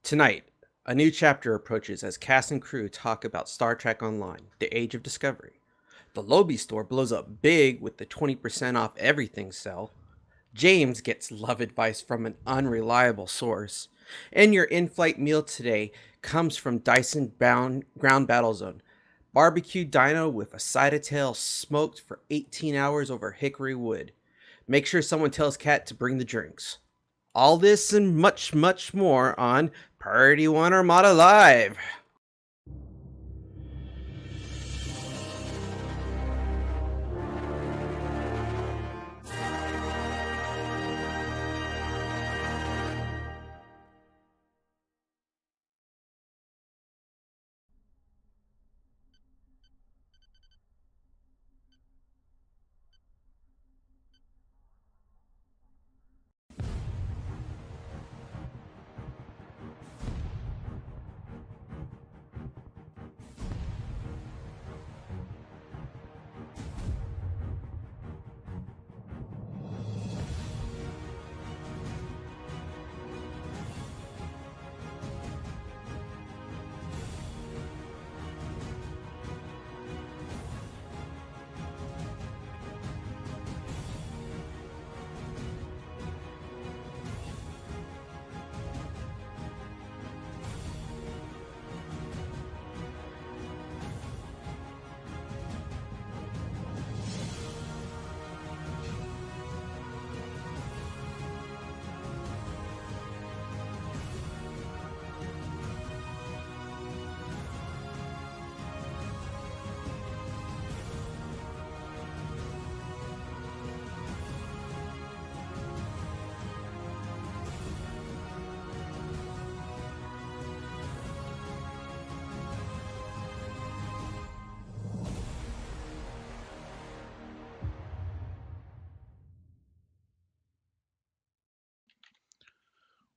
Tonight, a new chapter approaches as cast and crew talk about Star Trek Online, The Age of Discovery. The Lobby store blows up big with the 20% off everything sale. James gets love advice from an unreliable source. And your in-flight meal today comes from Dyson bound Ground Battlezone. Barbecue dino with a side of tail smoked for 18 hours over hickory wood. Make sure someone tells Kat to bring the drinks. All this and much, much more on Priority One Armada Live.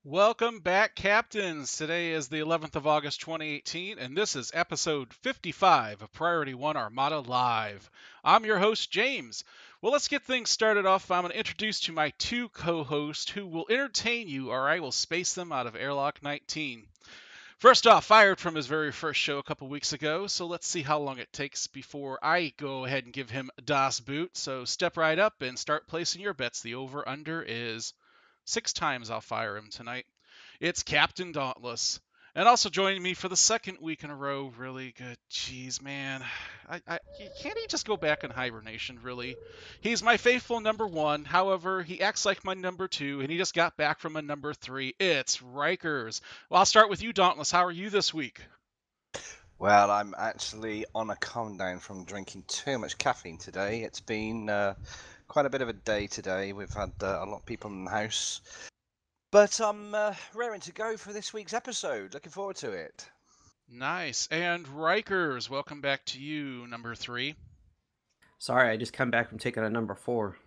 Welcome back, Captains. Today is the 11th of August, 2018, and this is episode 55 of Priority One Armada Live. I'm your host, James. Well, let's get things started off. I'm going to introduce to my two co-hosts who will entertain you, or I will space them out of Airlock 19. First off, fired from his very first show a couple weeks ago, so let's see how long it takes before I go ahead and give him Das Boot. So step right up and start placing your bets. The over-under is 6 times I'll fire him tonight. It's Captain Dauntless. And also joining me for the second week in a row, really good. Jeez, man. Can't he just go back in hibernation, really? He's my faithful number 1. However, he acts like my number 2, and he just got back from a number 3. It's RIKERS. Well, I'll start with you, Dauntless. How are you this week? Well, I'm actually on a calm down from drinking too much caffeine today. It's been quite a bit of a day today. We've had a lot of people in the house. But I'm raring to go for this week's episode. Looking forward to it. Nice. And RIKERS, welcome back to you, number 3. Sorry, I just come back from taking a number 4.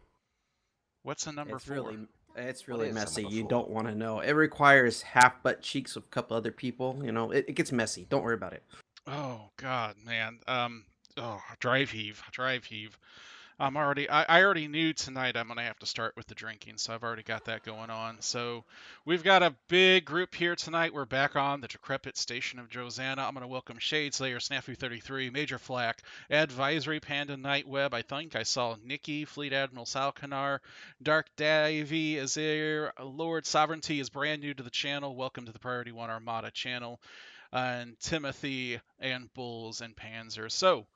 What's a number 4? It's really messy. You 4? don't want to know. It requires half butt cheeks with a couple other people. You know, it gets messy. Don't worry about it. Oh, God, man. Drive heave. I already knew tonight I'm gonna have to start with the drinking, so I've already got that going on. So we've got a big group here tonight. We're back on the decrepit station of Josanna. I'm gonna welcome Shadeslayer, Snafu33, Major Flack, Advisory Panda Nightweb. I think I saw Nikki, Fleet Admiral Salkanar, Dark Davy is here. Lord Sovereignty is brand new to the channel. Welcome to the Priority One Armada channel. And Timothy and Bulls and Panzer. So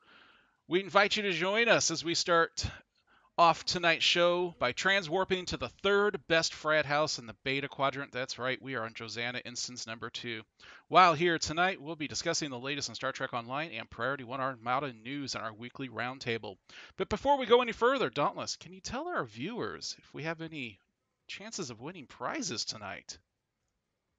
we invite you to join us as we start off tonight's show by transwarping to the third best frat house in the Beta Quadrant. That's right, we are on Josanna instance number 2. While here tonight, we'll be discussing the latest in Star Trek Online and Priority One Armada news on our weekly roundtable. But before we go any further, Dauntless, can you tell our viewers if we have any chances of winning prizes tonight?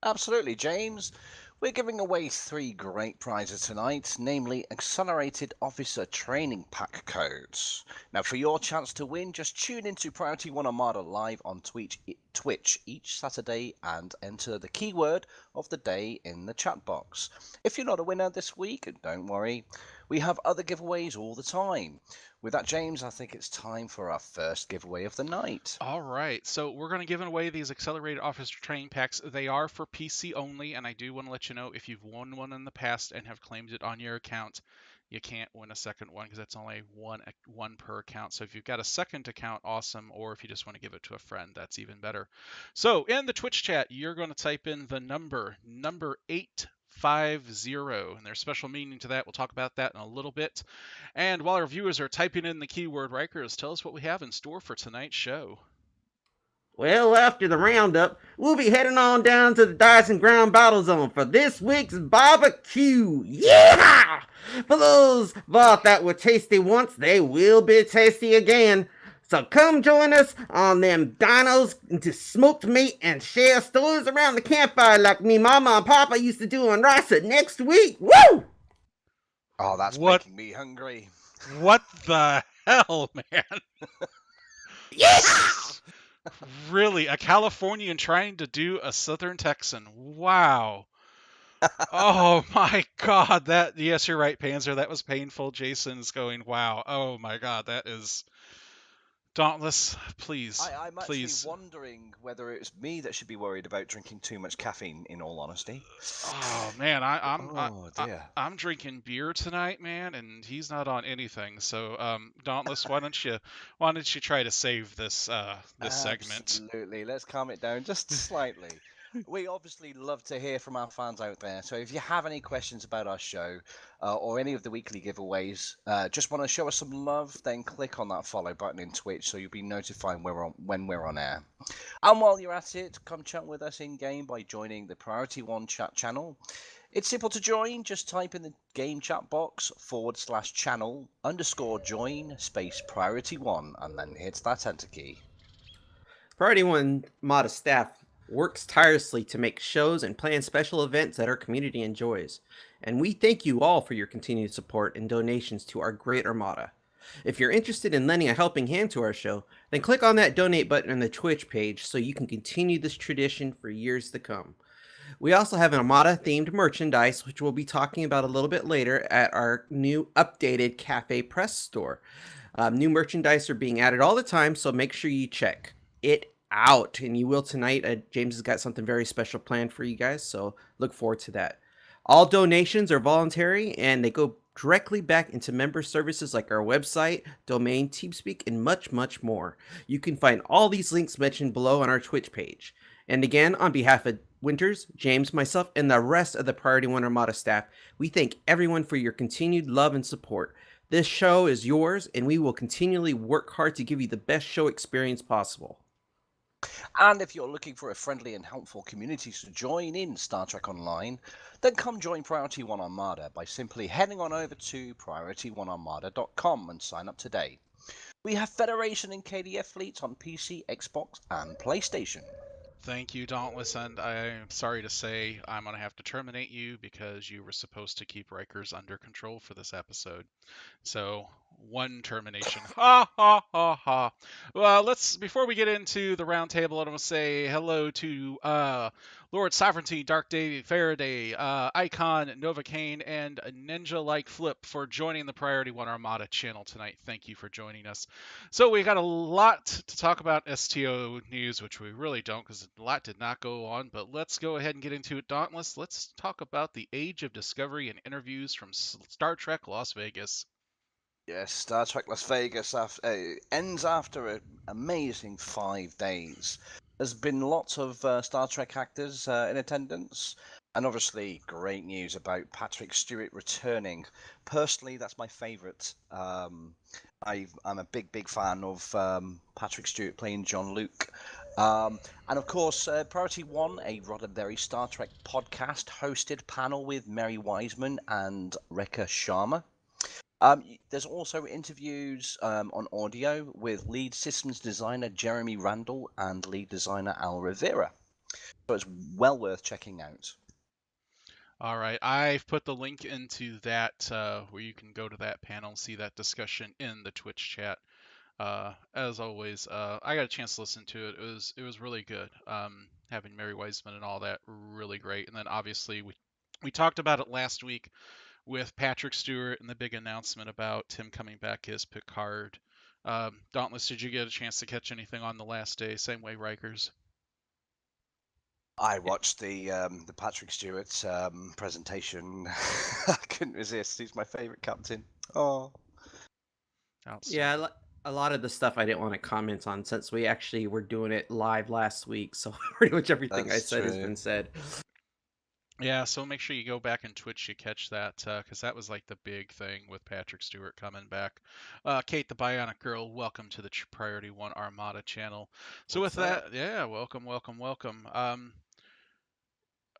Absolutely, James. We're giving away 3 great prizes tonight, namely Accelerated Officer Training Pack codes. Now, for your chance to win, just tune into Priority One Armada live on Twitch each Saturday and enter the keyword of the day in the chat box. If you're not a winner this week, don't worry. We have other giveaways all the time. With that, James, I think it's time for our first giveaway of the night. All right, so we're going to give away these accelerated officer training packs. They are for PC only, and I do want to let you know if you've won one in the past and have claimed it on your account, you can't win a second one because that's only one per account. So if you've got a second account, awesome, or if you just want to give it to a friend, that's even better. So in the Twitch chat, you're going to type in the number 850, and there's special meaning to that. We'll talk about that in a little bit. And while our viewers are typing in the keyword Rikers, tell us what we have in store for tonight's show. Well, after the roundup, we'll be heading on down to the Dyson Ground Battlezone for this week's barbecue. Yeah! For those thought that were tasty once, they will be tasty again. So come join us on them dinos into smoked meat and share stories around the campfire like me mama and papa used to do on Rasa next week. Woo! Oh, that's making me hungry. What the hell, man? Yeah! Really, a Californian trying to do a Southern Texan. Wow. Oh my God, yes, you're right, Panzer. That was painful. Jason's going, wow. Oh my God, that is Dauntless. Please, I'm actually wondering whether it's me that should be worried about drinking too much caffeine. In all honesty. Oh man, I'm drinking beer tonight, man, and he's not on anything. So, Dauntless, why don't you try to save this segment? Absolutely. Let's calm it down just slightly. We obviously love to hear from our fans out there. So if you have any questions about our show or any of the weekly giveaways, just want to show us some love, then click on that follow button in Twitch so you'll be notified when we're on air. And while you're at it, come chat with us in game by joining the Priority One chat channel. It's simple to join. Just type in the game chat box /channel_join space Priority One and then hit that enter key. Priority One Armada staff works tirelessly to make shows and plan special events that our community enjoys. And we thank you all for your continued support and donations to our great Armada. If you're interested in lending a helping hand to our show, then click on that donate button on the Twitch page so you can continue this tradition for years to come. We also have an Armada-themed merchandise, which we'll be talking about a little bit later at our new updated Cafe Press store. New merchandise are being added all the time, so make sure you check it out, and you will tonight. James has got something very special planned for you guys, so look forward to that. All donations are voluntary, and they go directly back into member services like our website, domain, TeamSpeak, and much, much more. You can find all these links mentioned below on our Twitch page. And again, on behalf of Winters, James, myself, and the rest of the Priority One Armada staff, we thank everyone for your continued love and support. This show is yours, and we will continually work hard to give you the best show experience possible. And if you're looking for a friendly and helpful community to join in Star Trek Online, then come join Priority One Armada by simply heading on over to PriorityOneArmada.com and sign up today. We have Federation and KDF fleets on PC, Xbox, and PlayStation. Thank you, Dauntless, and I'm sorry to say I'm going to have to terminate you because you were supposed to keep Rikers under control for this episode. So, one termination. Ha ha ha ha. Well, before we get into the roundtable, I want to say hello to Lord Sovereignty, Dark Day, Faraday, Icon, Novocaine, and Ninja Like Flip for joining the Priority One Armada channel tonight. Thank you for joining us. So we got a lot to talk about STO news, which we really don't because a lot did not go on, but let's go ahead and get into it, Dauntless. Let's talk about the Age of Discovery and interviews from Star Trek Las Vegas. Yes, Star Trek Las Vegas ends after an amazing 5 days. There's been lots of Star Trek actors in attendance, and obviously great news about Patrick Stewart returning. Personally, that's my favourite. I'm a big fan of Patrick Stewart playing John Luke. And of course, Priority One, a Roddenberry Star Trek podcast, hosted panel with Mary Wiseman and Rekha Sharma. There's also interviews on audio with lead systems designer Jeremy Randall and lead designer Al Rivera. So it's well worth checking out. All right, I've put the link into that where you can go to that panel and see that discussion in the Twitch chat. As always, I got a chance to listen to it. It was really good. Having Mary Wiseman and all that, really great. And then obviously we talked about it last week with Patrick Stewart and the big announcement about him coming back as Picard. Dauntless, did you get a chance to catch anything on the last day? Same way, Rikers. I watched the Patrick Stewart presentation. I couldn't resist. He's my favourite captain. Oh. Yeah, a lot of the stuff I didn't want to comment on since we actually were doing it live last week. So pretty much everything I said has been said. Yeah, so make sure you go back and Twitch, you catch that, because that was like the big thing with Patrick Stewart coming back. Kate the Bionic Girl, welcome to the Priority One Armada channel. So What's with that, up? yeah, welcome.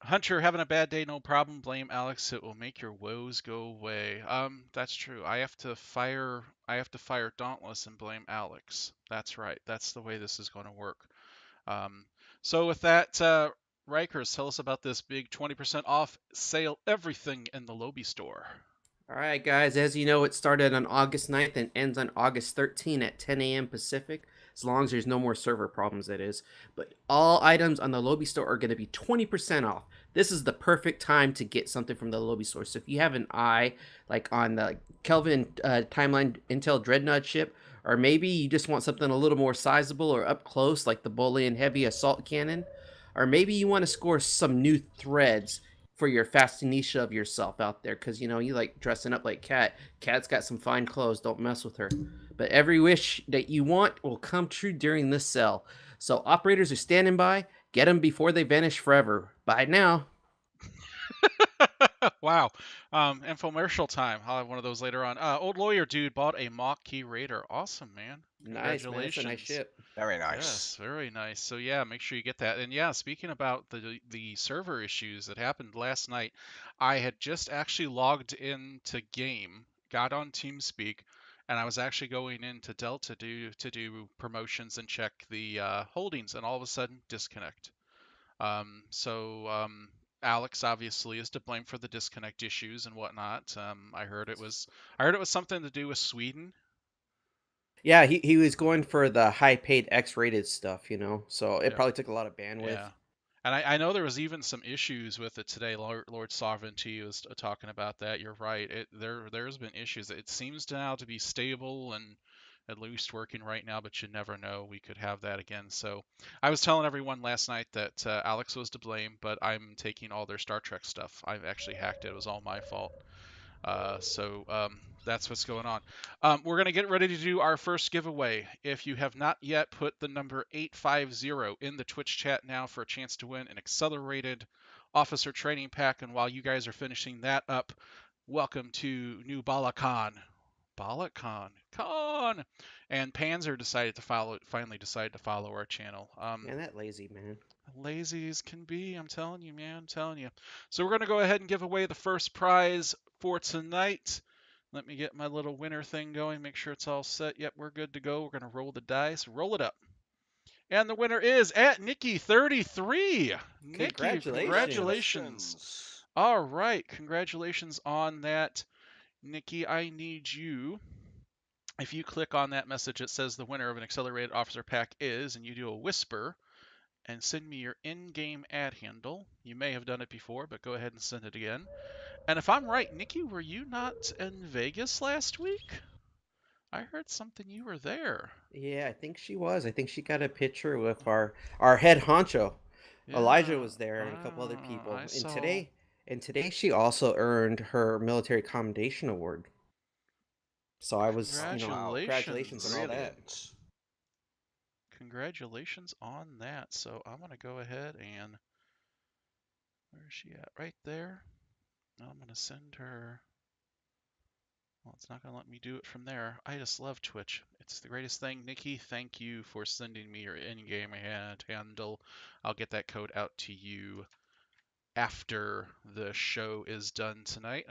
Hunter, having a bad day, no problem. Blame Alex. It will make your woes go away. That's true. I have to fire Dauntless and blame Alex. That's right. That's the way this is going to work. So with that, Rikers, tell us about this big 20% off sale, everything in the Lobby store. All right, guys. As you know, it started on August 9th and ends on August 13th at 10 a.m. Pacific, as long as there's no more server problems, that is. But all items on the Lobby store are going to be 20% off. This is the perfect time to get something from the Lobby store. So if you have an eye, like on the Kelvin Timeline Intel Dreadnought ship, or maybe you just want something a little more sizable or up close, like the Bolian Heavy Assault Cannon, or maybe you want to score some new threads for your fashionista of yourself out there, because you like dressing up like Kat. Kat's got some fine clothes. Don't mess with her. But every wish that you want will come true during this sale. So operators are standing by. Get them before they vanish forever. Buy now. Wow. Infomercial time. I'll have one of those later on. Old Lawyer Dude bought a Maquis Raider. Awesome, man. Nice, man. That's a Congratulations. nice ship. Very nice. Yes, very nice. So yeah, make sure you get that. And yeah, speaking about the server issues that happened last night, I had just actually logged into game, got on TeamSpeak, and I was actually going into Delta to do promotions and check the holdings, and all of a sudden disconnect. So Alex obviously is to blame for the disconnect issues and whatnot. I heard it was something to do with Sweden. Yeah, he was going for the high-paid X-rated stuff, so it probably took a lot of bandwidth. Yeah. And I know there was even some issues with it today. Lord Sovereignty was talking about that. You're right. There's been issues. It seems now to be stable and at least working right now, but you never know. We could have that again. So I was telling everyone last night that Alex was to blame, but I'm taking all their Star Trek stuff. I've actually hacked it. It was all my fault. So that's what's going on. We're going to get ready to do our first giveaway. If you have not yet, put the number 850 in the Twitch chat now for a chance to win an accelerated officer training pack. And while you guys are finishing that up, welcome to New Balakon. Con. And Panzer finally decided to follow our channel. Man, that lazy man. Lazy as can be, I'm telling you, man. I'm telling you. So we're going to go ahead and give away the first prize for tonight. Let me get my little winner thing going, make sure it's all set. Yep, we're good to go. We're going to roll the dice. Roll it up. And the winner is at Nikki33. Nikki, congratulations. All right, congratulations on that. Nikki, I need you. If you click on that message, it says the winner of an accelerated officer pack is, and you do a whisper, and send me your in-game ad handle. You may have done it before, but go ahead and send it again. And if I'm right, Nikki, were you not in Vegas last week? I heard something you were there. Yeah, I think she was. I think she got a picture with our head honcho. Yeah. Elijah was there and a couple other people. And today she also earned her military commendation award. So I was, congratulations on all that. Congratulations on that. So I'm going to go ahead and, where is she at? Right there. I'm going to send her, well, it's not going to let me do it from there. I just love Twitch. It's the greatest thing. Nikki, thank you for sending me your in-game handle. I'll get that code out to you after the show is done tonight.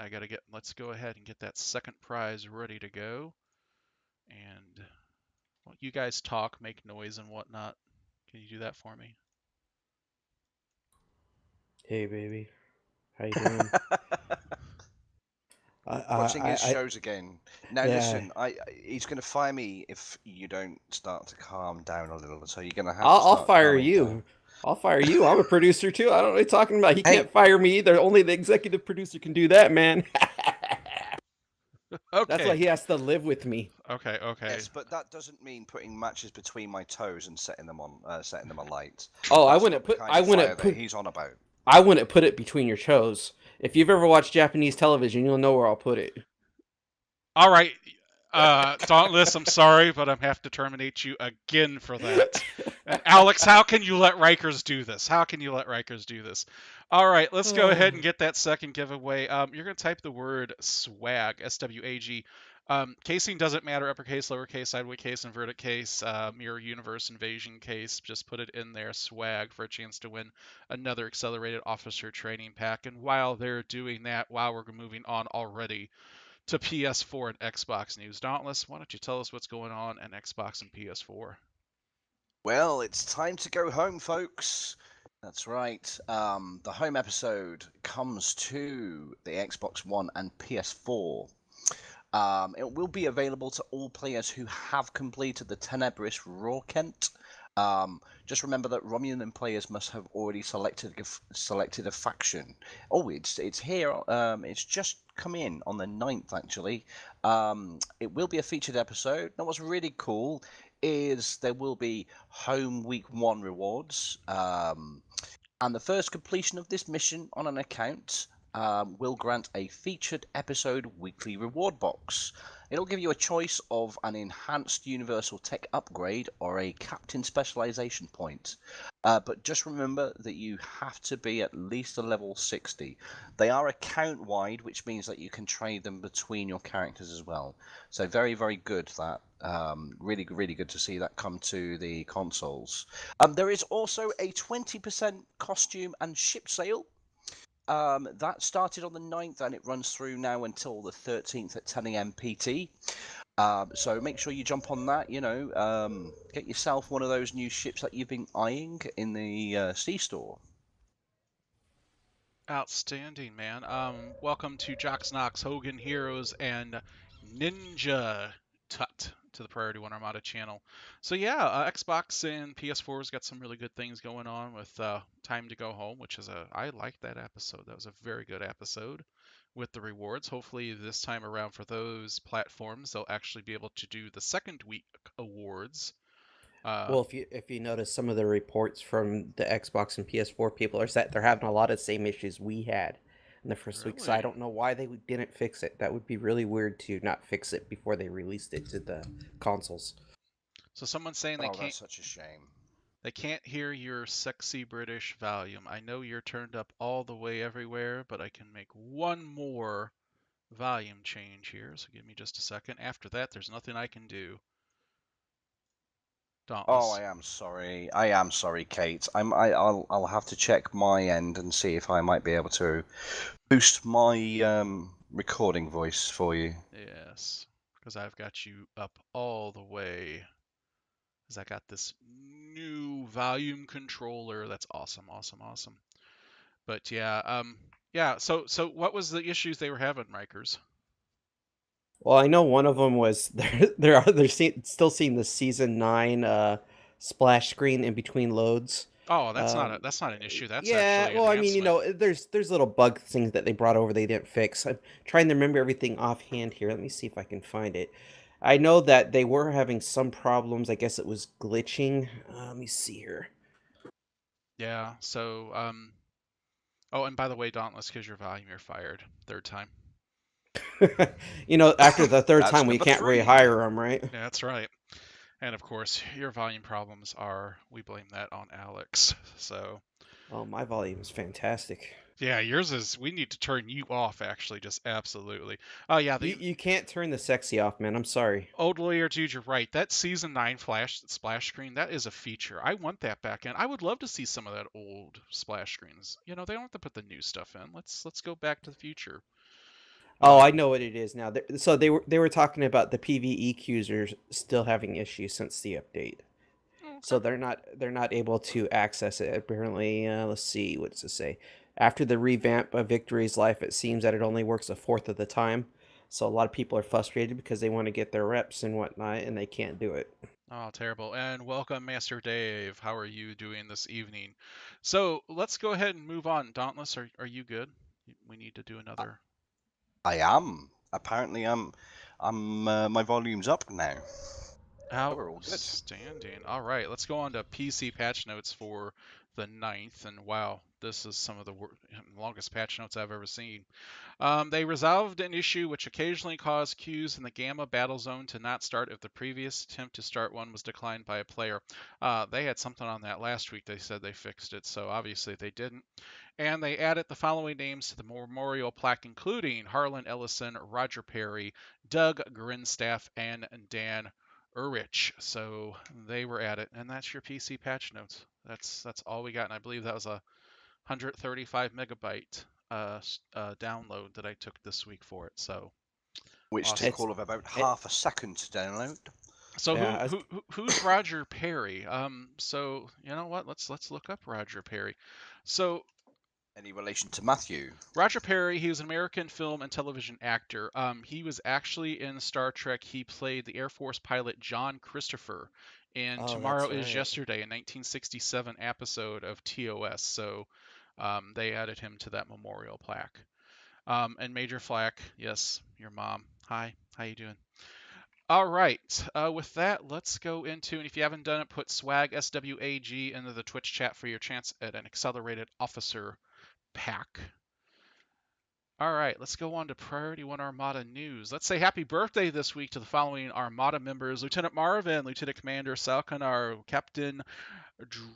Let's go ahead and get that second prize ready to go. And well, you guys talk, make noise and whatnot. Can you do that for me? Hey, baby. How you doing? Watching his shows again. Now, listen, he's going to fire me if you don't start to calm down a little. So you're going to have to I'll fire you. Down. I'll fire you. I'm a producer, too. I don't know what you're talking about. He can't fire me either. Only the executive producer can do that, man. That's why Okay. he has to live with me. Okay. Yes, but that doesn't mean putting matches between my toes and setting them alight. Oh, That's not the kind of fire that he's on about. I wouldn't put it between your toes. If you've ever watched Japanese television, you'll know where I'll put it. All right. Dauntless, I'm sorry, but I'm have to terminate you again for that. And Alex, how can you let Rikers do this? How can you let Rikers do this? All right, let's go ahead and get that second giveaway. You're going to type the word swag, SWAG. Casing doesn't matter, uppercase, lowercase, sideways case, inverted case, mirror universe, invasion case. Just put it in there, swag, for a chance to win another accelerated officer training pack. And while they're doing that, while we're moving on already to PS4 and Xbox news. Dauntless, why don't you tell us what's going on in Xbox and PS4? Well, it's time to go home, folks. That's right. The home episode comes to the Xbox One and PS4. It will be available to all players who have completed the Tenebris Raw Kent. Just remember that Romulan players must have already selected a faction. Oh, it's here. It's just come in on the 9th, actually. It will be a featured episode. Now, what's really cool is there will be home week 1 rewards. And the first completion of this mission on an account will grant a featured episode weekly reward box. It'll give you a choice of an enhanced universal tech upgrade or a captain specialization point. But just remember that you have to be at least a level 60. They are account wide, which means that you can trade them between your characters as well. So very, very good that. Really, really good to see that come to the consoles. There is also a 20% costume and ship sale. That started on the 9th and it runs through now until the 13th at 10 a.m. PT. So make sure you jump on that, get yourself one of those new ships that you've been eyeing in the C-store. Outstanding, man. Welcome to Jocks Knox, Hogan Heroes, and Ninja Tut to the Priority One Armada channel. So yeah, Xbox and PS4's got some really good things going on with Time to Go Home, which is I liked that episode. That was a very good episode with the rewards. Hopefully this time around for those platforms, they'll actually be able to do the second week awards. Well, if you notice some of the reports from the Xbox and PS4 people are that they're having a lot of the same issues we had in the first week. So I Really? don't know why they didn't fix it. That would be really weird to not fix it before they released it to the consoles. So someone's saying Oh, that's such a shame. they can't hear your sexy British volume. I know you're turned up all the way everywhere, but I can make one more volume change here. So give me just a second. After that, there's nothing I can do. Dauntless. Oh, I am sorry. I am sorry, Kate. I'll have to check my end and see if I might be able to boost my recording voice for you. Yes, because I've got you up all the way. Because I got this new volume controller. That's awesome, awesome, awesome. But yeah. So what was the issues they were having, Rikers? Well, I know one of them was still seeing the season 9 splash screen in between loads. Oh, that's not an issue. That's Yeah, actually well, I mean, enhancement. there's little bug things that they brought over they didn't fix. I'm trying to remember everything offhand here. Let me see if I can find it. I know that they were having some problems. I guess it was glitching. Let me see here. Yeah. So oh, and by the way, Dauntless, because your volume, you're fired. Third time. After the third That's time, we number can't 3. rehire them, right? Yeah, that's right. And of course, your volume problems we blame that on Alex. So Oh, my volume is fantastic. yeah, yours is. We need to turn you off. Actually, just absolutely. Oh yeah, the You can't turn the sexy off, man. I'm sorry. old lawyer dude, you're right. That season 9 flash splash screen, that is a feature. I want that back in. I would love to see some of that old splash screens. They don't have to put the new stuff in. Let's go back to the future. Oh, I know what it is now. So they were talking about the PvE queues are still having issues since the update. So Okay. they're not able to access it. Apparently, let's see, what does it say? After the revamp of Victory's Life, it seems that it only works a fourth of the time. So a lot of people are frustrated because they want to get their reps and whatnot, and they can't do it. Oh, terrible. And welcome, Master Dave. How are you doing this evening? So let's go ahead and move on. Dauntless, are you good? We need to do another. I am. apparently my volume's up now. Oh, we're all good. Outstanding. All right, let's go on to PC patch notes for the 9th. And wow, this is some of the longest patch notes I've ever seen. They resolved an issue which occasionally caused queues in the Gamma Battlezone to not start if the previous attempt to start one was declined by a player. They had something on that last week. They said they fixed it, so obviously they didn't. And they added the following names to the memorial plaque, including Harlan Ellison, Roger Perry, Doug Grinstaff, and Dan Urich. So they were added, and that's your PC patch notes. That's all we got, and I believe that was a 135 megabyte download that I took this week for it. So Which awesome. took all of about half a second to download. So who's Roger Perry? So you know what? Let's look up Roger Perry. So any relation to Matthew? Roger Perry, he was an American film and television actor. He was actually in Star Trek. He played the Air Force pilot John Christopher in Tomorrow Is Yesterday, a 1967 episode of TOS. So they added him to that memorial plaque. And Major Flack, yes, your mom. Hi, how you doing? All right, with that, let's go into, and if you haven't done it, put swag SWAG into the Twitch chat for your chance at an accelerated officer pack. All right, let's go on to Priority One Armada news. Let's say happy birthday this week to the following Armada members: Lieutenant Marvin, Lieutenant Commander Salkanar, Captain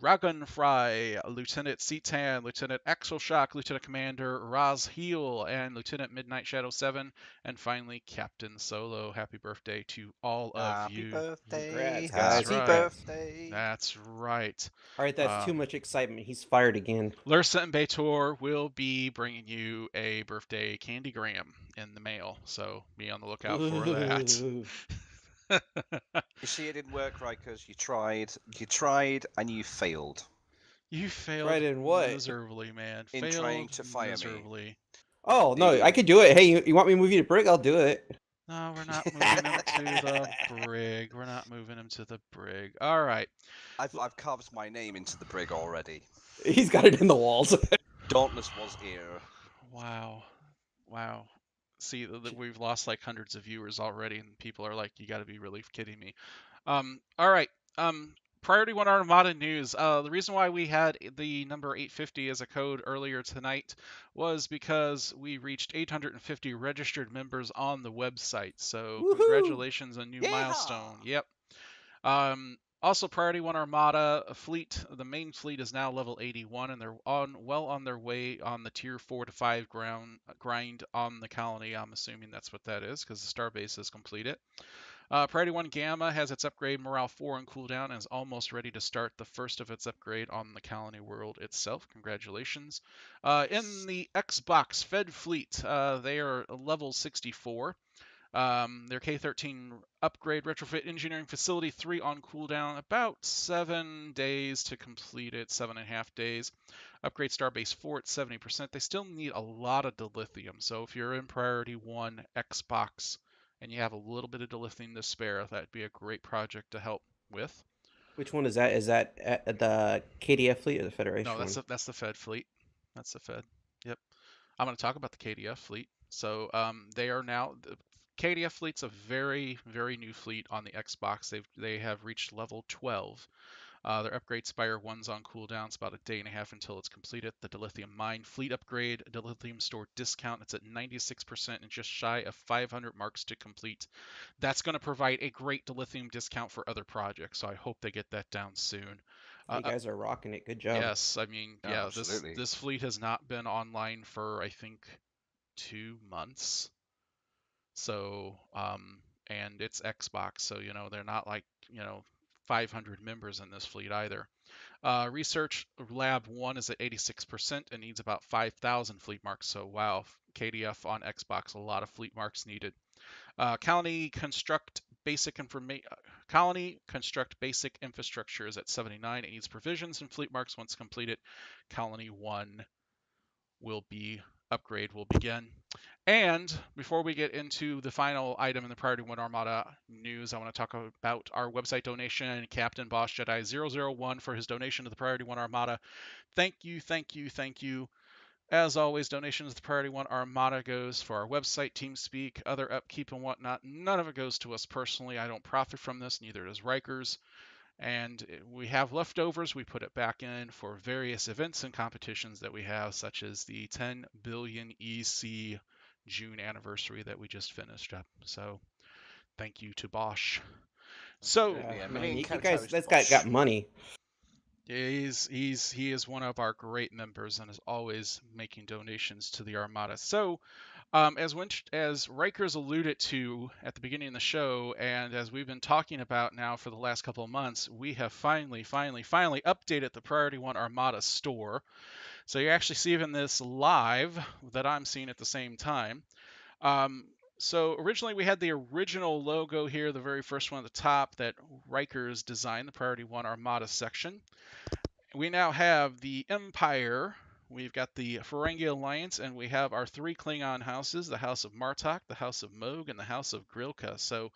Dragonfry, Lieutenant Seatan, Lieutenant Axelshock, Lieutenant Commander Raz Heel, and Lieutenant Midnight Shadow 7, and finally Captain Solo. Happy birthday to all of you. Happy birthday. Congrats, guys. Happy birthday. That's right. All right, that's too much excitement. He's fired again. Lursa and Baitor will be bringing you a birthday candygram in the mail, so be on the lookout for that. You see, it didn't work, RIKERS. You tried, and you failed. You failed Tried in what? miserably, man. In failed trying to fire miserably. me. Oh, no, I could do it. Hey, you want me to move you to Brig? I'll do it. No, we're not moving him to the brig. We're not moving him to the brig. All right. I've carved my name into the brig already. He's got it in the walls. Dauntless was here. Wow. See, we've lost like hundreds of viewers already, and people are like, you got to be really kidding me. All right. Priority One Armada news. The reason why we had the number 850 as a code earlier tonight was because we reached 850 registered members on the website. So congratulations on a new milestone. Yep. Also, Priority One Armada fleet, the main fleet is now level 81, and they're well on their way on the tier 4 to 5 grind on the colony. I'm assuming that's what that is, because the starbase is completed. Priority One Gamma has its upgrade Morale 4 on cooldown and is almost ready to start the first of its upgrade on the colony world itself. Congratulations. In the Xbox Fed fleet, they are level 64. Their K-13 upgrade retrofit engineering facility 3 on cooldown, about 7 days to complete it, 7.5 days. Upgrade Starbase 4 at 70%. They still need a lot of dilithium, so if you're in Priority 1 Xbox and you have a little bit of dilithium to spare, that'd be a great project to help with. Which one is that? Is that the KDF fleet or the Federation? No, that's the Fed fleet. That's the Fed. Yep. I'm going to talk about the KDF fleet. So they are now the KDF fleet's a very, very new fleet on the Xbox. They have reached level 12. Their upgrade Spire 1's on cooldown. It's about a day and a half until it's completed. The dilithium mine fleet upgrade, dilithium store discount. It's at 96% and just shy of 500 marks to complete. That's going to provide a great dilithium discount for other projects. So I hope they get that down soon. You guys are rocking it. Good job. Yes, I mean, yeah, absolutely. this fleet has not been online for, I think, 2 months. So, and it's Xbox, so, they're not like, 500 members in this fleet either. Research Lab 1 is at 86% and needs about 5,000 fleet marks. So, wow, KDF on Xbox, a lot of fleet marks needed. Colony construct basic infrastructure is at 79. It needs provisions and fleet marks. Once completed, Colony 1 upgrade will begin. And before we get into the final item in the Priority One Armada news, I want to talk about our website donation and Captain Boss Jedi 001 for his donation to the Priority One Armada. Thank you. As always, donations to the Priority One Armada goes for our website, TeamSpeak, other upkeep and whatnot. None of it goes to us personally. I don't profit from this, neither does RIKERS. And we have leftovers. We put it back in for various events and competitions that we have, such as the 10 billion EC June anniversary that we just finished up. So thank you to Bosch. So Absolutely. A Man, million you guys, cantos to this guy Bosch. got money. he is one of our great members and is always making donations to the Armada. So as Rikers alluded to at the beginning of the show, and as we've been talking about now for the last couple of months, we have finally updated the Priority One Armada store. So you're actually seeing this live that I'm seeing at the same time. So originally we had the original logo here, the very first one at the top that Rikers designed, the Priority One Armada section. We now have the Empire. We've got the Ferengi Alliance, and we have our 3 Klingon houses, the House of Martok, the House of Moog, and the House of Grilka. So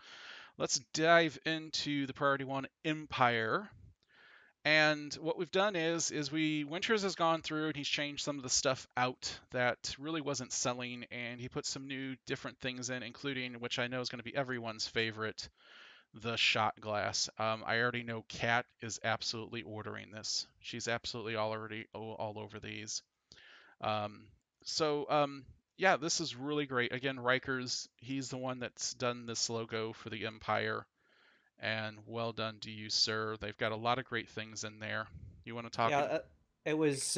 let's dive into the Priority One Empire. And what we've done is Winters has gone through and he's changed some of the stuff out that really wasn't selling, and he put some new different things in, including, which I know is going to be everyone's favorite, the shot glass. I already know Kat is absolutely ordering this. She's absolutely all over these. Um, yeah, this is really great. Again, Rikers, he's the one that's done this logo for the Empire, and well done to you, sir. They've got a lot of great things in there. You want to talk? Yeah, it was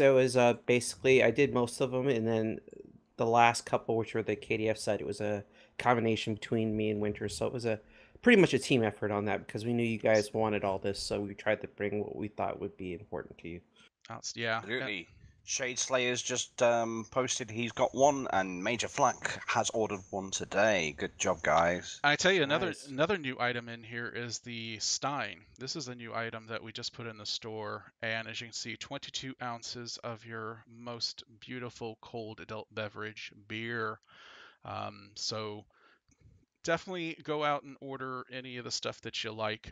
basically I did most of them, and then the last couple, which were the KDF side, it was a combination between me and Winter. So it was a pretty much a team effort on that because we knew you guys wanted all this, so we tried to bring what we thought would be important to you. Yeah. Absolutely. Shade Slayer's just posted he's got one, and Major Flack has ordered one today. Good job, guys. I tell you, Nice. another new item in here is the Stein. This is a new item that we just put in the store, and as you can see, 22 ounces of your most beautiful cold adult beverage, beer. So definitely go out and order any of the stuff that you like.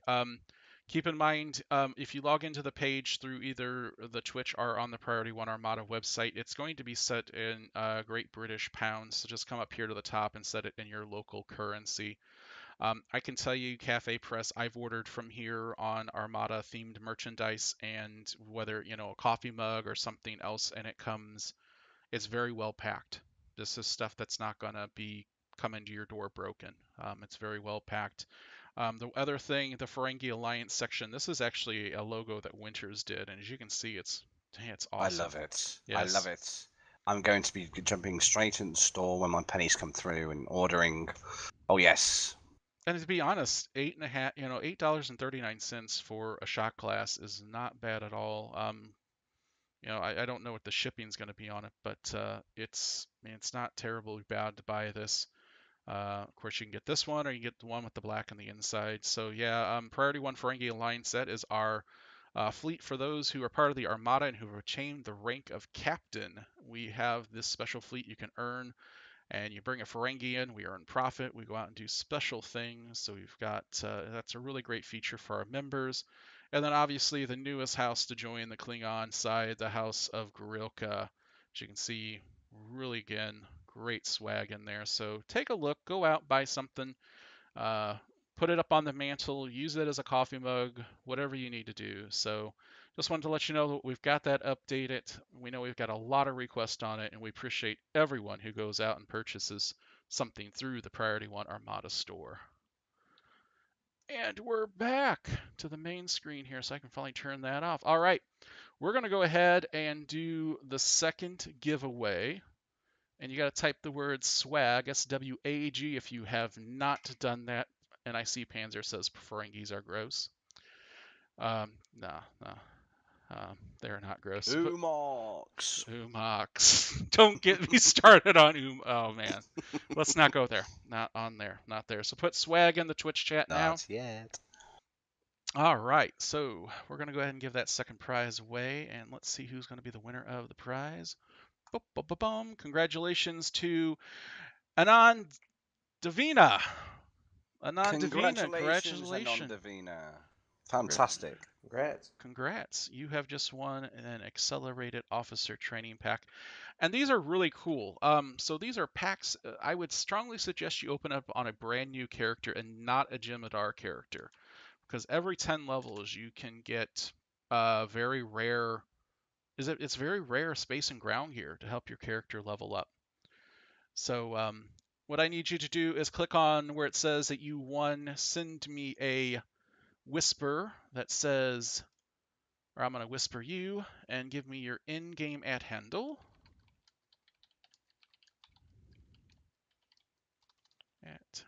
Keep in mind, if you log into the page through either the Twitch or on the Priority One Armada website, it's going to be set in Great British pounds. So just come up here to the top and set it in your local currency. I can tell you, Cafe Press, I've ordered from here on Armada themed merchandise, and whether, a coffee mug or something else, and it's very well packed. This is stuff that's not going to be coming to your door broken. It's very well packed. The other thing, the Ferengi Alliance section, this is actually a logo that Winters did, and as you can see, it's awesome. I love it. Yes. I love it. I'm going to be jumping straight in the store when my pennies come through and ordering. Oh yes. And to be honest, $8.39 for a shot glass is not bad at all. I don't know what the shipping's going to be on it, but it's not terribly bad to buy this. Of course, you can get this one, or you can get the one with the black on the inside. So yeah, Priority One Ferengi Alliance set is our fleet for those who are part of the Armada and who have achieved the rank of captain. We have this special fleet you can earn, and you bring a Ferengi in, we earn profit, we go out and do special things. So we've got that's a really great feature for our members. And then obviously the newest house to join the Klingon side, the House of Grilka. As you can see, really, again, great swag in there. So take a look, go out, buy something, put it up on the mantle, use it as a coffee mug, whatever you need to do. So just wanted to let you know that we've got that updated. We know we've got a lot of requests on it, and we appreciate everyone who goes out and purchases something through the Priority One Armada store. And we're back to the main screen here, so I can finally turn that off. All right, we're going to go ahead and do the second giveaway. And you got to type the word swag, SWAG, if you have not done that. And I see Panzer says Ferengis are gross. No, they're not gross. Umox. Umox. Don't get me started on Oh, man. Let's not go there. Not on there. Not there. So put swag in the Twitch chat now. Not yet. All right. So we're going to go ahead and give that second prize away. And let's see who's going to be the winner of the prize. Boom. Congratulations to Anand Davina. Anand Davina, Congratulations. Anand Davina. Fantastic. Congrats. Congrats. You have just won an accelerated officer training pack. And these are really cool. So these are packs. I would strongly suggest you open up on a brand new character and not a Jem'Hadar character, because every 10 levels you can get very rare. It's very rare space and ground gear to help your character level up. So what I need you to do is click on where it says that you won. Send me a whisper that says, or I'm going to whisper you, and give me your in-game @ handle. @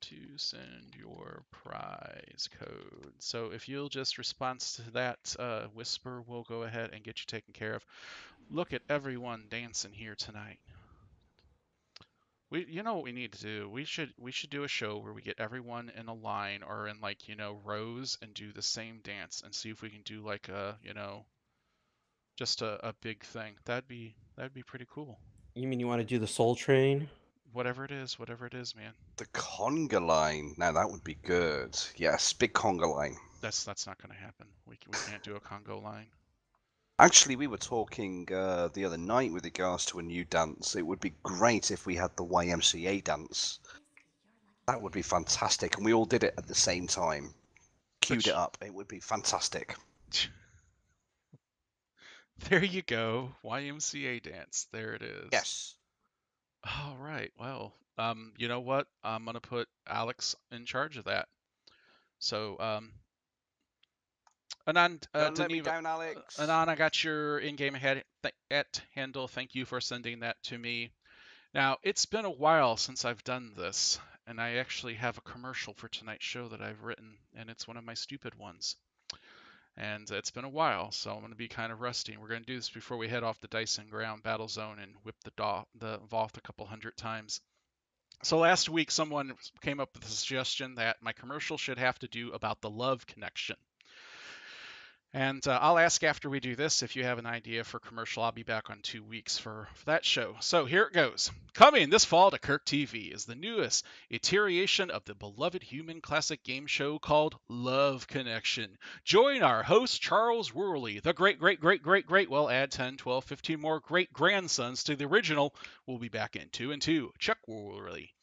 to send your prize code. So if you'll just respond to that whisper, we'll go ahead and get you taken care of. Look at everyone dancing here tonight. You know what we need to do? We should do a show where we get everyone in a line or in rows and do the same dance and see if we can do like a just a big thing. That'd be pretty cool. You mean you want to do the Soul Train? Whatever it is, man. The conga line. Now that would be good. Yes, big conga line. That's not going to happen. We can't do a Congo line. Actually, we were talking the other night with regards to a new dance. It would be great if we had the YMCA dance. That would be fantastic, and we all did it at the same time. Queued it up. It would be fantastic. There you go. YMCA dance. There it is. Yes. All right. Well, you know what? I'm going to put Alex in charge of that. So, Anand, Don't let me down, Alex. Anand, I got your in-game @ handle. Thank you for sending that to me. Now, it's been a while since I've done this, and I actually have a commercial for tonight's show that I've written, and it's one of my stupid ones. And it's been a while, so I'm going to be kind of rusty. We're going to do this before we head off the Dyson ground Battlezone and whip the Voth a couple hundred times. So last week, someone came up with a suggestion that my commercial should have to do about the love connection. And I'll ask after we do this if you have an idea for commercial. I'll be back on 2 weeks for that show. So here it goes. Coming this fall to Kirk TV is the newest iteration of the beloved human classic game show called Love Connection. Join our host, Charles Worley, the great, well, add 10, 12, 15 more great-grandsons to the original. We'll be back in 2 and 2. Chuck Worley.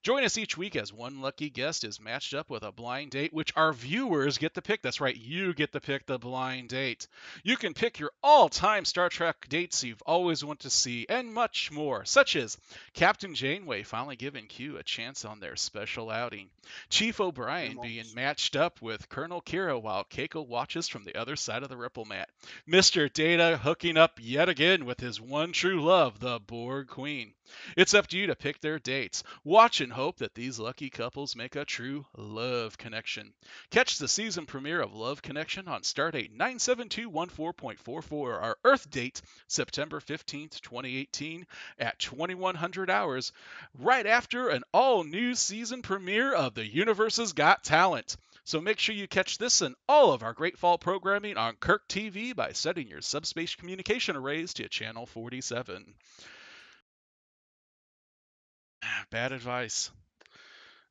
Join us each week as one lucky guest is matched up with a blind date, which our viewers get to pick. That's right, you get to pick the blind date. You can pick your all-time Star Trek dates you've always wanted to see, and much more, such as Captain Janeway finally giving Q a chance on their special outing, Chief O'Brien being matched up with Colonel Kira while Keiko watches from the other side of the ripple mat, Mr. Data hooking up yet again with his one true love, the Borg Queen. It's up to you to pick their dates. Watch and hope that these lucky couples make a true love connection. Catch the season premiere of Love Connection on Stardate 97214.44, our Earth date, September 15th, 2018, at 2100 hours, right after an all-new season premiere of The Universe's Got Talent. So make sure you catch this and all of our great fall programming on Kirk TV by setting your subspace communication arrays to channel 47. Bad advice.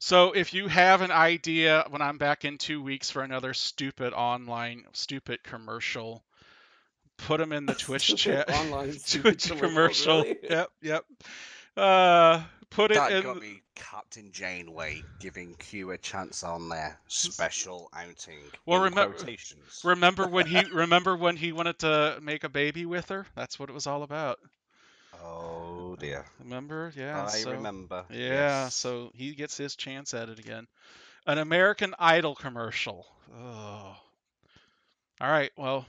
So if you have an idea when I'm back in 2 weeks for another stupid commercial, put them in the Twitch chat. Online Twitch commercial. Really? Yep. Put it That in. got me Captain Janeway giving Q a chance on their special outing. Well, in quotations. remember when he wanted to make a baby with her? That's what it was all about. Oh dear. Remember? Yeah. I remember. Yeah, Yes. so he gets his chance at it again. An American Idol commercial. Oh. All right. Well,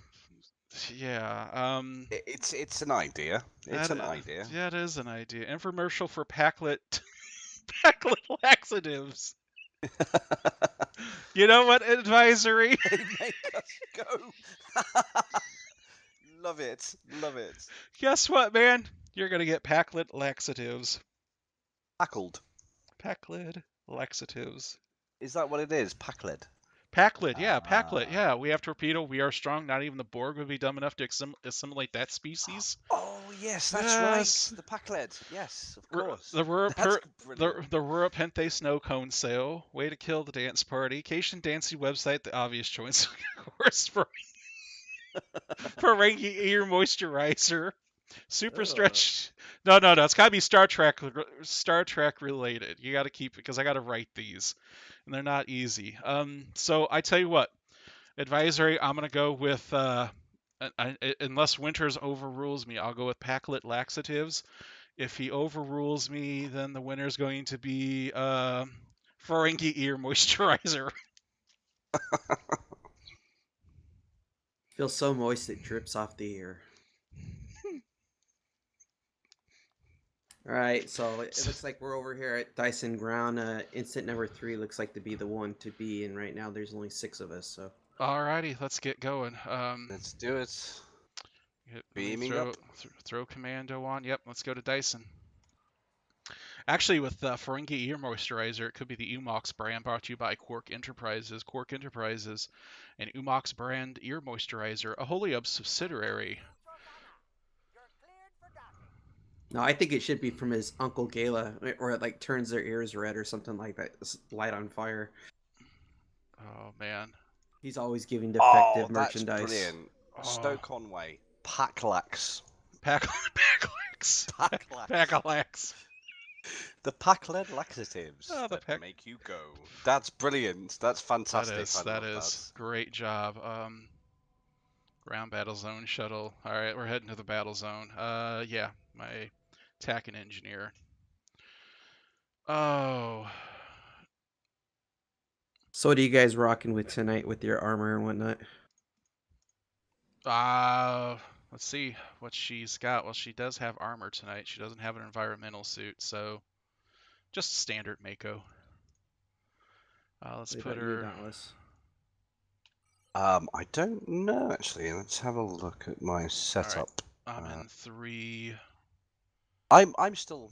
yeah. It's an idea. It's an idea. Yeah, it is an idea. Infomercial for Packlet laxatives. You know what? Advisory. They make us go. Love it. Guess what, man? You're gonna get Packlet laxatives. Packled. Packlet laxatives. Is that what it is? Packled. Packlet, yeah. We have torpedo. We are strong. Not even the Borg would be dumb enough to assimilate that species. Oh yes, that's Yes. right. The pack lead. Yes, of R- course. The Rura That's the brilliant. the Rura Pente Snow Cone Sale. Way to kill the dance party. Cation Dancing website. The obvious choice, of course, for ranking ear moisturizer. Super Ugh. stretch. No. It's gotta be Star Trek related. You gotta keep it because I gotta write these, and they're not easy. So I tell you what, advisory. I'm gonna go with unless Winters overrules me, I'll go with Packlet laxatives. If he overrules me, then the winner's going to be Ferengi ear moisturizer. Feels so moist it drips off the ear. All right, so it looks like we're over here at Dyson Ground. Instant number 3 looks like to be the one to be, and right now there's only 6 of us. So Alrighty, let's get going. Let's do it. Let me Beaming up. throw commando on. Yep, let's go to Dyson. Actually, with Ferengi ear moisturizer, it could be the Umox brand, brought to you by Quark Enterprises. Quark Enterprises, an Umox brand ear moisturizer, a wholly owned subsidiary. no, I think it should be from his Uncle Gala, or it like turns their ears red or something like that. Light on fire. Oh man. He's always giving Oh, defective that's merchandise. brilliant. Oh. Stoke Conway. Packlax. Packlax. Packlax. Packlax. The pack lead laxatives Oh, the that pack- make you go. That's brilliant. That's fantastic. That is great job. Ground battle zone shuttle. All right, we're heading to the battle zone. Yeah, my TAC and engineer. Oh, So what are you guys rocking with tonight with your armor and whatnot? let's see what she's got. Well, she does have armor tonight. She doesn't have an environmental suit, so just standard Mako. Let's What put about you, her. Dauntless? I don't know actually. Let's have a look at my setup. I'm in 3. I'm still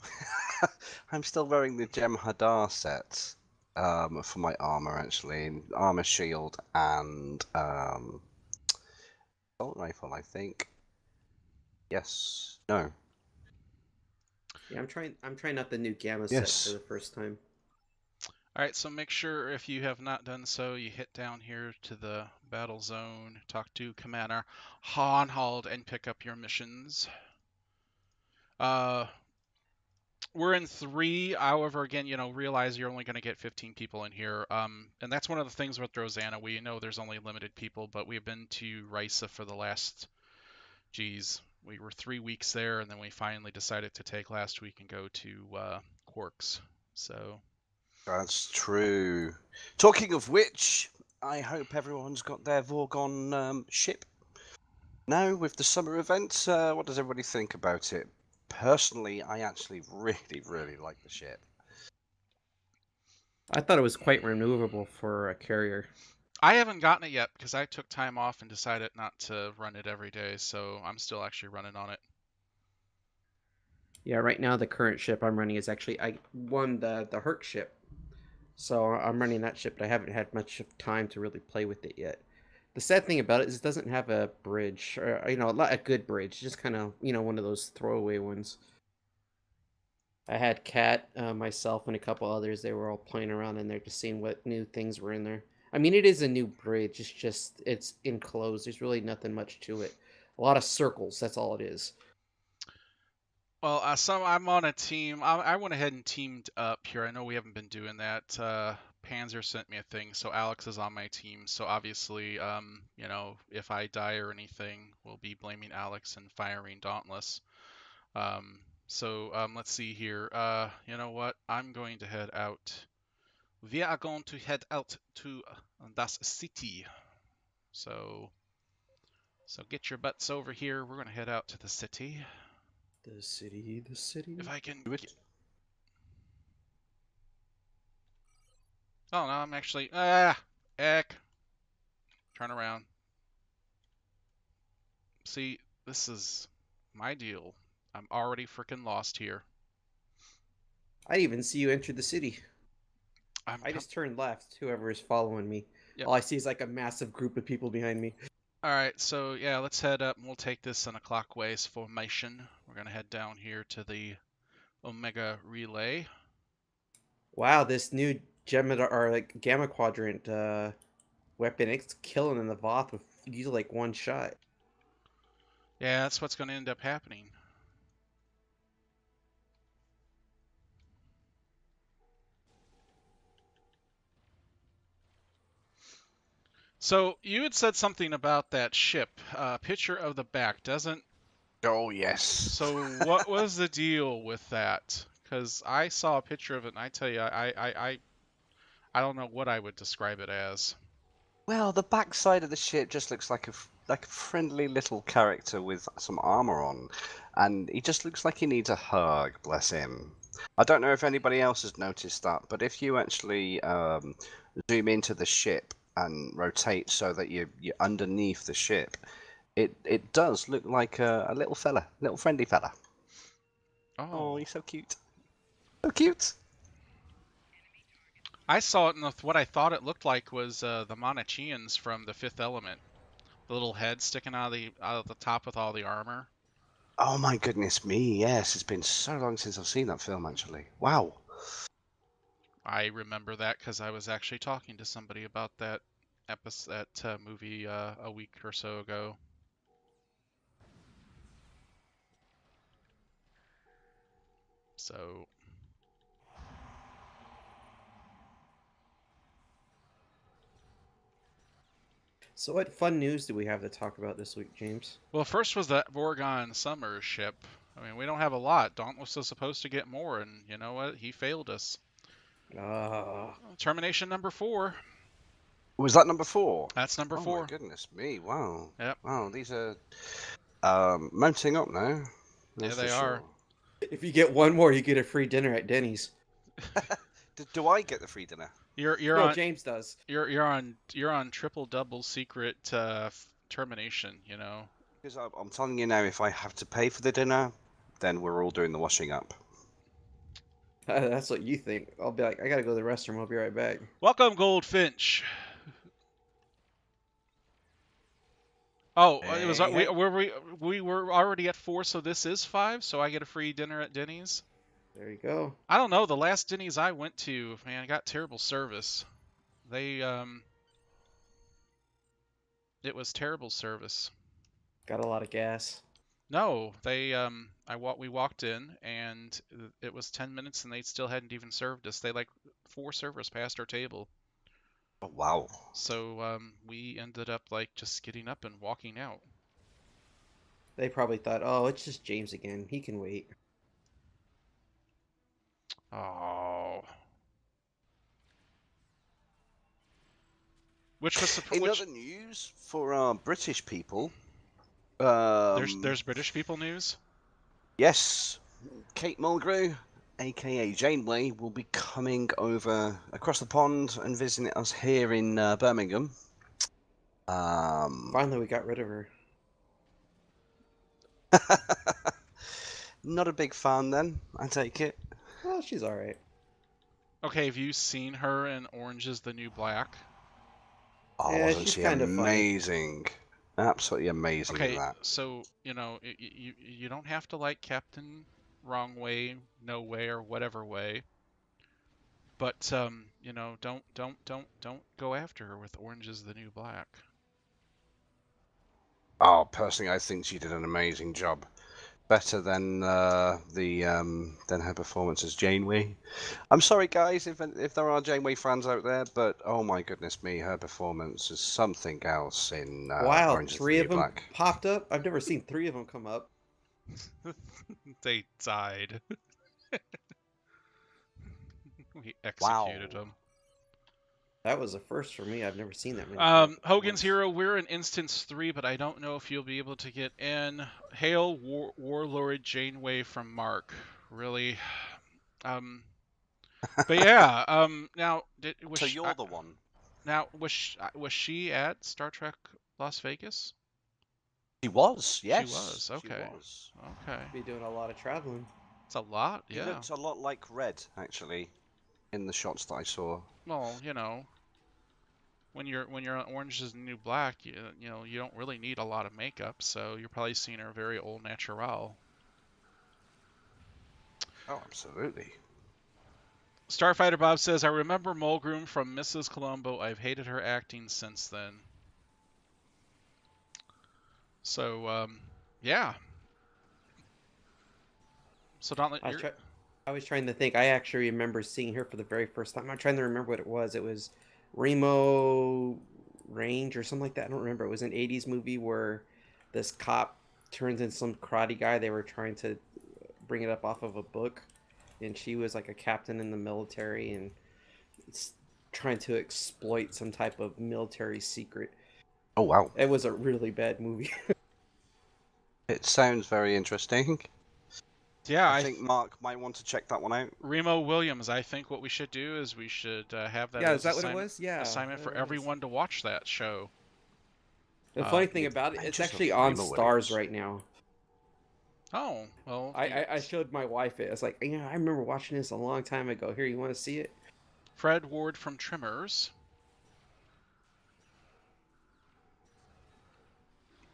I'm still wearing the Gem Hadar set for my armor actually. Armor shield and assault rifle, I think. Yes. No. Yeah, I'm trying out the new Gamma Yes. set for the first time. All right, so make sure if you have not done so, you hit down here to the battle zone, talk to Commander Hanhold, and pick up your missions. We're in 3. However, again, realize you're only going to get 15 people in here. And that's one of the things with Rosanna. We know there's only limited people, but we've been to Risa for the last, we were 3 weeks there, and then we finally decided to take last week and go to Quarks. So. That's true. Talking of which, I hope everyone's got their Vorgon ship now with the summer event. What does everybody think about it? Personally, I actually really like the ship. I thought it was quite maneuverable for a carrier. I haven't gotten it yet because I took time off and decided not to run it every day, so I'm still actually running on it. Yeah, right now the current ship I'm running is actually I won the Herc ship. So I'm running that ship, but I haven't had much time to really play with it yet. The sad thing about it is it doesn't have a bridge, or a good bridge. Just kind of one of those throwaway ones. I had Kat, myself, and a couple others. They were all playing around in there, just seeing what new things were in there. I mean, it is a new bridge. It's enclosed. There's really nothing much to it. A lot of circles. That's all it is. Well, I'm on a team. I went ahead and teamed up here. I know we haven't been doing that. Panzer sent me a thing, so Alex is on my team. So obviously, if I die or anything, we'll be blaming Alex and firing Dauntless. Let's see here. You know what? I'm going to head out. We are going to head out to das City. So get your butts over here. We're going to head out to the city. The city. If I can. Oh no, I'm actually. Heck. Turn around. See, this is my deal. I'm already freaking lost here. I didn't even see you enter the city. I just turned left. Whoever is following me. Yep. All I see is like a massive group of people behind me. All right, so yeah, let's head up and we'll take this in a clockwise formation. We're gonna head down here to the Omega Relay. Wow, this new gamma quadrant weapon, it's killing in the Voth with usually like one shot. Yeah, that's what's gonna end up happening. So you had said something about that ship. Picture of the back doesn't. Oh, yes. So what was the deal with that? Because I saw a picture of it, and I tell you, I don't know what I would describe it as. Well, the backside of the ship just looks like a friendly little character with some armor on, and he just looks like he needs a hug. Bless him. I don't know if anybody else has noticed that, but if you actually zoom into the ship and rotate so that you're underneath the ship, it does look like a little fella, little friendly fella. Oh, he's so cute. So cute. I saw it, and what I thought it looked like was the Monachinians from The Fifth Element. The little head sticking out of the top with all the armor. Oh my goodness me, yes. It's been so long since I've seen that film, actually. Wow. I remember that because I was actually talking to somebody about that movie a week or so ago. So So what fun news do we have to talk about this week, James? well, first was that Vorgon Summers ship. I mean, we don't have a lot. Dauntless was supposed to get more, and you know what? He failed us. Termination number 4. Was that number 4? That's number 4. Oh my goodness me! Wow. Yep. Wow, these are mounting up now. Yeah, they are. If you get one more, you get a free dinner at Denny's. Do I get the free dinner? You're No, on. James does. You're on triple double secret termination. You know. Because I'm telling you now, if I have to pay for the dinner, then we're all doing the washing up. That's what you think. I'll be like, I gotta go to the restroom. I'll be right back. Welcome, Goldfinch. Oh, it was Hey. we were already at 4, so this is 5. So I get a free dinner at Denny's. There you go. I don't know. The last Denny's I went to, man, I got terrible service. They it was terrible service. Got a lot of gas. No, they we walked in and it was 10 minutes and they still hadn't even served us. They like 4 servers passed our table. Oh, wow. So we ended up like just getting up and walking out. They probably thought, oh, it's just James again. He can wait. Oh. Which was In other news for our British people, there's British people news. Yes, Kate Mulgrew, aka Janeway, will be coming over across the pond and visiting us here in Birmingham. Finally, we got rid of her. Not a big fan, then, I take it. Well, she's all right. Okay, have you seen her in Orange is the New Black? Oh, Yeah, wasn't she's she kinda funny. amazing? Absolutely amazing in Okay, that. so you know you don't have to like Captain Wrong Way, No Way, or whatever way. But you know, don't go after her with Orange is the New Black. Oh, personally, I think she did an amazing job. Better than than her performance as Janeway. I'm sorry, guys, if there are Janeway fans out there, but oh my goodness me, her performance is something else in Wow, Orange is the 3 New of them Black. popped up. I've never seen 3 of them come up. They died. We executed them. That was a first for me. I've never seen that many. Hogan's Hero, we're in Instance 3, but I don't know if you'll be able to get in. Hail Warlord Janeway from Mark. Really? But yeah, now... So you're the one. Now, was she at Star Trek Las Vegas? She was, yes. She was, okay. She was. Okay. Be doing a lot of traveling. It's a lot, He yeah. looked a lot like Red, actually, in the shots that I saw. Well, you know... when you're on Orange Is the New Black, you know you don't really need a lot of makeup, so you're probably seeing her very old natural. Oh, absolutely. Starfighter Bob says, I remember Mulgrew from Mrs. Columbo. I've hated her acting since then. So, yeah. So don't let I was trying to think. I actually remember seeing her for the very first time. I'm trying to remember what it was. It was Remo Range or something like that. I don't remember. It was an 80s movie where this cop turns into some karate guy. They were trying to bring it up off of a book. And she was like a captain in the military and trying to exploit some type of military secret. Oh, wow. It was a really bad movie. It sounds very interesting. Yeah, I think Mark might want to check that one out. Remo Williams, I think what we should do is we should have that. Yeah, is that what it was? Yeah. Assignment for everyone to watch that show. The funny thing about it, it's actually on Stars right now. Oh, well. I showed my wife it. I was like, I remember watching this a long time ago. Here, you want to see it? Fred Ward from Tremors.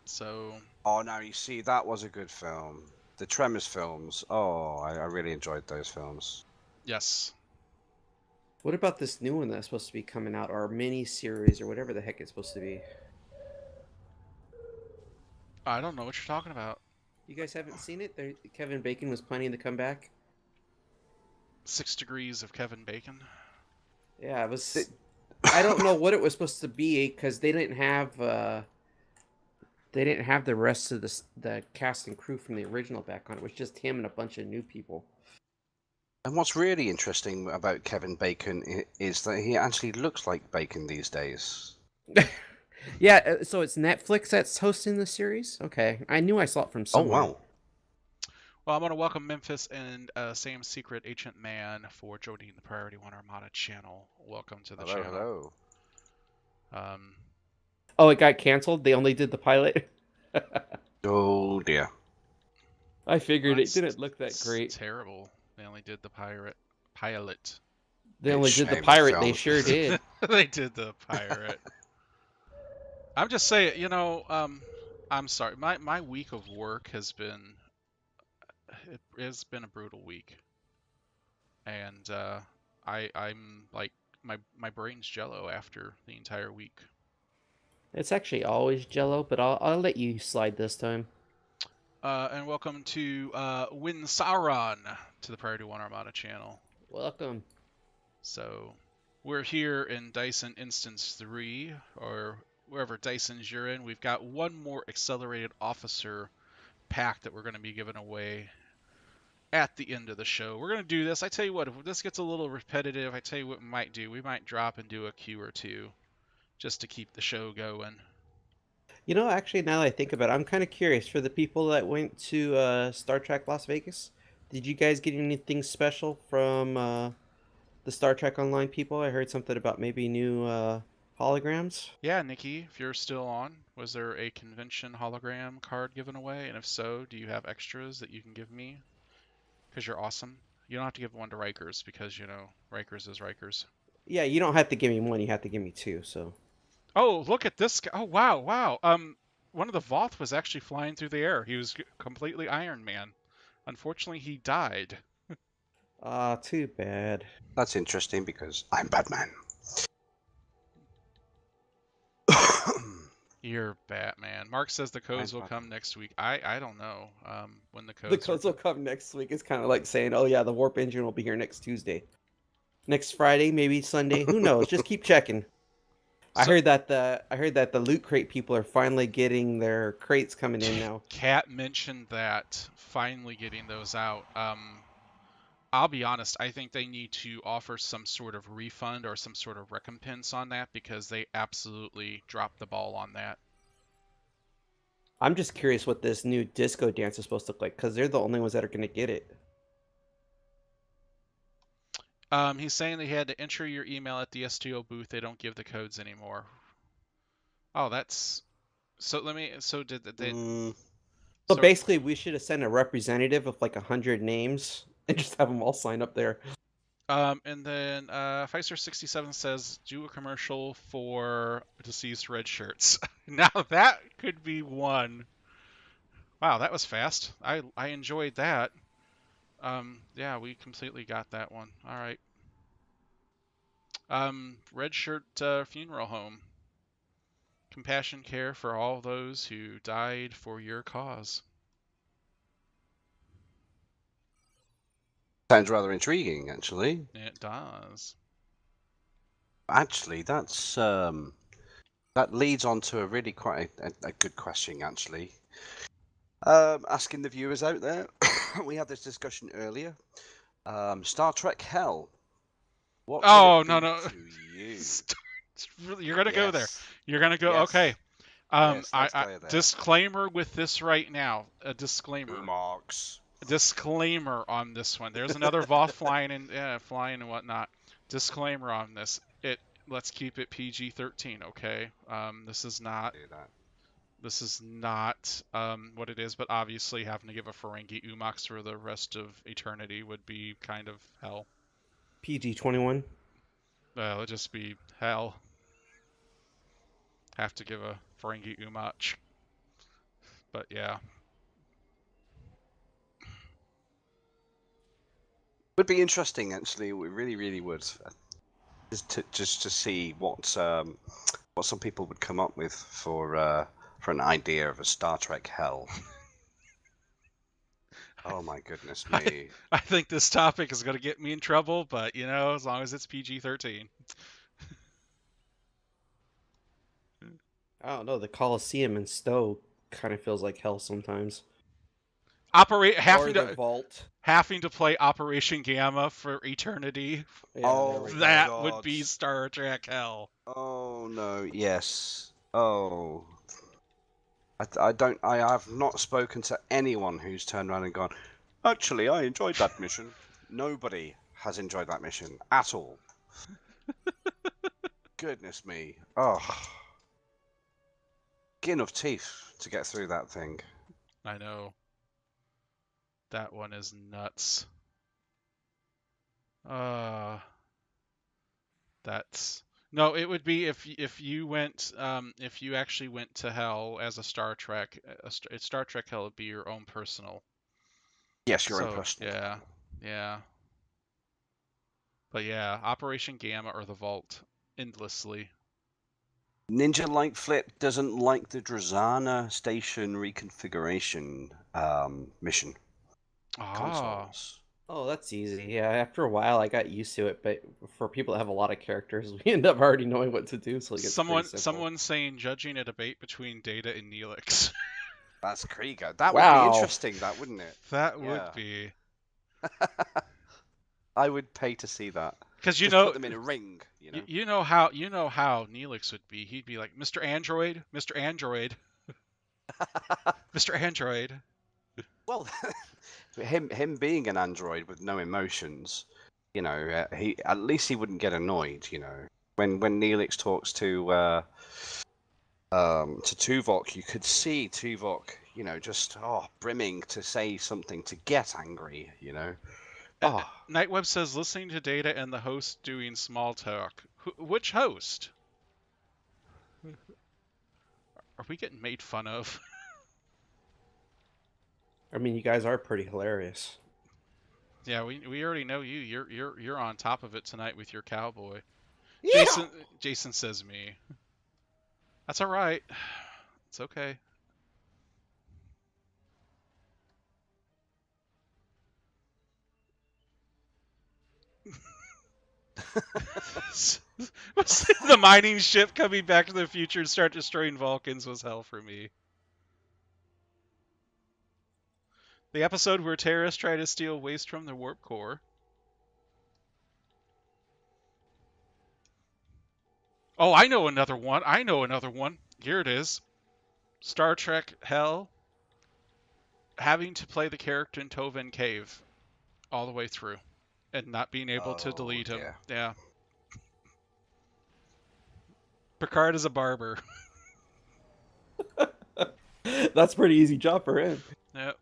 So. Oh, now you see, that was a good film. The Tremors films. Oh, I really enjoyed those films. Yes. What about this new one that's supposed to be coming out, or mini series, or whatever the heck it's supposed to be? I don't know what you're talking about. You guys haven't seen it? Kevin Bacon was planning to come back. 6 Degrees of Kevin Bacon. Yeah, it was. I don't know what it was supposed to be because they didn't have the rest of the cast and crew from the original back on. It was just him and a bunch of new people. And what's really interesting about Kevin Bacon is that he actually looks like Bacon these days. Yeah, so it's Netflix that's hosting the series? Okay, I knew I saw it from somewhere. Oh, wow. Well, I'm going to welcome Memphis and Sam Secret Agent Man for joining the Priority One Armada channel. Welcome to the channel. Hello. Oh, it got canceled? They only did the pilot? Oh, dear. I figured it didn't look that great. It's terrible. They only did the pilot. They only did the pirate. They sure did. They did the pirate. I'm just saying, I'm sorry. My week of work has been a brutal week, and I'm like my brain's jello after the entire week. It's actually always jello, but I'll let you slide this time. And welcome to Win Sauron to the Priority One Armada channel. Welcome. So we're here in Dyson Instance 3, or wherever Dyson's you're in. We've got one more accelerated officer pack that we're going to be giving away at the end of the show. We're going to do this. I tell you what, if this gets a little repetitive, I tell you what we might do. We might drop and do a Q or two just to keep the show going. Actually, now that I think about it, I'm kind of curious. For the people that went to Star Trek Las Vegas, did you guys get anything special from the Star Trek Online people? I heard something about maybe new holograms. Yeah, Nikki, if you're still on, was there a convention hologram card given away? And if so, do you have extras that you can give me? Because you're awesome. You don't have to give one to RIKERS because, RIKERS is RIKERS. Yeah, you don't have to give me one. You have to give me two, so... Oh, look at this guy. Oh, wow. One of the Voth was actually flying through the air. He was completely Iron Man. Unfortunately, he died. Too bad. That's interesting because I'm Batman. You're Batman. Mark says the codes will come next week. I don't know when the codes... The codes will come next week. It's kind of like saying, oh yeah, the warp engine will be here next Tuesday. Next Friday, maybe Sunday. Who knows? Just keep checking. I heard that the Loot Crate people are finally getting their crates coming in now. Kat mentioned that, finally getting those out. I'll be honest, I think they need to offer some sort of refund or some sort of recompense on that because they absolutely dropped the ball on that. I'm just curious what this new disco dance is supposed to look like because they're the only ones that are going to get it. He's saying they had to enter your email at the STO booth. They don't give the codes anymore. Oh, that's... So did they... So basically, we should have sent a representative of like 100 names and just have them all sign up there. And then Pfizer67 says, do a commercial for deceased red shirts. Now that could be one. Wow, that was fast. I enjoyed that. Yeah, we completely got that one. All right. Red shirt funeral home. Compassion care for all those who died for your cause. Sounds rather intriguing, actually. It does. Actually, that leads on to a really quite a good question, actually. Asking the viewers out there, we had this discussion earlier. Star Trek Hell. What would it be to you? You're gonna go there. You're gonna go. Yes. Okay. Yes, let's go there. Disclaimer with this right now. A disclaimer. Marks. Disclaimer on this one. There's another Voth flying and whatnot. Disclaimer on this. Let's keep it PG-13, okay? This is not what it is, but obviously having to give a Ferengi Umox for the rest of eternity would be kind of hell. PG-21. It'd just be hell. Have to give a Ferengi Umoch. But yeah. Would be interesting, actually. It really, really would. Just to see what some people would come up with for an idea of a Star Trek Hell. Oh my goodness me! I think this topic is going to get me in trouble, but as long as it's PG-13. I don't know. The Coliseum in Stowe kind of feels like hell sometimes. Having Vault. to play Operation Gamma for eternity. Yeah, that would be Star Trek Hell. Oh no! Yes. Oh. I have not spoken to anyone who's turned around and gone, actually, I enjoyed that mission. Nobody has enjoyed that mission at all. Goodness me. Oh. Get enough teeth to get through that thing. I know. That one is nuts. No, it would be if you went if you actually went to hell as a Star Trek. Star Trek Hell would be your own personal. Yes, your own personal. Yeah. But yeah, Operation Gamma or the Vault, endlessly. Ninja Light Flip doesn't like the Drazana station reconfiguration mission. Consoles. Oh, that's easy. Yeah, after a while I got used to it, but for people that have a lot of characters, we end up already knowing what to do, so it gets pretty simple. Someone's saying judging a debate between Data and Neelix. That's Krieger. That would be interesting, that wouldn't it? That would be. I would pay to see that. Because put them in a ring. You know how Neelix would be. He'd be like, Mr. Android, Mr. Android, Mr. Android. Well, him being an android with no emotions, he at least he wouldn't get annoyed. When Neelix talks to Tuvok, you could see Tuvok, just brimming to say something, to get angry. Nightweb says listening to Data and the host doing small talk. Which host? Are we getting made fun of? I mean, you guys are pretty hilarious. Yeah, we already know you. You're on top of it tonight with your cowboy. Yeah. Jason says me. That's all right. It's okay. The mining ship coming back to the future and start destroying Vulcans was hell for me. The episode where terrorists try to steal waste from the warp core. Oh, I know another one. Here it is. Star Trek Hell. Having to play the character in Toven Cave all the way through. And not being able to delete him. Yeah. Picard is a barber. That's a pretty easy job for him. Yep.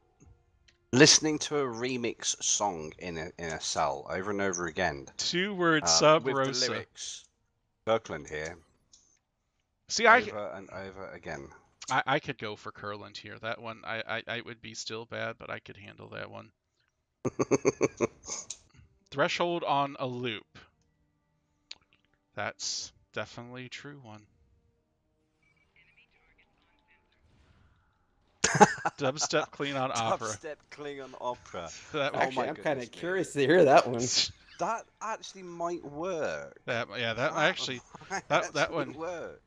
Listening to a remix song in a cell over and over again. 2-word sub with Rosa. the lyrics. Kirkland here. See, over and over again. I could go for Kurland here. That one, I would be still bad, but I could handle that one. Threshold on a loop. That's definitely a true one. Dubstep Klingon opera. Dubstep Klingon opera. That Actually, one, I'm goodness kind me. of curious to hear that one. That actually might work. that That actually, might that actually one. work.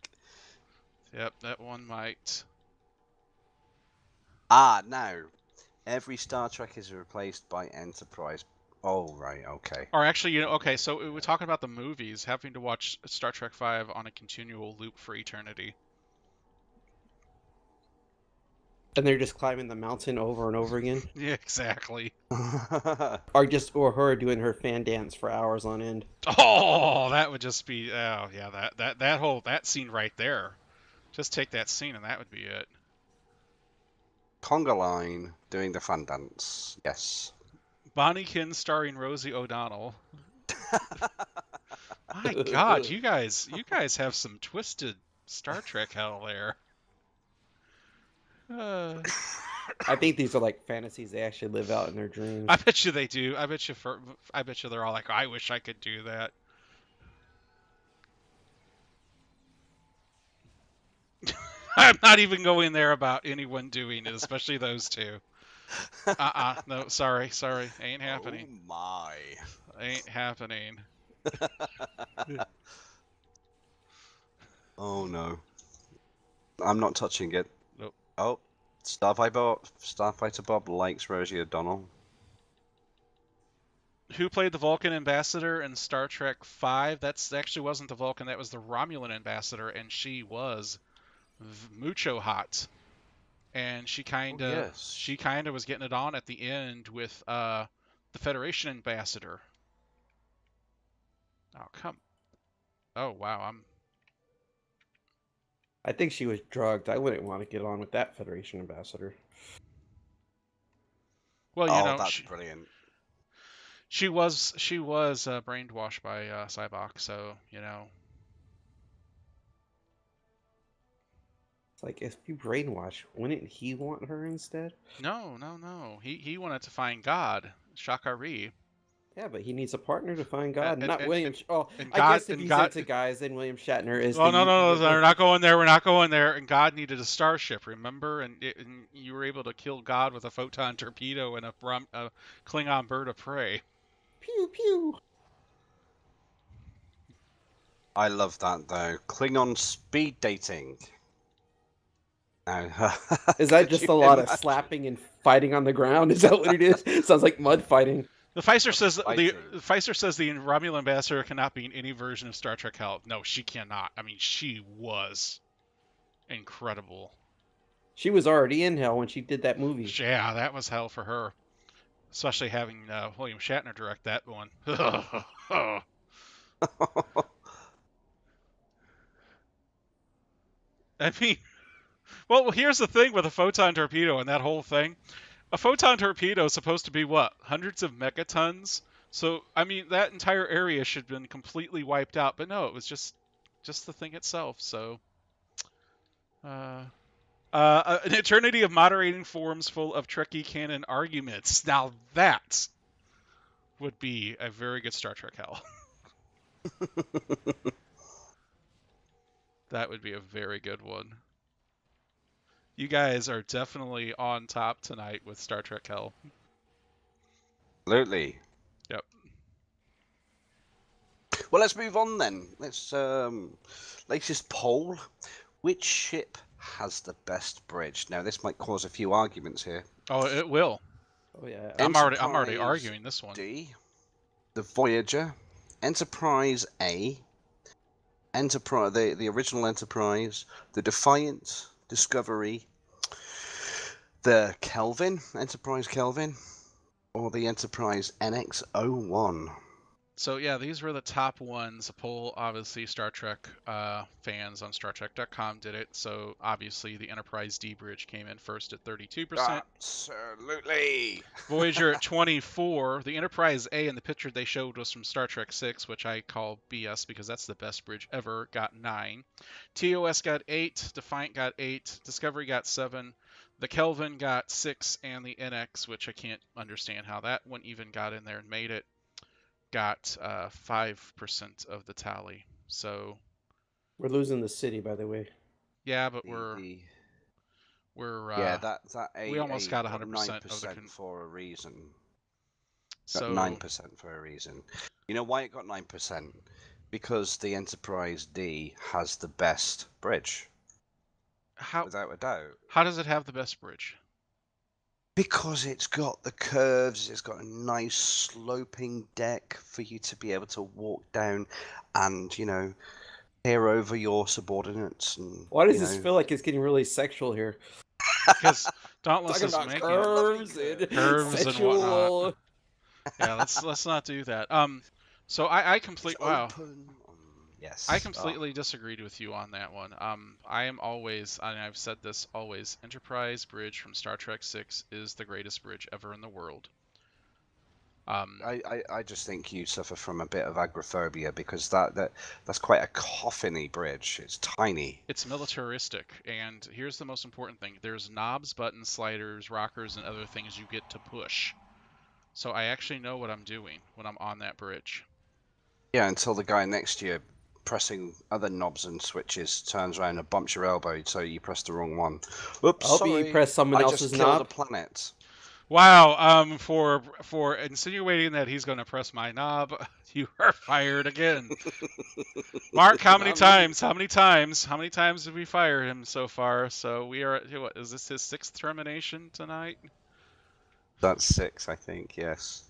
Yep, that one might. Now every Star Trek is replaced by Enterprise. Oh, right, okay. Or actually, okay, so we're talking about the movies, having to watch Star Trek V on a continual loop for eternity. And they're just climbing the mountain over and over again. Yeah, exactly. Or her doing her fan dance for hours on end. Oh, that would just be, oh yeah, that scene right there. Just take that scene and that would be it. Conga line doing the fun dance. Yes. Bonniekin starring Rosie O'Donnell. My God, you guys have some twisted Star Trek hell there. I think these are like fantasies they actually live out in their dreams. I bet you they do. I bet you they're all like, I wish I could do that. I'm not even going there about anyone doing it, especially those two. No, sorry, ain't happening. Oh my. Ain't happening. Oh no. I'm not touching it. Nope. Oh, Starfighter Bob likes Rosie O'Donnell. Who played the Vulcan ambassador in Star Trek V? That actually wasn't the Vulcan, that was the Romulan ambassador, and she was mucho hot. And she kind of was getting it on at the end with the Federation ambassador. Oh wow, I think she was drugged. I wouldn't want to get on with that Federation ambassador. well, That's brilliant. she was brainwashed by Cybok, so It's like, if you brainwash, wouldn't he want her instead? No. He wanted to find God, Shakari. Yeah, but he needs a partner to find God, And- not and- William. and I God- guess if and he's God- into guys, then William Shatner is. Oh no, we're not going there. We're not going there. And God needed a starship, remember? And you were able to kill God with a photon torpedo and a Klingon bird of prey. Pew pew. I love that though. Klingon speed dating. Is that just a lot of slapping and fighting on the ground? Is that what it is? Sounds like mud fighting. The Pfizer says Fighting. the Romulan ambassador cannot be in any version of Star Trek Hell. No, she cannot. I mean, she was incredible. She was already in hell when she did that movie. Yeah, that was hell for her, especially having William Shatner direct that one. I mean, well, here's the thing with a photon torpedo and that whole thing. A photon torpedo is supposed to be what? Hundreds of megatons? So, I mean, that entire area should have been completely wiped out. But no, it was just the thing itself. So, an eternity of moderating forums full of Trekkie canon arguments. Now that would be a very good Star Trek Hell. That would be a very good one. You guys are definitely on top tonight with Star Trek Hell. Absolutely. Yep. Well, let's move on then. Let's latest poll. Which ship has the best bridge? Now, this might cause a few arguments here. Oh, it will. Oh yeah. I'm already Enterprise arguing this one. D, the Voyager, Enterprise A, Enterprise, the original Enterprise, the Defiant, Discovery, the Kelvin, Enterprise Kelvin, or the Enterprise NX-01. So yeah, these were the top ones. A poll, obviously, Star Trek fans on StarTrek.com did it. So obviously, the Enterprise D bridge came in first at 32%. Absolutely. Voyager at 24. The Enterprise A in the picture they showed was from Star Trek 6, which I call BS because that's the best bridge ever. Got 9. TOS got 8. Defiant got 8. Discovery got 7. The Kelvin got 6, and the NX, which I can't understand how that one even got in there and made it, got 5% of the tally. So We're losing the city, by the way. yeah, but we're that we almost got 100% of the 9% for a reason. so 9% for a reason. You know why it got 9%? Because the Enterprise D has the best bridge, how without a doubt. how does it have the best bridge? Because it's got the curves, it's got a nice sloping deck for you to be able to walk down and, peer over your subordinates. And Why does this feel like it's getting really sexual here? Because Dauntless Talking is about making curves curves and sexual. whatnot. Yeah, let's not do that. So I completely Yes. I completely disagreed with you on that one. I am always, and I've said this always, Enterprise bridge from Star Trek 6 is the greatest bridge ever in the world. I just think you suffer from a bit of agoraphobia because that's quite a coffin-y bridge. It's tiny. It's militaristic, and here's the most important thing. There's knobs, buttons, sliders, rockers, and other things you get to push. So I actually know what I'm doing when I'm on that bridge. Yeah, until the guy next to you pressing other knobs and switches turns around and bumps your elbow, so you press the wrong one. Oops, I hope sorry. you press someone I else's just killed knob. a planet. Wow, for insinuating that he's going to press my knob, you are fired again. Mark, how many times have we fired him so far? So we are, what, is this his 6th termination tonight? That's 6, I think, yes.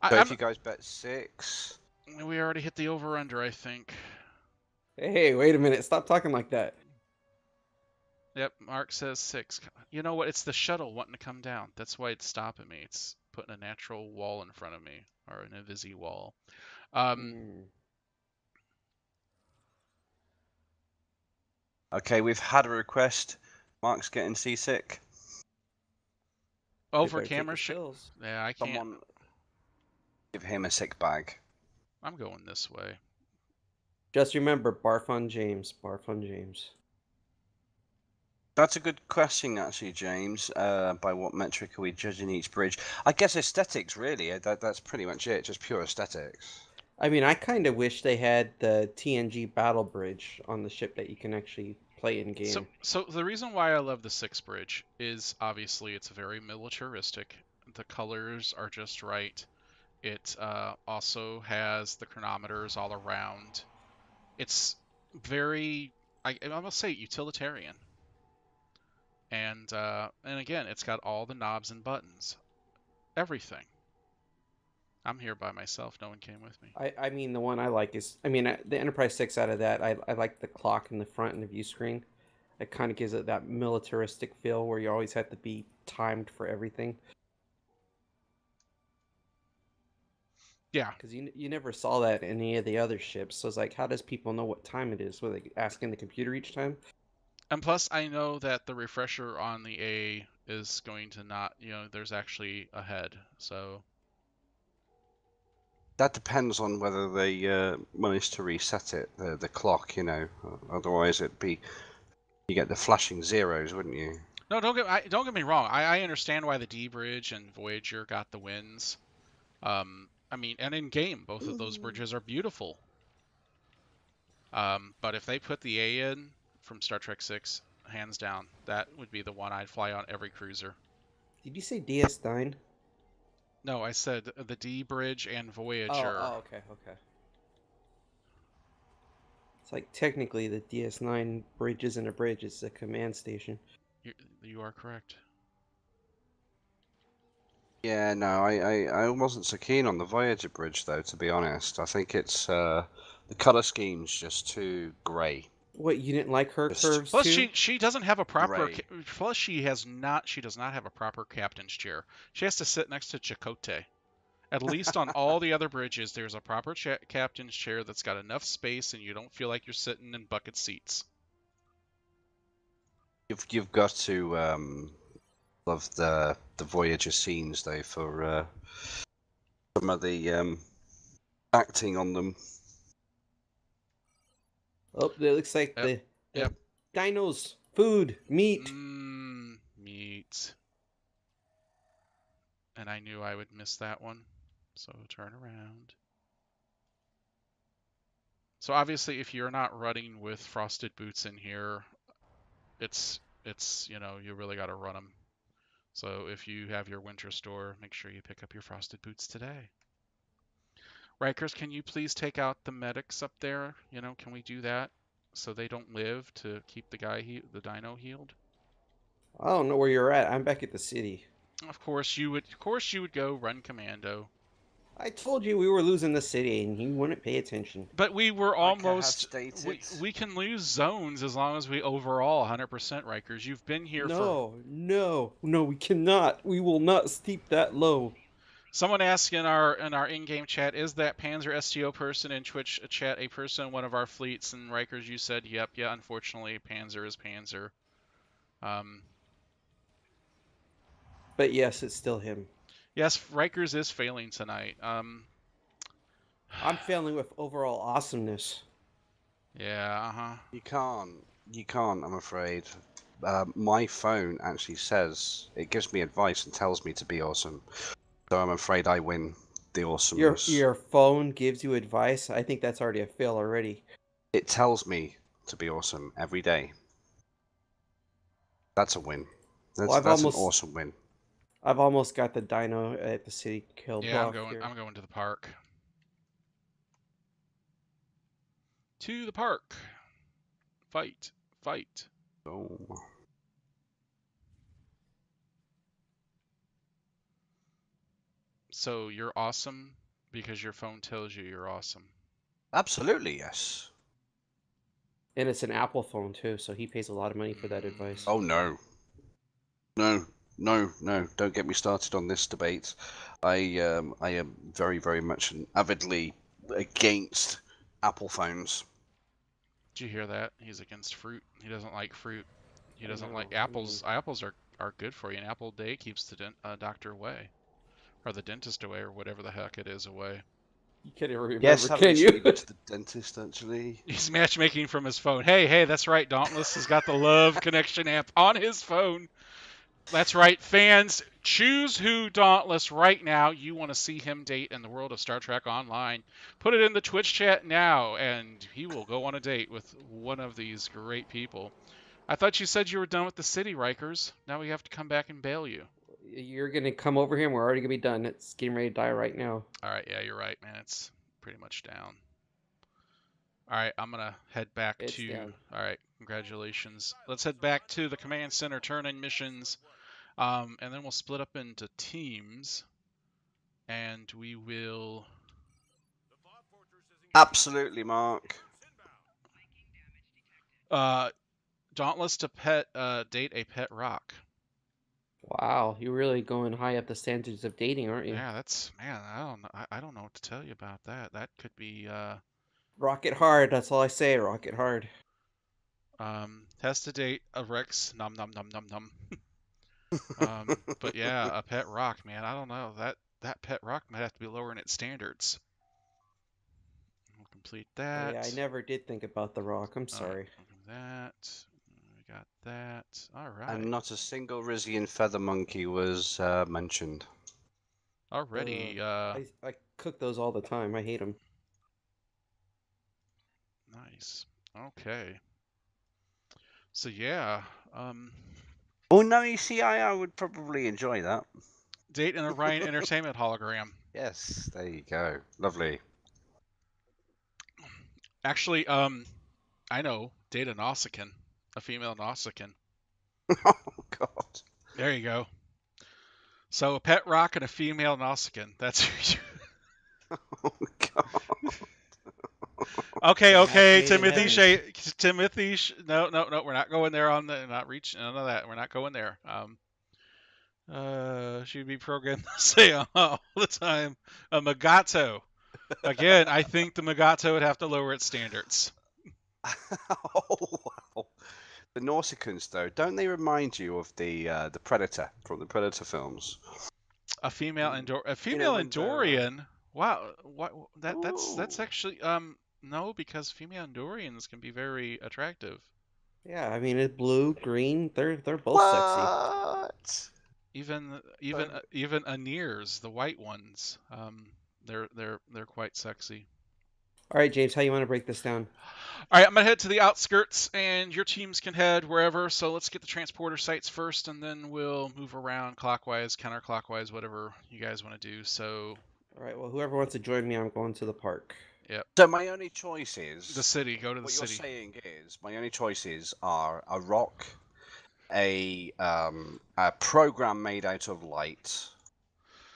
So if you guys bet 6... We already hit the over-under, I think. Hey, wait a minute. Stop talking like that. Yep, Mark says 6. You know what? It's the shuttle wanting to come down. That's why it's stopping me. It's putting a natural wall in front of me, or an invisi wall. Okay, we've had a request. Mark's getting seasick. Over camera yeah, I can't. Someone give him a sick bag. I'm going this way. Just remember, barf on James. Barf on James. That's a good question, actually, James. By what metric are we judging each bridge? I guess aesthetics, really. That's pretty much it. Just pure aesthetics. I mean, I kind of wish they had the TNG battle bridge on the ship that you can actually play in game. So the reason why I love the 6 bridge is obviously it's very militaristic. The colors are just right. It also has the chronometers all around. It's very, I almost say, utilitarian. And again, it's got all the knobs and buttons. Everything. I'm here by myself. No one came with me. I mean, the one I like is, the Enterprise 6 out of that, I like the clock in the front and the view screen. It kind of gives it that militaristic feel where you always have to be timed for everything. Yeah. Because you never saw that in any of the other ships. So it's like, how does people know what time it is? Were they asking the computer each time? And plus, I know that the refresher on the A is going to not, there's actually a head. So that depends on whether they manage to reset it, the clock, Otherwise, you get the flashing zeros, wouldn't you? No, don't get me wrong. I understand why the D bridge and Voyager got the wins. And in game, both of those bridges are beautiful. But if they put the A in from Star Trek 6, hands down, that would be the one I'd fly on every cruiser. Did you say DS9? No, I said the D bridge and Voyager. Oh, okay. It's like technically the DS9 bridge isn't a bridge, it's a command station. You are correct. Yeah, no, I wasn't so keen on the Voyager bridge, though, to be honest. I think it's the color scheme's just too grey. What, you didn't like her curves plus too? she doesn't have a proper plus she does not have a proper captain's chair. She has to sit next to Chakotay, At least on all the other bridges, there's a proper captain's chair that's got enough space, and you don't feel like you're sitting in bucket seats. You've got to love the Voyager scenes though for some of the acting on them. Oh, it looks like Yep. the dinos, food, meat. Meat. And I knew I would miss that one, so turn around. So obviously, if you're not running with frosted boots in here, it's you really got to run them. So if you have your winter store, make sure you pick up your frosted boots today. Rikers, can you please take out the medics up there? Can we do that so they don't live to keep the dino healed? I don't know where you're at. I'm back at the city. Of course you would go run commando. I told you we were losing the city, and you wouldn't pay attention. But we were almost. stated. We can lose zones as long as we overall 100% Rikers. You've been here for. No, we cannot. We will not steep that low. Someone asked in our in-game chat, is that Panzer STO person in Twitch chat a person in one of our fleets? And Rikers, you said, yep, yeah. Unfortunately, Panzer is Panzer. But yes, it's still him. Yes, Rikers is failing tonight. I'm failing with overall awesomeness. Yeah, You can't, I'm afraid. My phone actually says, it gives me advice and tells me to be awesome. So I'm afraid I win the awesomeness. Your phone gives you advice? I think that's already a fail already. It tells me to be awesome every day. That's a win. That's an awesome win. I've almost got the dino at the city killed yeah. off here. I'm going to the park. To the park. Fight. Oh. So you're awesome because your phone tells you you're awesome. Absolutely, yes. And it's an Apple phone too, so he pays a lot of money for that advice. Oh no. No, don't get me started on this debate. I am very, very much avidly against Apple phones. Did you hear that? He's against fruit. He doesn't like fruit. He doesn't like apples. Apples are good for you. An apple a day keeps the doctor away. Or the dentist away, or whatever the heck it is away. You can't even remember, Yes, can you? recently been to the dentist, actually. He's matchmaking from his phone. Hey, that's right. Dauntless has got the Love Connection app on his phone. That's right, fans. Choose who Dauntless right now you want to see him date in the world of Star Trek Online. Put it in the Twitch chat now, and he will go on a date with one of these great people. I thought you said you were done with the city, Rikers. Now we have to come back and bail you. You're going to come over here and we're already going to be done. It's getting ready to die right now. All right, yeah, you're right, man. It's pretty much down. All right, I'm going to head back to... down. All right, congratulations. Let's head back to the command center, turn in missions, and then we'll split up into teams, and we will... Absolutely, Mark. Dauntless to date a pet rock. Wow, you're really going high up the standards of dating, aren't you? Yeah, that's... Man, I don't know what to tell you about that. That could be... Rock it hard, that's all I say, rock it hard. Has to date a Rex, nom nom nom nom nom. But yeah, a pet rock, man. I don't know. That pet rock might have to be lowering its standards. We'll complete that. Yeah, I never did think about the rock. I'm sorry. That. We got that. All right. And not a single Rizian feather monkey was mentioned. Already. I cook those all the time. I hate them. Nice. Okay. So yeah. Oh no, you see, I would probably enjoy that. Date an Orion Entertainment hologram. Yes, there you go. Lovely. Actually, I know. Date a Nausicaan. A female Nausicaan. Oh God. There you go. So a pet rock and a female Nausicaan. That's Oh God. Okay, Timothy Timothy. No, we're not going there on the. Not reach none of that. We're not going there. She'd be programmed to say all the time. A Magato. Again, I think the Magato would have to lower its standards. Oh, wow. The Nauticans, though, don't they remind you of the Predator from the Predator films? A female when Andorian. Wow, that's Ooh. actually no, because female Andorians can be very attractive. Yeah, I mean, it's blue, green. They're both sexy. What? Even Anirs, the white ones, they're quite sexy. All right, James, how you want to break this down? All right, I'm gonna head to the outskirts, and your teams can head wherever. So let's get the transporter sites first, and then we'll move around clockwise, counterclockwise, whatever you guys want to do. So, All right, well, whoever wants to join me, I'm going to the park. yep, So my only choices. the city. Go to the What city. you're saying is my only choices are a rock, a program made out of light,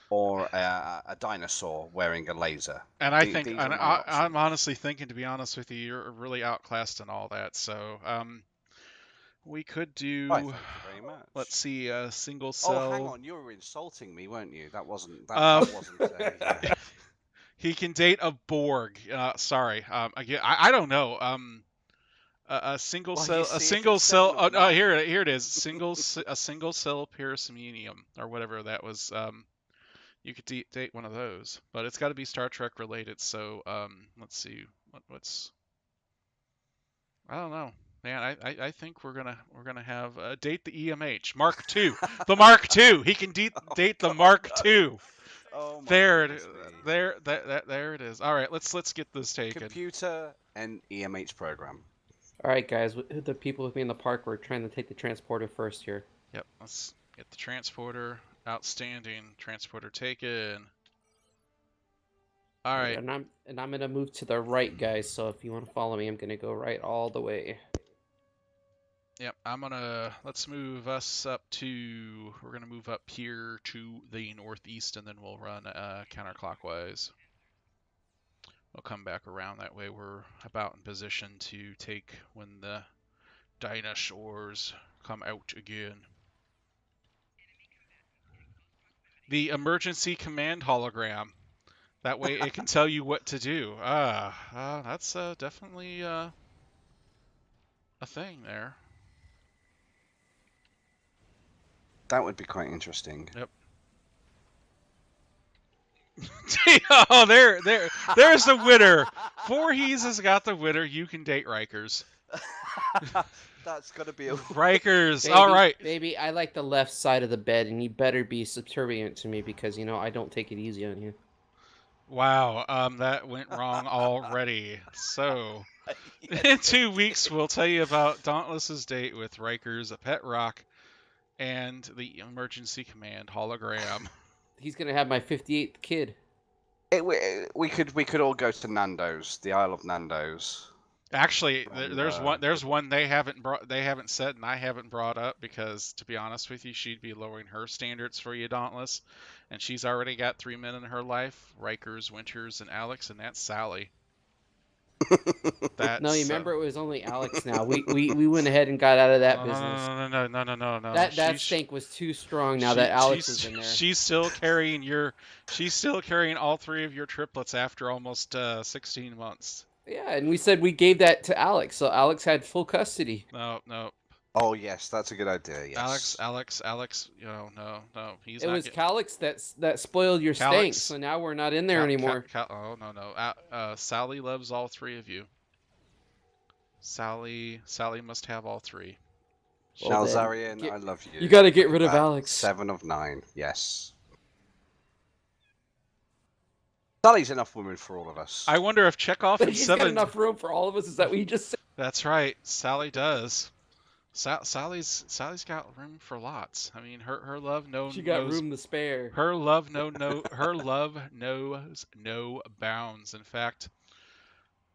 or a dinosaur wearing a laser. And I The- think, these and are my options. I'm honestly thinking, to be honest with you, you're really outclassed in all that. So, we could do. Why, thank you very much. Let's see, a single Oh, cell. hang on, you were insulting me, weren't you? That wasn't. Um, That wasn't. Yeah. He can date a Borg. Sorry. Again, I don't know. A single Well, cell. you A see if single it's cell. seven or Oh, nine. here it is. A single cell parasaminium or whatever that was. You could date one of those, but it's got to be Star Trek related. So let's see. What's. I don't know. Man, I think we're gonna have date the EMH Mark II. The Mark II. He can date the God, Mark no. II. Oh my There it goodness is. me. There it is. All right, let's get this taken. Computer and EMH program. All right, guys, the people with me in the park, we're trying to take the transporter first here. Yep, let's get the transporter. Outstanding. Transporter taken. All right. And I'm gonna move to the right, guys. So if you want to follow me, I'm gonna go right all the way. Yep, let's move us up to, we're gonna move up here to the northeast, and then we'll run counterclockwise. We'll come back around, that way we're about in position to take when the dinosaurs come out again. The emergency command hologram. That way it can tell you what to do. That's definitely a thing there. That would be quite interesting. Yep. Oh, there's the winner. Voorhees has got the winner. You can date Rikers. That's got to be a. Rikers. Baby, All right. baby, I like the left side of the bed, and you better be subservient to me because I don't take it easy on you. Wow. That went wrong already. So, in 2 weeks, we'll tell you about Dauntless's date with Rikers, a pet rock, and the emergency command hologram. He's gonna have my 58th kid. We could all go to Nando's, the Isle of Nando's. Actually, And, there's one they haven't said, and I haven't brought up, because to be honest with you, she'd be lowering her standards for you, Dauntless, and she's already got 3 men in her life: Rikers, Winters, and Alex, and that's Sally. That's, No, you remember it was only Alex. Now we went ahead and got out of that business. No. That stink was too strong. Now that Alex is in there. She's still carrying all 3 of your triplets after almost 16 months. Yeah, and we said we gave that to Alex, so Alex had full custody. No. Oh yes, that's a good idea. Yes. Alex. No. It was Calix that spoiled your Calix. stank, so now we're not in there anymore. Oh no. Sally loves all 3 of you. Sally must have all 3. Well, Shalzarian, I love you. You got to get rid of Alex. 7 of 9. Yes. Sally's enough women for all of us. I wonder if Chekhov and He's got 7. enough room for all of us. Is that what you just said? That's right. Sally does. Sally's got room for lots. I mean, her love She got room to spare. Her love her love knows no bounds. In fact,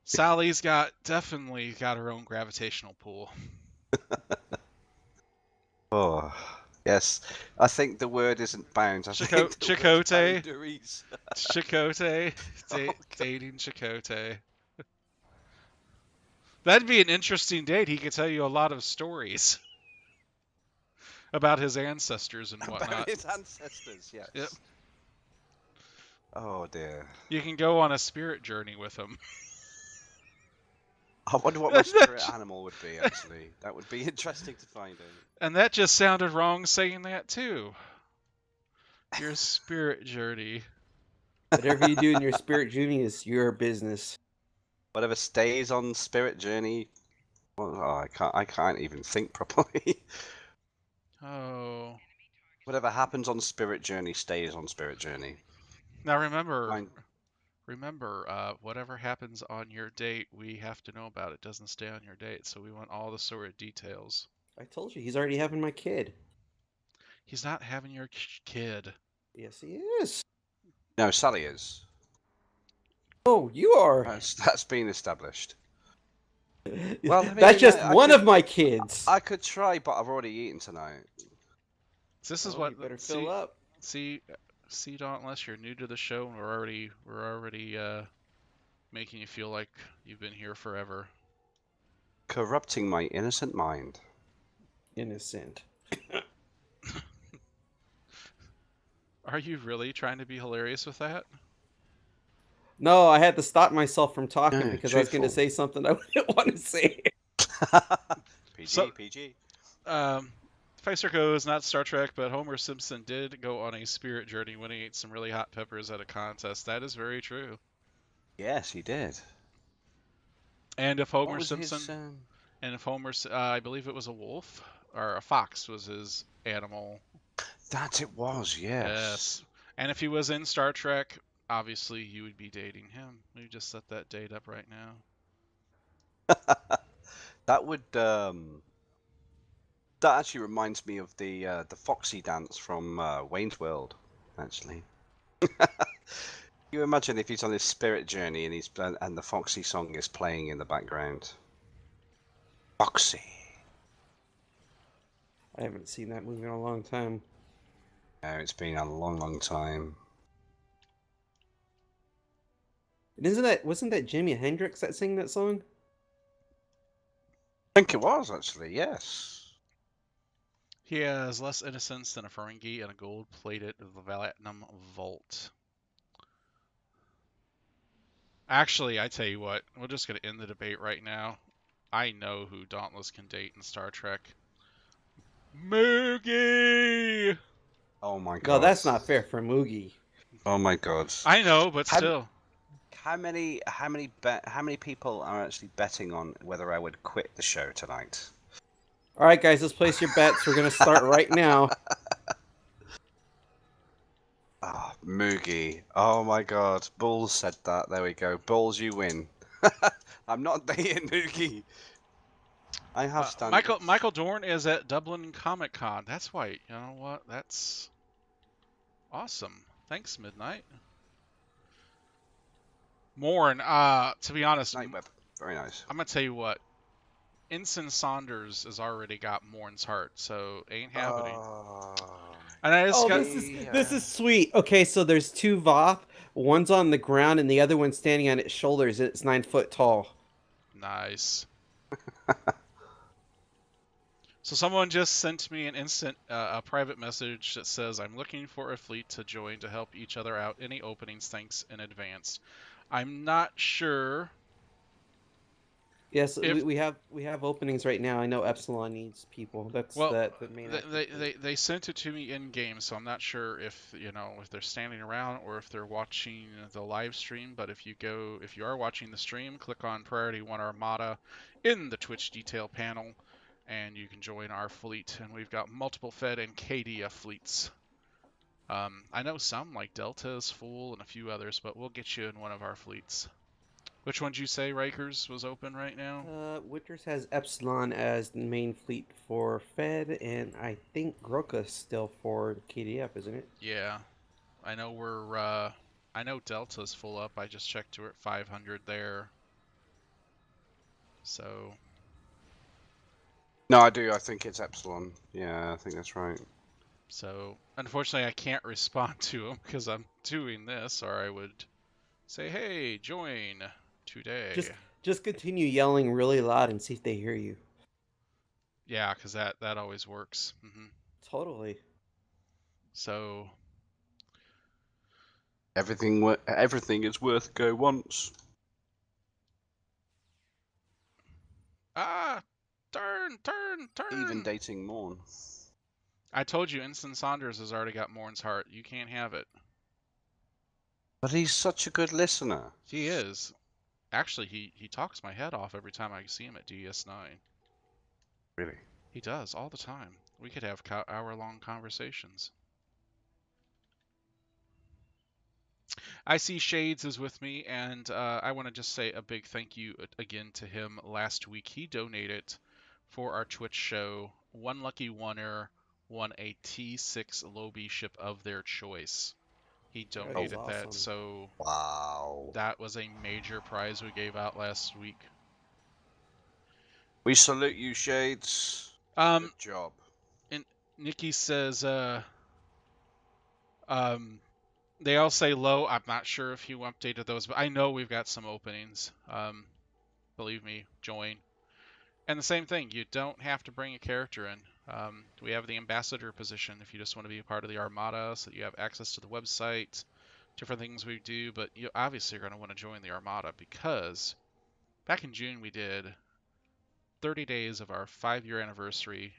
Sally's definitely got her own gravitational pull. Oh, yes. I think the word isn't bounds. I think the word's Chakotay. boundaries. Chakotay. God. Dating Chakotay. That'd be an interesting date. He could tell you a lot of stories. about his ancestors and About whatnot. his ancestors, yes. Yep. Oh dear. You can go on a spirit journey with him. I wonder what my spirit animal would be, actually. That would be interesting to find out. And that just sounded wrong saying that too. Your spirit journey. Whatever you do in your spirit journey is your business. Whatever stays on Spirit Journey. Well, oh, I can't even think properly. Oh. Whatever happens on Spirit Journey stays on Spirit Journey. Now remember, Fine. whatever happens on your date, we have to know about it. Doesn't stay on your date, so we want all the sort of details. I told you, he's already having my kid. He's not having your kid. Yes, he is. No, Sally is. Oh, you are. That's been established. Well, I mean, that's just I one could- of my kids. I could try, but I've already eaten tonight. This is Oh, what. you better fill up. See, Dauntless, you're new to the show, and we're already making you feel like you've been here forever. Corrupting my innocent mind. Innocent. Are you really trying to be hilarious with that? No, I had to stop myself from talking Yeah, because I was going to truthful. say something I wouldn't want to say. So- PG. Pfizer goes, not Star Trek, but Homer Simpson did go on a spirit journey when he ate some really hot peppers at a contest. That is very true. Yes, he did. And if What Homer was Simpson, his, and if Homer, I believe it was a wolf or a fox was his animal. That it was, yes. And if he was in Star Trek, obviously you would be dating him. We just set that date up right now. That would that actually reminds me of the Foxy dance from Wayne's World, actually. You imagine if he's on his spirit journey and the Foxy song is playing in the background. Foxy. I haven't seen that movie in a long time. No, it's been a long, long time. And wasn't that Jimi Hendrix that sang that song? I think it was actually, yes. He has less innocence than a Ferengi and a gold-plated platinum vault. Actually, I tell you what, we're just going to end the debate right now. I know who Dauntless can date in Star Trek. Moogie! Oh my god. No, that's not fair for Moogie. Oh my god. I know, but Have- still. How many people are actually betting on whether I would quit the show tonight? All right, guys, let's place your bets. We're going to start right now. Ah, Moogie. Oh my god. Bulls said that. There we go. Bulls, you win. I'm not dating Moogie. I have standards. Michael Dorn is at Dublin Comic Con. That's why, you know what? That's awesome. Thanks, Midnight. Morn, to be honest, Nightweb. Very nice. I'm gonna tell you what. Ensign Saunders has already got Morn's heart, so ain't happening. And I just Oh, got this is sweet. Okay, so there's two Voth. One's on the ground and the other one's standing on its shoulders. It's 9 foot tall. nice. So someone just sent me a private message that says, I'm looking for a fleet to join to help each other out. Any openings, thanks in advance. I'm not sure. Yes, If- we have openings right now. I know Epsilon needs people. That's the main. They sent it to me in game, so I'm not sure if if they're standing around or if they're watching the live stream. But if you are watching the stream, click on Priority One Armada in the Twitch detail panel, and you can join our fleet. And we've got multiple Fed and KDF fleets. I know some like Delta is full and a few others, but we'll get you in one of our fleets. Which one did you say RIKERS was open right now? Winters has Epsilon as the main fleet for Fed, and I think Groka's still for KDF, isn't it? Yeah, I know I know Delta's full up. I just checked we're at 500 there. So. No, I do. I think it's Epsilon. Yeah, I think that's right. So, unfortunately, I can't respond to them because I'm doing this, or I would say, "Hey, join today." Just continue yelling really loud and see if they hear you. Yeah, because that always works. Totally. So Everything is worth go once. turn. Even dating Morn. I told you, Ensign Saunders has already got Morn's heart. You can't have it. But he's such a good listener. He is. Actually, he talks my head off every time I see him at DS9. Really? He does, all the time. We could have hour-long conversations. I see Shades is with me, and I want to just say a big thank you again to him. Last week, he donated for our Twitch show. One lucky oneer won a T6 Lobby ship of their choice. He donated that, awesome. so Wow. that was a major prize we gave out last week. We salute you, Shades. Good job. And Nikki says, they all say low. I'm not sure if you updated those, but I know we've got some openings. Believe me, join. And the same thing, you don't have to bring a character in. We have the ambassador position if you just want to be a part of the Armada, so that you have access to the website, different things we do, but you obviously are going to want to join the Armada because back in June we did 30 days of our 5-year anniversary,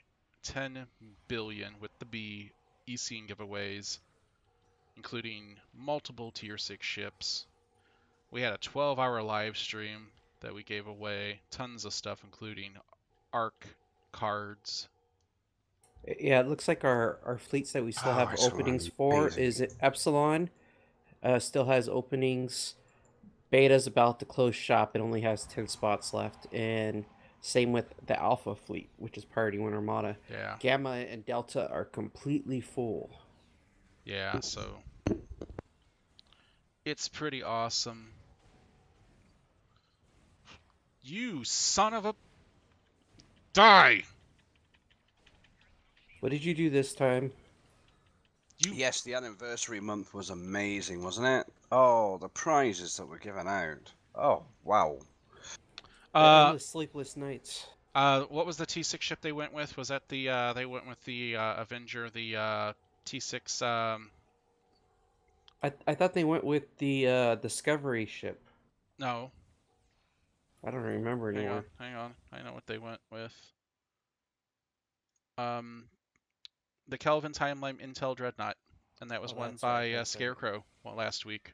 10 billion with the B EC giveaways, including multiple tier 6 ships. We had a 12-hour live stream that we gave away, tons of stuff including ARC cards. Yeah, it looks like our fleets that we still have it's openings for amazing. is it Epsilon. Still has openings. Beta's about to close shop. It only has 10 spots left. And same with the Alpha fleet, which is Priority One Armada. Yeah. Gamma and Delta are completely full. Yeah, so it's pretty awesome. You son of a... Die! What did you do this time? Yes, the anniversary month was amazing, wasn't it? Oh, the prizes that were given out. Oh, wow. Endless sleepless nights. What was the T6 ship they went with? Was that the they went with the Avenger, the T6? I thought they went with the Discovery ship. No. I don't remember anymore. Hang on. I know what they went with. The Kelvin Timeline Intel Dreadnought, and that was won that's by right. Scarecrow last week.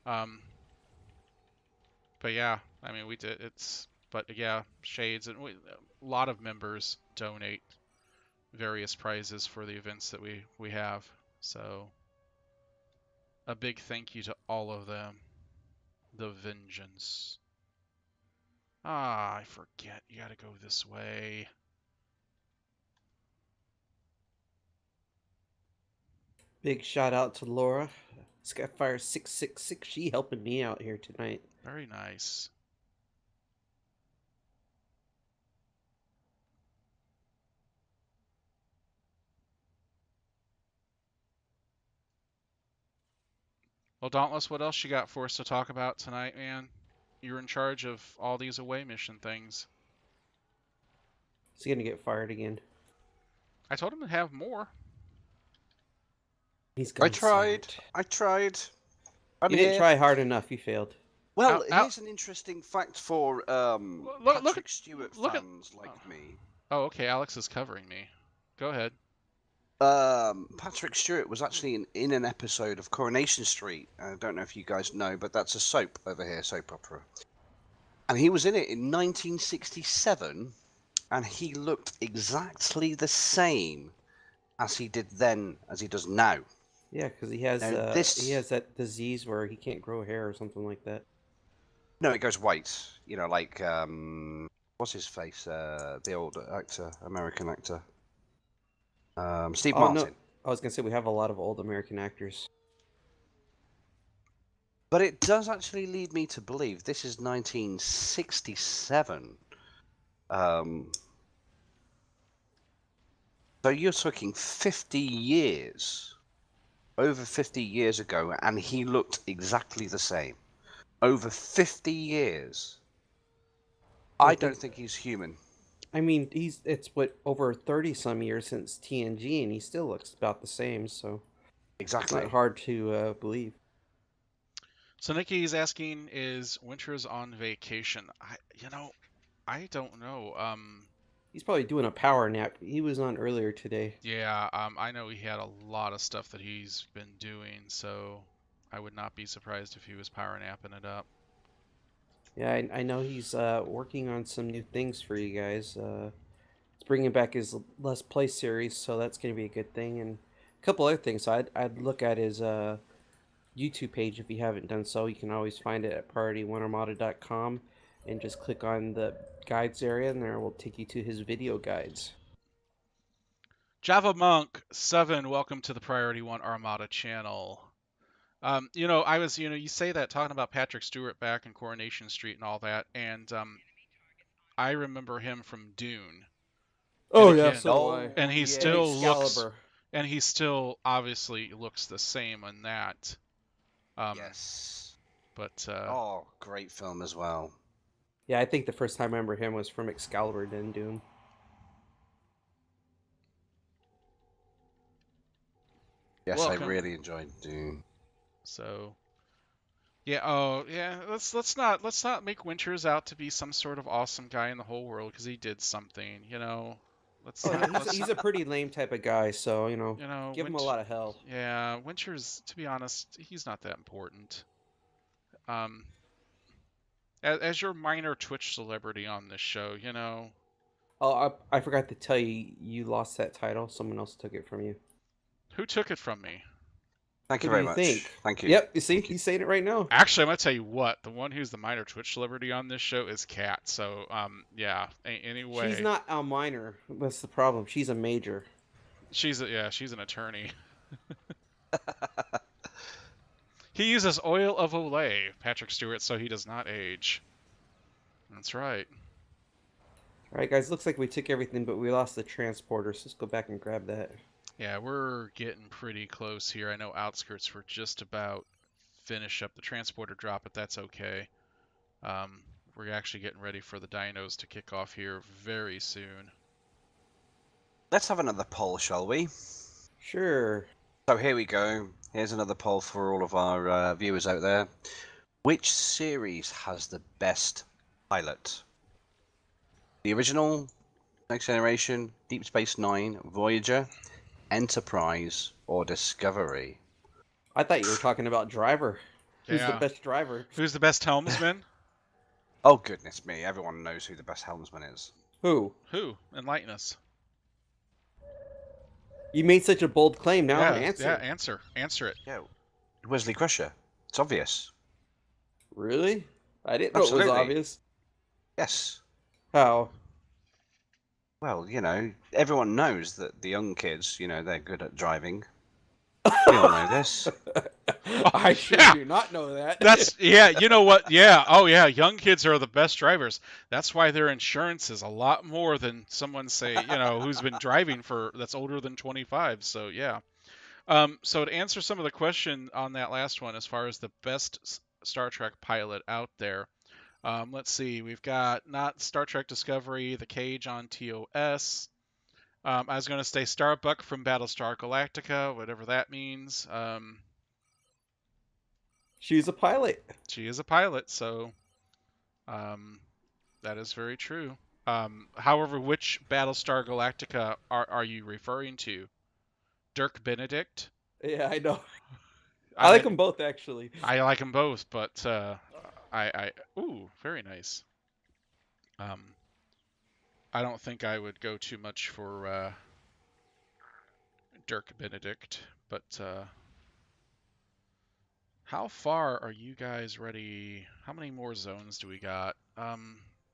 But yeah, I mean we did. But yeah, Shades and a lot of members donate various prizes for the events that we have. So a big thank you to all of them. The Vengeance. I forget. You gotta go this way. Big shout out to Laura. Skyfire 666. She helping me out here tonight. Very nice. Well, Dauntless, what else you got for us to talk about tonight, man? You're in charge of all these away mission things. He's gonna get fired again. I told him to have more. He's I gone tried. silent. I tried. You didn't try hard enough. You failed. Well, Ow. here's an interesting fact for Look Patrick Stewart look at- fans like me. Oh, okay. Alex is covering me. Go ahead. Patrick Stewart was actually in an episode of Coronation Street. I don't know if you guys know, but that's a soap over here, soap opera. And he was in it in 1967, and he looked exactly the same as he did then as he does now. Yeah, because he has Now, he has that disease where he can't grow hair or something like that. No, it goes white. You know, like what's his face? The old actor, American actor, Steve Martin. No, I was gonna say we have a lot of old American actors. But it does actually lead me to believe this is 1967. So you're talking 50 years, over 50 years ago, and he looked exactly the same. Over 50 years. I don't think he's human. I mean, it's what, over 30 some years since TNG, and he still looks about the same. So it's Exactly. not hard to believe. So Nikki's asking, is Winters on vacation? I don't know. He's probably doing a power nap. He was on earlier today. Yeah, I know he had a lot of stuff that he's been doing, so I would not be surprised if he was power napping it up. Yeah, I know he's working on some new things for you guys. It's bringing back his Let's Play series, so that's going to be a good thing. And a couple other things. So I'd look at his YouTube page if you haven't done so. You can always find it at PriorityOneArmada.com and just click on the guides area, and there will take you to his video guides. Java Monk 7, welcome to the Priority One Armada channel. I was, you say that talking about Patrick Stewart back in Coronation Street and all that, and I remember him from Dune. Oh, And yeah, again- so do I. and he Yeah, still looks, Excalibur. and he still obviously looks the same on that. Yes. But Oh, great film as well. Yeah, I think the first time I remember him was from Excalibur, then Dune. Yes, I Welcome. really enjoyed Dune. so, yeah. Let's not make Winters out to be some sort of awesome guy in the whole world because he did something. Let's Oh, not. no, he's a pretty lame type of guy, so, give him a Wint- lot of hell. Yeah, Winters, to be honest, he's not that important. As your minor Twitch celebrity on this show, Oh, I forgot to tell you, you lost that title. Someone else took it from you. who took it from me? Thank you Who do very you much. think? Thank you. Yep, you see, Thank you. he's saying it right now. Actually, I'm gonna tell you what. The one who's the minor Twitch celebrity on this show is Kat. So, yeah. Anyway, She's not a minor. That's the problem. She's a major. she's an attorney. He uses oil of Olay, Patrick Stewart, so he does not age. That's right. All right, guys, looks like we took everything, but we lost the transporter, so let's go back and grab that. Yeah, we're getting pretty close here. I know Outskirts were just about finish up the transporter drop, but that's okay. We're actually getting ready for the dinos to kick off here very soon. Let's have another poll, shall we? Sure. So here we go. Here's another poll for all of our viewers out there. Which series has the best pilot? The original, Next Generation, Deep Space Nine, Voyager, Enterprise, or Discovery? I thought you were talking about driver. Who's the Yeah. best driver? Who's the best helmsman? Oh, goodness me. Everyone knows who the best helmsman is. Who? Who? Enlighten us. You made such a bold claim. Now yeah, answer. Yeah, answer it. Yeah, Wesley Crusher. It's obvious. Really? I didn't know it Absolutely. was obvious. Yes. How? Well, everyone knows that the young kids, they're good at driving. We all know this. I sure yeah. do not know that. That's you know what? Yeah. Oh yeah, young kids are the best drivers. That's why their insurance is a lot more than someone say, who's been driving that's older than 25. So yeah. So to answer some of the question on that last one, as far as the best Star Trek pilot out there, let's see. We've got not Star Trek Discovery, the Cage on TOS. I was going to say Starbuck from Battlestar Galactica, whatever that means. She's a pilot. She is a pilot, so that is very true. However, which Battlestar Galactica are you referring to? Dirk Benedict? Yeah, I know. I like them both, actually. I like them both, but ooh, very nice. I don't think I would go too much for Dirk Benedict, but how far are you guys ready? How many more zones do we got?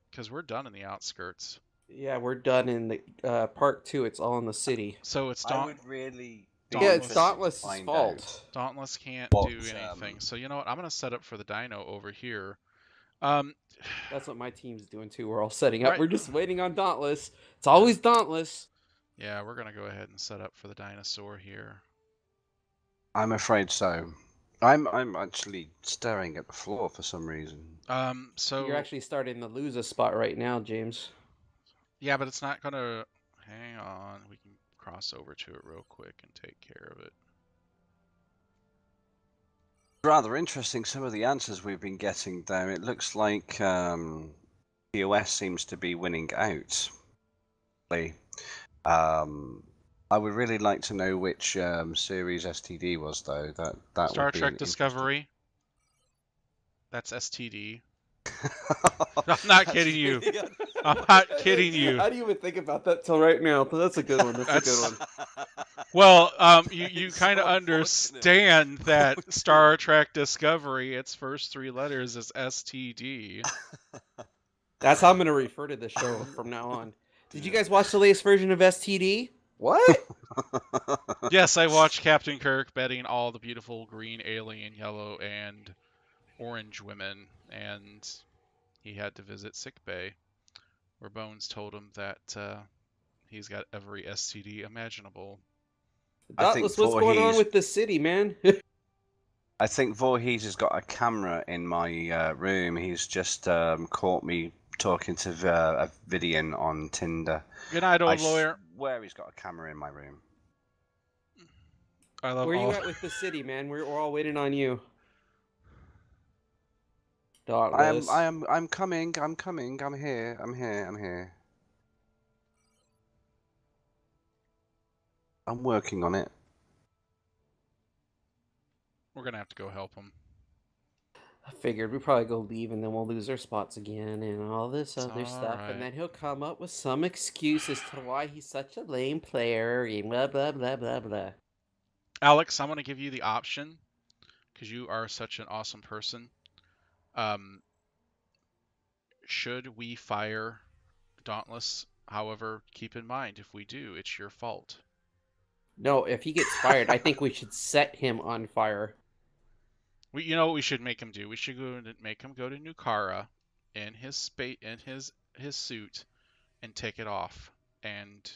Because we're done in the outskirts. Yeah, we're done in the part 2. It's all in the city. So it's I would really... Yeah, it's Dauntless' fault. Dauntless can't What, do anything. So you know what? I'm gonna set up for the dino over here. That's what my team's doing too. We're all setting up. Right. We're just waiting on Dauntless. It's always Dauntless. Yeah, we're gonna go ahead and set up for the dinosaur here. I'm afraid so. I'm actually staring at the floor for some reason. So You're actually starting to lose a spot right now, James. Yeah, but it's not gonna. Hang on, we can cross over to it real quick and take care of it. Rather interesting, some of the answers we've been getting, though. It looks like TOS seems to be winning out. I would really like to know which series STD was, though. That Star would be Trek an Discovery. That's STD. I'm I'm not kidding you. I'm not kidding you. I didn't even think about that till right now, but that's a good one. That's a good one. Well, you It's kind of so unfortunate. understand that Star Trek Discovery, its first 3 letters is STD. That's how I'm going to refer to the show from now on. Did you guys watch the latest version of STD? What? Yes, I watched Captain Kirk betting all the beautiful green, alien, yellow, and orange women, and he had to visit sickbay, where Bones told him that he's got every STD imaginable. I think What's going on Voorhees- with the city, man? I think Voorhees has got a camera in my room. He's just caught me talking to a Vidian on Tinder. Good night, old I lawyer. swear he's got a camera in my room. I love Where all. you at with the city, man? We're all waiting on you. I'm coming. I'm coming. I'm here. I'm working on it. We're gonna have to go help him. I figured we'd probably go leave and then we'll lose our spots again and all this It's other stuff. alright. And then he'll come up with some excuse as to why he's such a lame player and blah, blah, blah, blah, blah. Alex, I'm gonna give you the option because you are such an awesome person. Should we fire Dauntless? However, keep in mind, if we do, it's your fault. No, if he gets fired, I think we should set him on fire. You know what we should make him do? We should make him go to Nukara in his his suit and take it off, and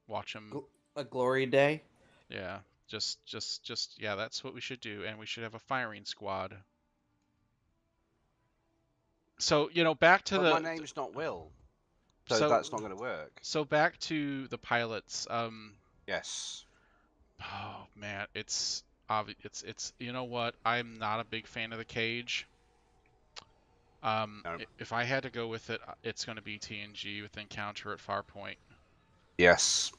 watch him. A glory day? Yeah, just yeah, that's what we should do, and we should have a firing squad. So back to But my name's not Will, so that's not going to work. So back to the pilots. Yes. Oh man, it's obvious. It's you know what? I'm not a big fan of the cage. No. If I had to go with it, it's going to be TNG with Encounter at Farpoint. Yes.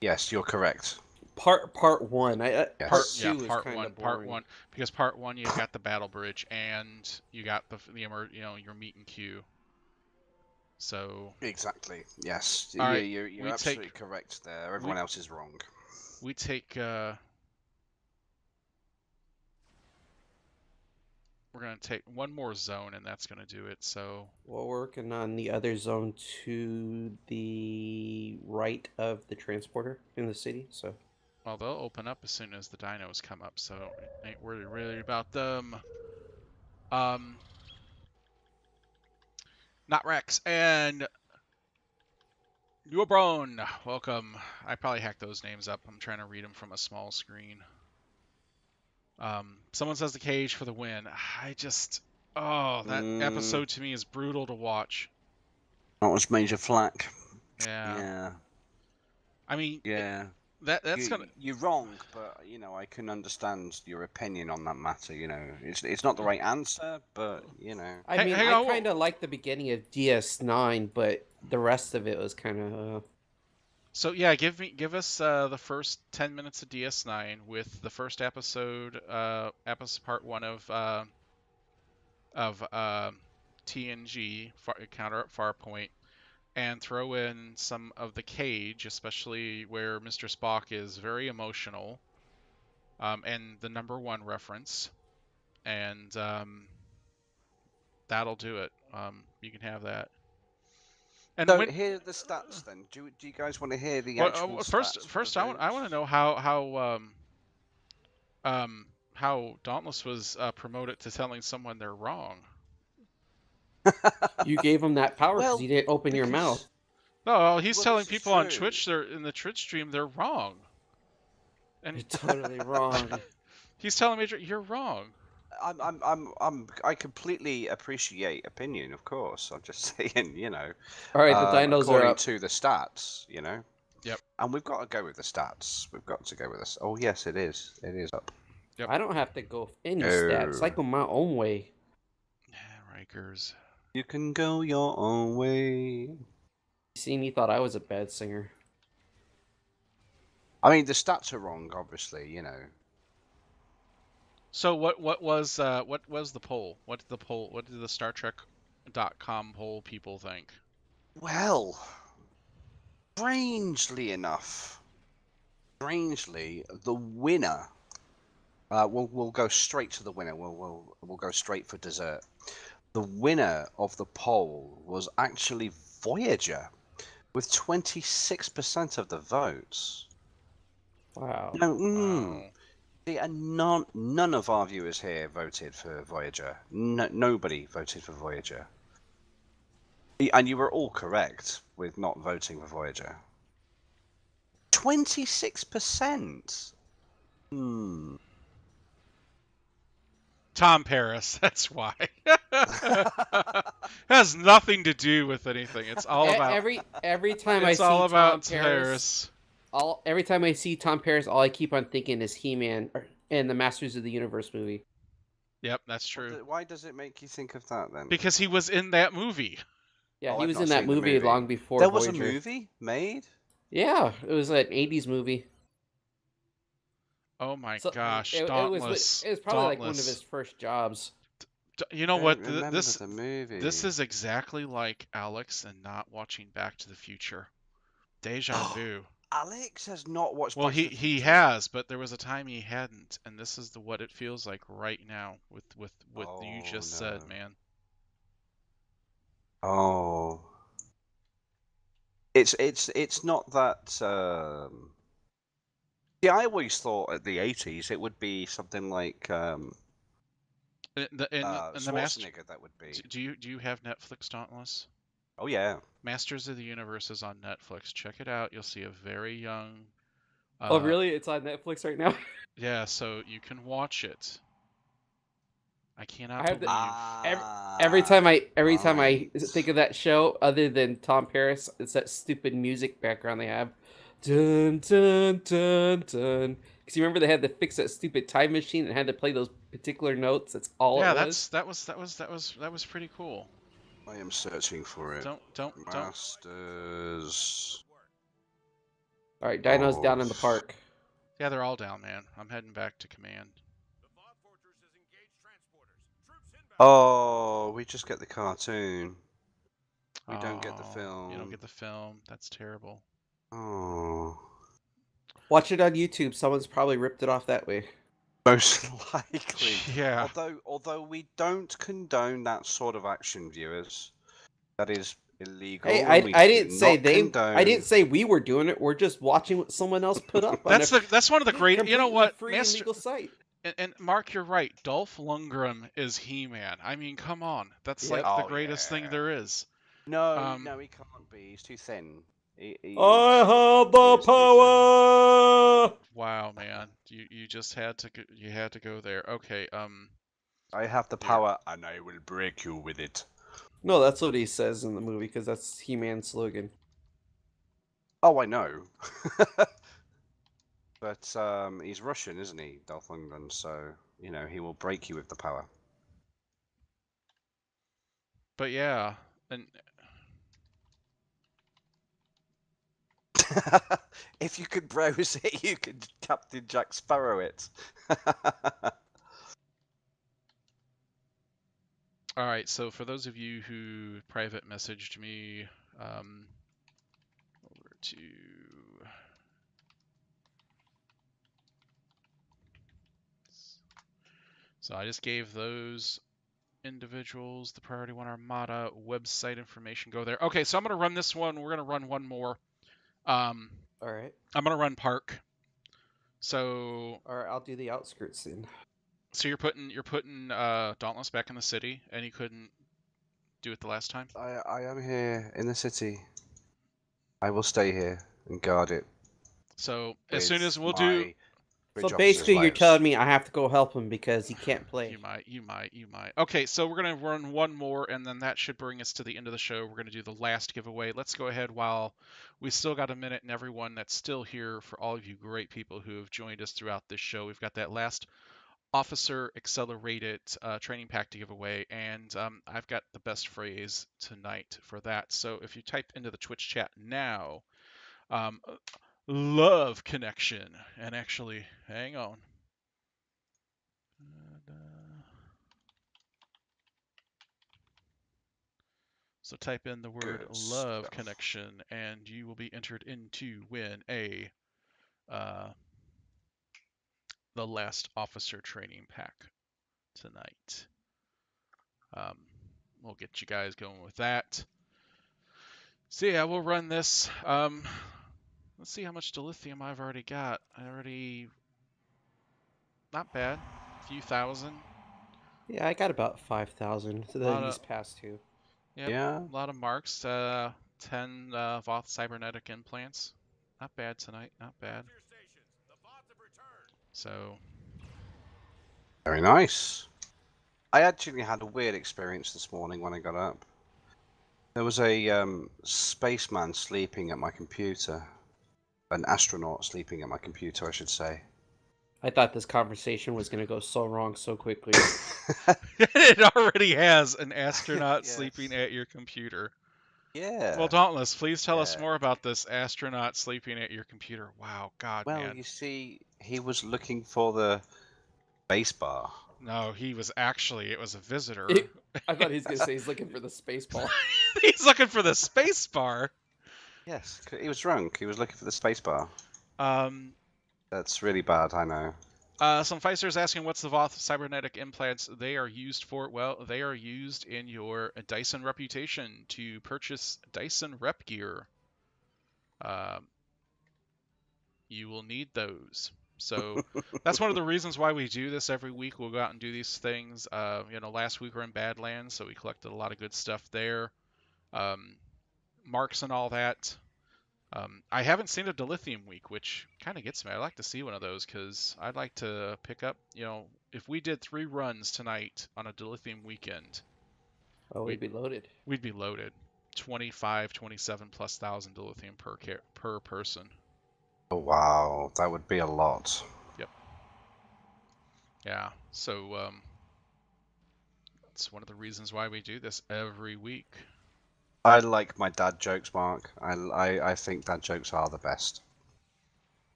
Yes, you're correct. Part one. Yes. Part two is part kind one. of Part boring. one, because part one you got the battle bridge and you got your meet and queue. So Exactly. Yes. All right, You're we absolutely correct there. Everyone else is wrong. we take. We're gonna take one more zone, and that's gonna do it. So We're working on the other zone to the right of the transporter in the city, so. well, they'll open up as soon as the dinos come up. So ain't worried really about them. Not Rex and Newbron, welcome. I probably hacked those names up. I'm trying to read them from a small screen. Someone says the cage for the win. That episode to me is brutal to watch. That was major flack. Yeah. I mean, Yeah. You're wrong, but I can understand your opinion on that matter. It's not the right answer, but I mean, I kind of like the beginning of DS9, but the rest of it was kind of. So yeah, give us the first 10 minutes of DS9 with the first episode part 1 of TNG Encounter at Farpoint, and throw in some of the cage, especially where Mr. Spock is very emotional, and the number 1 reference, and that'll do it. You can have that. And so here are the stats then. Do you guys want to hear the actual stats? First, I want to know how Dauntless was promoted to telling someone they're wrong. You gave him that power because you didn't open your mouth. No, he's telling people on Twitch they're in the Twitch stream they're wrong. And You're totally wrong. He's telling me you're wrong. I completely appreciate opinion, of course. I'm just saying, All right, the dinos are according up. to the stats, Yep. And we've got to go with the stats. We've got to go with this. Oh, yes, it is. It is up. Yep. I don't have to go any stats. I go my own way. Yeah, Rikers. You can go your own way. See, he thought I was a bad singer. I mean, the stats are wrong, obviously, So what was the poll? What did the Star Trek.com poll people think? Well, strangely enough, the winner. We'll go straight to the winner. We'll go straight for dessert. The winner of the poll was actually Voyager, with 26% of the votes. Wow. No, Wow. see, and none of our viewers here voted for Voyager. Nobody voted for Voyager. And you were all correct with not voting for Voyager. 26%. Tom Paris, that's why. Has nothing to do with anything. It's all about every time I it's see all about Tom Paris, every time I see Tom Paris, all I keep on thinking is He-Man and the Masters of the Universe movie. Yep, that's true. Why does it make you think of that then? Because he was in that movie. Yeah, Oh, he I've was not in that seen the movie long before There was Voyager. a movie made? Yeah, it was an 80s movie. Oh my So, gosh, it Dauntless. was probably like one of Dauntless. his first jobs. You know I what? don't remember the movie. This is exactly like Alex and not watching Back to the Future. Deja vu. Alex has not watched. Well, Back to the he Future. has, but there was a time he hadn't, and this is what it feels like right now with what you just said, man. Oh. It's not that. See, I always thought at the 80s it would be something like And the master. Schwarzenegger. That would be. Do you have Netflix, Dauntless? Oh yeah. Masters of the Universe is on Netflix. Check it out. You'll see a very young. Oh, really? It's on Netflix right now? Yeah, so you can watch it. I cannot I have believe. Every time I think of that show, other than Tom Paris, it's that stupid music background they have. Dun dun dun dun. Because you remember they had to fix that stupid time machine and had to play those particular notes. That's all it was. That was pretty cool. I am searching for it. Don't. Masters. All right, Dino's down in the park. Yeah, they're all down, man. I'm heading back to command. Oh, we just get the cartoon. We don't get the Oh, film. You don't get the film. That's terrible. Oh. Watch it on YouTube. Someone's probably ripped it off that way. Most likely. Yeah. Although we don't condone that sort of action, viewers. That is illegal. Hey, I didn't say I didn't say we were doing it. We're just watching what someone else put up. That's one of the great. You know what? Free and legal site. And Mark, you're right. Dolph Lundgren is He-Man. I mean, come on. That's like the greatest thing there is. No, he can't be. He's too thin. I have the power. Wow, man. You just had to go there. Okay. I have the power, and I will break you with it. No, that's what he says in the movie because that's He-Man's slogan. Oh, I know. But he's Russian, isn't he, Dolph Lundgren? So he will break you with the power. But yeah, and if you could browse it, you could Captain Jack Sparrow it. all right. So for those of you who private messaged me, over to. So I just gave those individuals the Priority One Armada website information. Go there. Okay, so I'm going to run this one. We're going to run one more. All right. I'm going to run Park. So. All right, I'll do the outskirts then. So you're putting Dauntless back in the city, and you couldn't do it the last time. I am here in the city. I will stay here and guard it. So as soon as we'll do So basically, you're telling me I have to go help him because he can't play. You might. Okay, so we're going to run one more, and then that should bring us to the end of the show. We're going to do the last giveaway. Let's go ahead while we still got a minute, and everyone that's still here, for all of you great people who have joined us throughout this show, we've got that last Officer Accelerated training pack to give away, and I've got the best phrase tonight for that. So if you type into the Twitch chat now, love connection, and actually, hang on. So type in the word love connection, and you will be entered into win a the last officer training pack tonight. We'll get you guys going with that. So yeah, we'll run this. Let's see how much dilithium I've already got. Not bad, a few thousand. Yeah, I got about 5,000 to these past two. Yep, yeah, a lot of marks. 10 Voth cybernetic implants. Not bad tonight. Not bad. So. Very nice. I actually had a weird experience this morning when I got up. There was a spaceman sleeping at my computer. An astronaut sleeping at my computer, I should say. I thought this conversation was going to go so wrong so quickly. It already has, an astronaut yes. Sleeping at your computer. Yeah. Well, Dauntless, please tell us more about this astronaut sleeping at your computer. Wow, God, man. Well, you see, he was looking for the space bar. No, it was a visitor. I thought he was going to say he's looking for the space bar. He's looking for the space bar? Yes, he was drunk. He was looking for the space bar. That's really bad, I know. Some Feisters asking what's the Voth cybernetic implants they are used for. Well, they are used in your Dyson reputation to purchase Dyson rep gear. You will need those. So that's one of the reasons why we do this every week. We'll go out and do these things. Last week we were in Badlands, so we collected a lot of good stuff there. Marks and all that. I haven't seen a dilithium week, which kind of gets me. I'd like to see one of those because I'd like to pick up, if we did 3 runs tonight on a dilithium weekend. Oh, we'd be loaded. We'd be loaded. 25, 27 plus thousand dilithium per person. Oh, wow. That would be a lot. Yep. Yeah. So that's one of the reasons why we do this every week. I like my dad jokes, Mark. I think dad jokes are the best.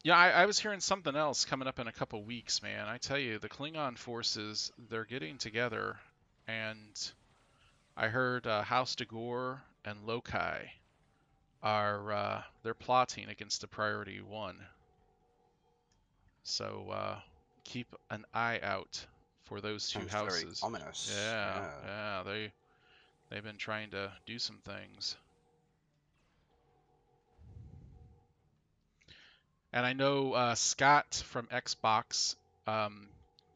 Yeah, I was hearing something else coming up in a couple weeks, man. I tell you, the Klingon forces, they're getting together, and I heard House Dagor and Lokai are they're plotting against the Priority One. So keep an eye out for those two houses. Very ominous. Yeah. They've been trying to do some things. And I know Scott from Xbox,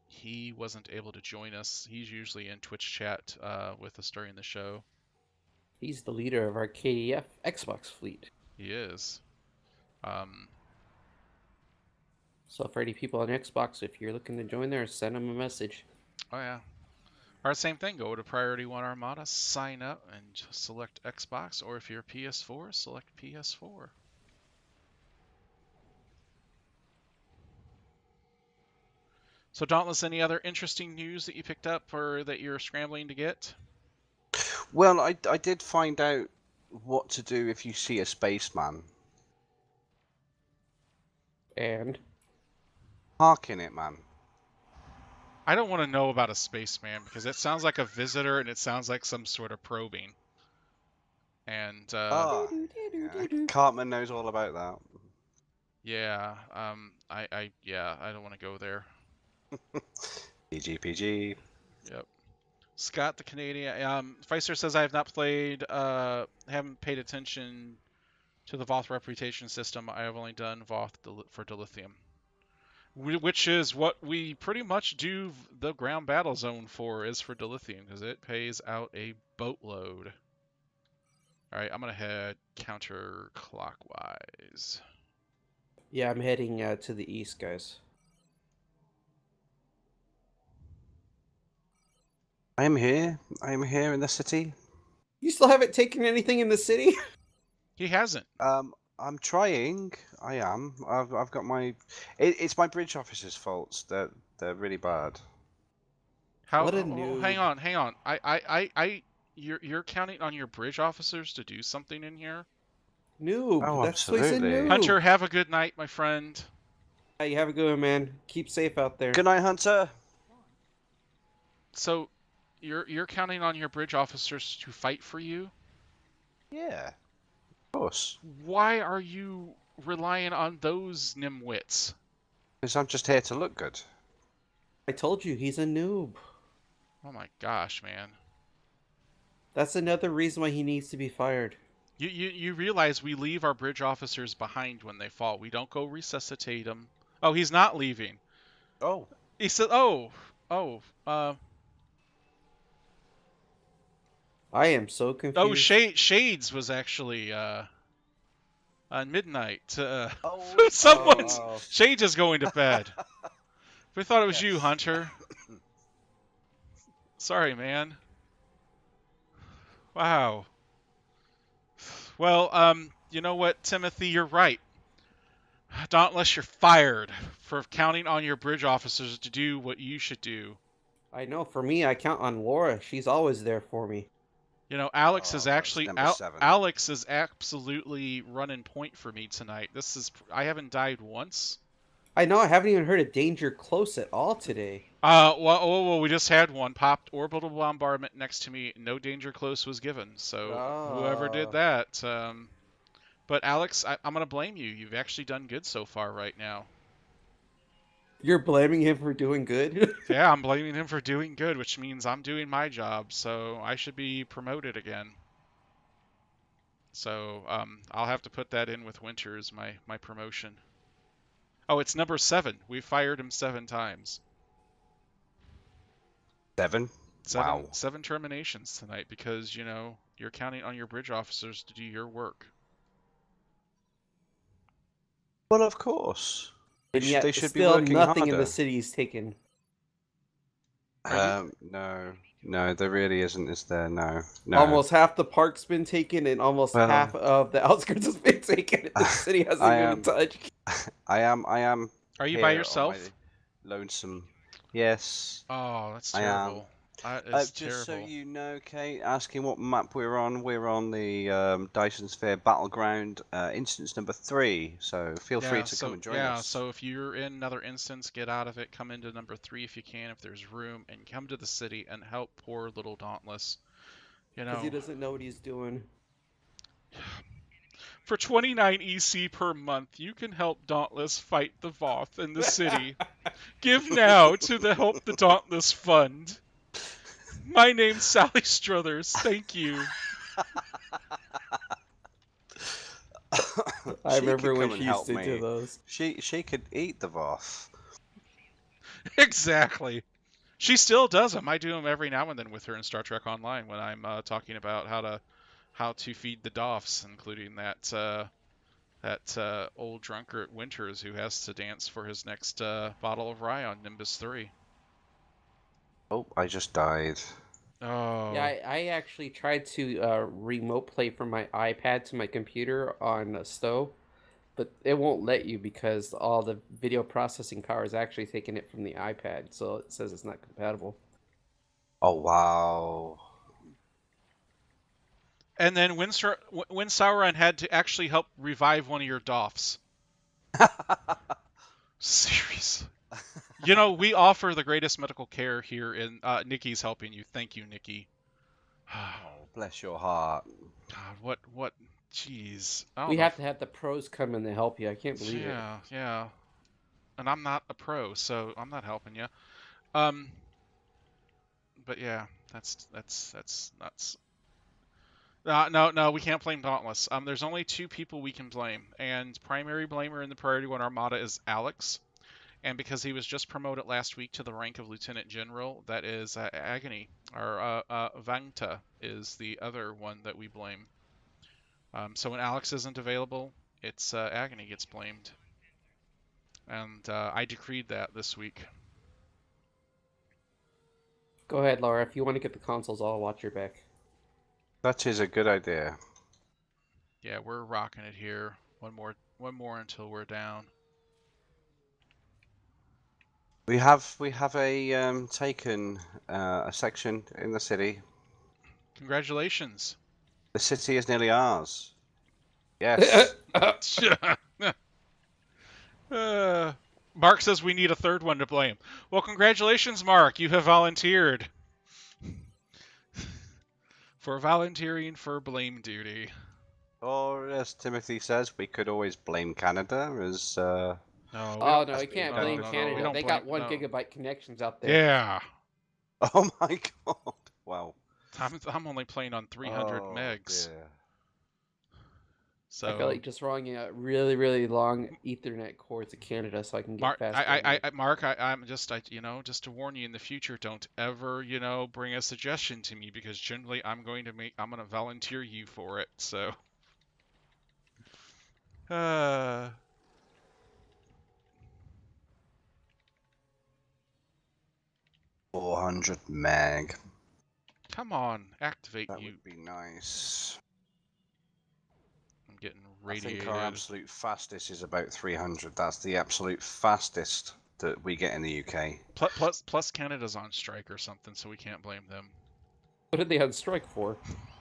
he wasn't able to join us. He's usually in Twitch chat with us during the show. He's the leader of our KDF Xbox fleet. He is. So for any people on Xbox, if you're looking to join there, send them a message. Oh, yeah. Or same thing, go to Priority One Armada, sign up, and just select Xbox. Or if you're PS4, select PS4. So, Dauntless, any other interesting news that you picked up or that you're scrambling to get? Well, I did find out what to do if you see a spaceman. And? Park in it, man. I don't want to know about a spaceman because it sounds like a visitor and it sounds like some sort of probing. And yeah. Cartman knows all about that. Yeah, I don't want to go there. PG. Yep. Scott the Canadian. Feister says I have not played. Haven't paid attention to the Voth reputation system. I have only done Voth for dilithium. Which is what we pretty much do the ground battle zone for, is for dilithium, because it pays out a boatload. Alright, I'm going to head counterclockwise. Yeah, I'm heading to the east, guys. I am here. I am here in the city. You still haven't taken anything in the city? He hasn't. I'm trying. I am. I've got my. It's my bridge officers' faults. They're really bad. How? What a Hang noob. on, hang on. You're counting on your bridge officers to do something in here? Noob. Oh, That's why he's a absolutely. noob. Hunter, have a good night, my friend. Hey, you have a good one, man. Keep safe out there. Good night, Hunter. So, you're counting on your bridge officers to fight for you? Yeah, of course. Why are you relying on those nimwits? Because I'm just here to look good. I told you, he's a noob. Oh my gosh, man. That's another reason why he needs to be fired. You realize we leave our bridge officers behind when they fall. We don't go resuscitate them. Oh, he's not leaving. Oh. He said, I am so confused. Shades was actually on midnight. Oh. Someone's Oh. Shades is going to bed. We thought it was you, Hunter. Sorry, man. Wow. Well, you know what, Timothy, you're right. Dauntless, you're fired for counting on your bridge officers to do what you should do. I know, for me, I count on Laura. She's always there for me. You know, Alex Oh, is that's actually number 7. Alex is absolutely running point for me tonight. I haven't died once. I know, I haven't even heard of danger close at all today. Well, we just had one. Popped orbital bombardment next to me. No danger close was given. So whoever did that. But Alex, I'm going to blame you. You've actually done good so far right now. You're blaming him for doing good? Yeah, I'm blaming him for doing good, which means I'm doing my job. So I should be promoted again. So I'll have to put that in with Winters, my promotion. Oh, it's number 7. We fired him 7 times. 7? Wow. 7 terminations tonight because, you know, you're counting on your bridge officers to do your work. Well, of course. And yet, they should be still working nothing in harder. the city is taken. No, there really isn't, is there? No. Almost half the park's been taken, and almost half of the outskirts has been taken. And the city hasn't been touched. I am. Are you here by on yourself? my lonesome. Yes. Oh, that's I am. terrible. That is just terrible. so you know, Kate, asking what map we're on the Dyson Sphere Battleground, instance number 3. So feel free to come and join us. Yeah, so if you're in another instance, get out of it. Come into number 3 if you can, if there's room, and come to the city and help poor little Dauntless. You know, Because he doesn't know what he's doing. For 29 EC per month, you can help Dauntless fight the Voth in the city. Give now to the Help the Dauntless Fund. My name's Sally Struthers. Thank you. I remember when she used to do those. She could eat the Voth. Exactly. She still does them. I do them every now and then with her in Star Trek Online when I'm talking about how to feed the Doffs, including that old drunkard Winters who has to dance for his next bottle of rye on Nimbus 3. Oh, I just died. Oh. Yeah, I actually tried to remote play from my iPad to my computer on Stowe, but it won't let you because all the video processing power is actually taking it from the iPad, so it says it's not compatible. Oh, wow. And then when Sauron had to actually help revive one of your Doffs. Seriously. You know, we offer the greatest medical care here, and Nikki's helping you. Thank you, Nikki. Oh, bless your heart. God, what? Jeez. We have to have the pros come in to help you. I can't believe it. Yeah. And I'm not a pro, so I'm not helping you. But yeah, that's nuts. No, we can't blame Dauntless. There's only 2 people we can blame, and primary blamer in the Priority One Armada is Alex. And because he was just promoted last week to the rank of Lieutenant General, that is Agony. Or Vangta is the other one that we blame. So when Alex isn't available, it's Agony gets blamed. and I decreed that this week. Go ahead, Laura. If you want to get the consoles, I'll watch your back. That is a good idea. Yeah, we're rocking it here. One more until we're down. We have taken a section in the city. Congratulations. The city is nearly ours. Yes. Mark says we need a third one to blame. Well, congratulations, Mark. You have volunteered for volunteering for blame duty. Or as Timothy says, we could always blame Canada as. No. Oh no, you can't blame no, Canada. we don't They blame- got 1 no. gigabyte connections out there. Yeah. Oh my god! Wow. I'm only playing on 300 megs. Dear. So I feel like just running a really, really long Ethernet cord to Canada so I can get Mark, fast. Mark, I'm just to warn you in the future, don't ever, bring a suggestion to me because generally I'm going to volunteer you for it. So, 400 meg. come on, activate That you. would be nice. I'm getting I radiated. think our absolute fastest is about 300. That's the absolute fastest that we get in the UK. Plus Canada's on strike or something, so we can't blame them. What did they on strike for?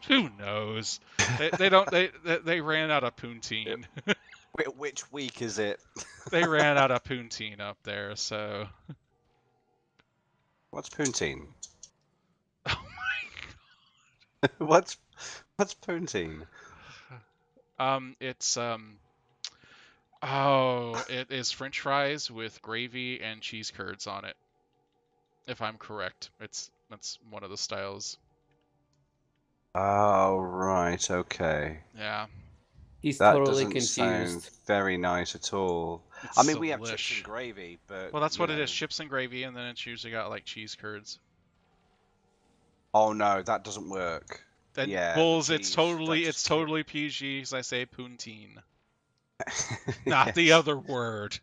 Who knows? They ran out of poutine. Which week is it? They ran out of poutine up there, so. What's poutine? Oh my What's poutine? It's it is French fries with gravy and cheese curds on it. If I'm correct, that's one of the styles. Oh right, okay. Yeah. He's That totally doesn't confused. sound very nice at all. It's I mean, we have delish. chips and gravy, but Well, that's you what it know. is: chips and gravy, and then it's usually got like cheese curds. Oh no, that doesn't work. Then Yeah, the bulls, it's cheese, totally that it's just totally PG, as I say poutine, Yes. not the other word.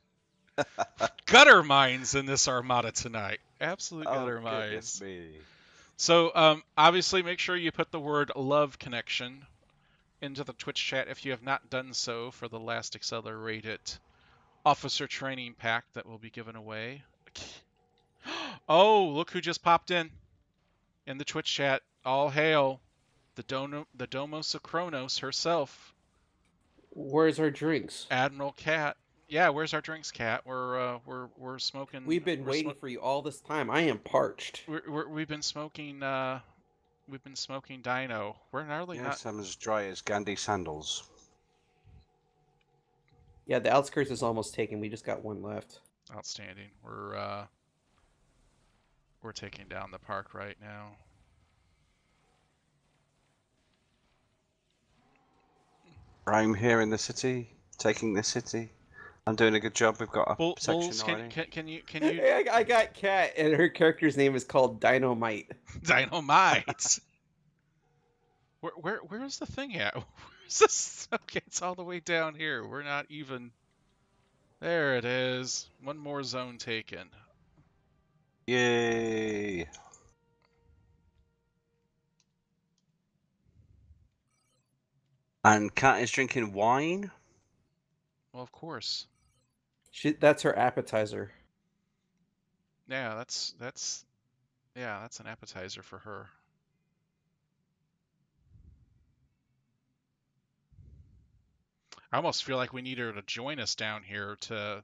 Gutter mines in this armada tonight. Absolute Oh gutter goodness mines. me. So obviously make sure you put the word love connection into the Twitch chat if you have not done so for the last accelerated officer training pack that will be given away. Oh, look who just popped in the Twitch chat. All hail the Domos of Kronos herself, Where's our drinks? Admiral Cat. Yeah, where's our drinks, Cat? We're smoking. We've been waiting for you all this time. I am parched. We've been smoking. We've been smoking Dino. We're gnarly Yes, not. I'm as dry as Gandhi sandals. Yeah, the outskirts is almost taken. We just got one left. Outstanding. We're taking down the park right now. I'm here in the city, taking the city. I'm doing a good job. We've got a section Bulls, already. can you I got Kat, and her character's name is called Dynamite. Dynamite? Where's the thing at? Where's this? Okay, it's all the way down here. We're not even. There it is. One more zone taken. Yay! And Kat is drinking wine. Well, of course. That's her appetizer. Yeah, that's an appetizer for her. I almost feel like we need her to join us down here to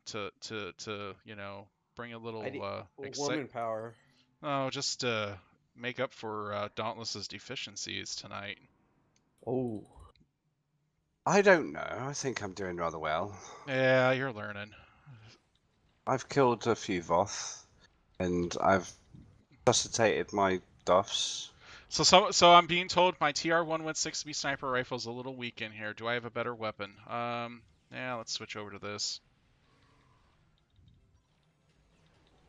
bring a little woman power. Oh, just to make up for Dauntless's deficiencies tonight. Oh. I don't know. I think I'm doing rather well. Yeah, you're learning. I've killed a few Voth, and I've resuscitated my Duffs. So I'm being told my TR-1 with 6B sniper rifle is a little weak in here. Do I have a better weapon? Yeah, let's switch over to this.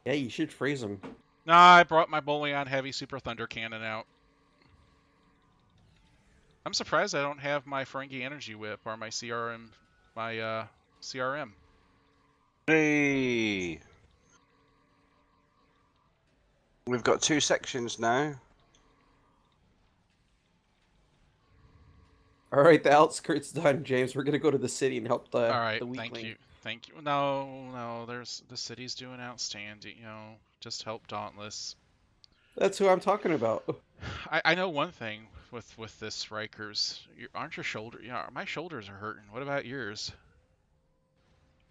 Yeah, you should freeze them. Nah, I brought my Bolion Heavy Super Thunder Cannon out. I'm surprised I don't have my Ferengi Energy Whip or my CRM. Hey! We've got 2 sections now. All right, the outskirts done, James. We're gonna go to the city and help the All right, weakling. thank you. No, there's the city's doing outstanding. Just help Dauntless. That's who I'm talking about. I know one thing with this Rikers. Aren't your shoulder? My shoulders are hurting. What about yours?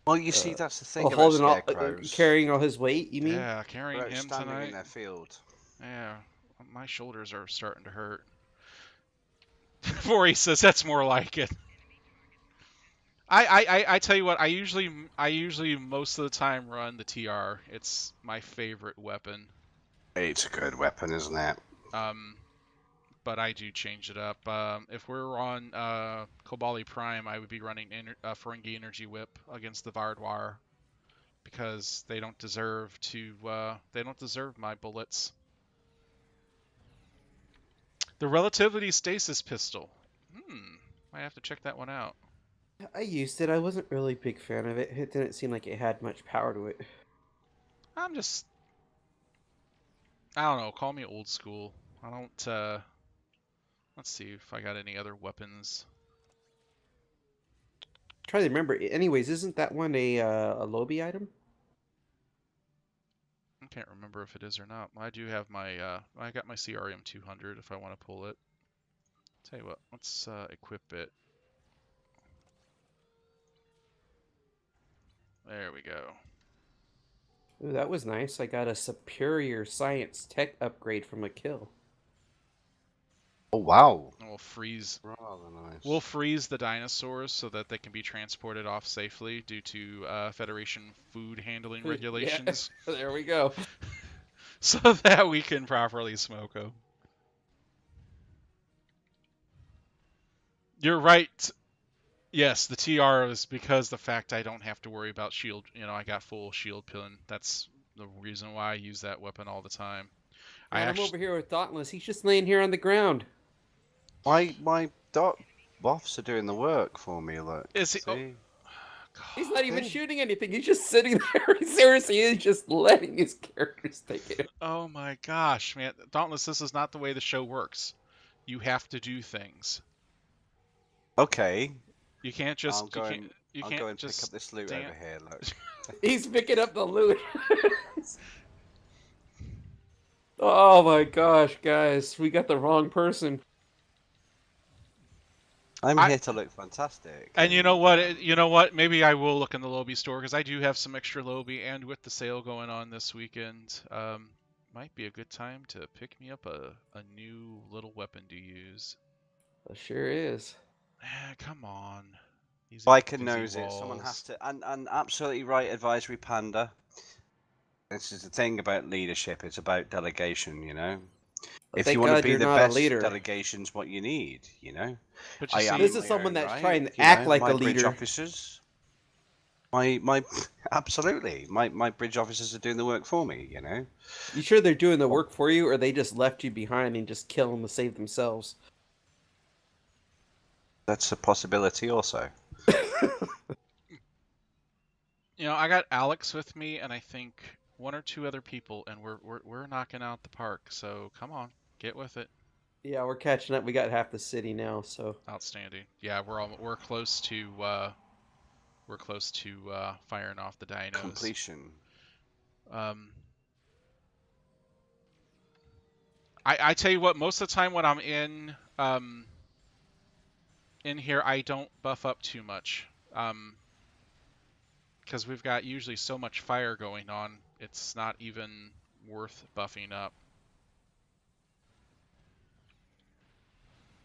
Well, you see, that's the thing about Holding all, scarecrows. carrying all his weight. You mean? Yeah, carrying They're him outstanding tonight. in their field. Yeah, my shoulders are starting to hurt. Before he says that's more like it. I tell you what, I usually most of the time run the TR. It's my favorite weapon. It's a good weapon, isn't it? But I do change it up. If we're on Kobali Prime, I would be running Ferengi Energy Whip against the Vardwar because they don't deserve my bullets. The Relativity Stasis Pistol. I have to check that one out. I used it. I wasn't really a big fan of it. It didn't seem like it had much power to it. I don't know. Call me old school. I don't. Let's see if I got any other weapons. Try to remember. Anyways, isn't that one a lobby item? I can't remember if it is or not. I do have my. I got my CRM 200 if I want to pull it. Tell you what. Let's equip it. There we go. Ooh, that was nice. I got a superior science tech upgrade from a kill. Oh, wow. And we'll freeze. Rather nice. We'll freeze the dinosaurs so that they can be transported off safely due to Federation food handling regulations. Yeah, there we go. So that we can properly smoke them. You're right. Yes, the TR is because the fact I don't have to worry about shield. I got full shield pin. That's the reason why I use that weapon all the time. I'm over here with Dauntless. He's just laying here on the ground. My buffs are doing the work for me. Look. Is he? See? He's not even shooting anything. He's just sitting there. Seriously, he's just letting his characters take it. Oh my gosh, man. Dauntless, this is not the way the show works. You have to do things. Okay. You can't just. I'll go and pick pick up this loot over here. Look. He's picking up the loot. Oh my gosh, guys. We got the wrong person. I'm here to look fantastic. And you know what? Maybe I will look in the Lobby store because I do have some extra Lobby, and with the sale going on this weekend, might be a good time to pick me up a new little weapon to use. It sure is. Come on. Viking knows it. Someone has to. And absolutely right, Advisory Panda. This is the thing about leadership. It's about delegation, But if you want to be the not best, a leader. delegation's what you need, But this is someone that's trying to act like my a leader. Bridge officers, my absolutely, my bridge officers are doing the work for me, You sure they're doing the work for you, or they just left you behind and just kill them to save themselves? That's a possibility also. I got Alex with me, and I think one or two other people, and we're knocking out the park. So come on, get with it. Yeah, we're catching up. We got half the city now, so outstanding. Yeah, we're close to firing off the dinos. Completion. I tell you what, most of the time when I'm in here, I don't buff up too much. Because we've got usually so much fire going on, it's not even worth buffing up.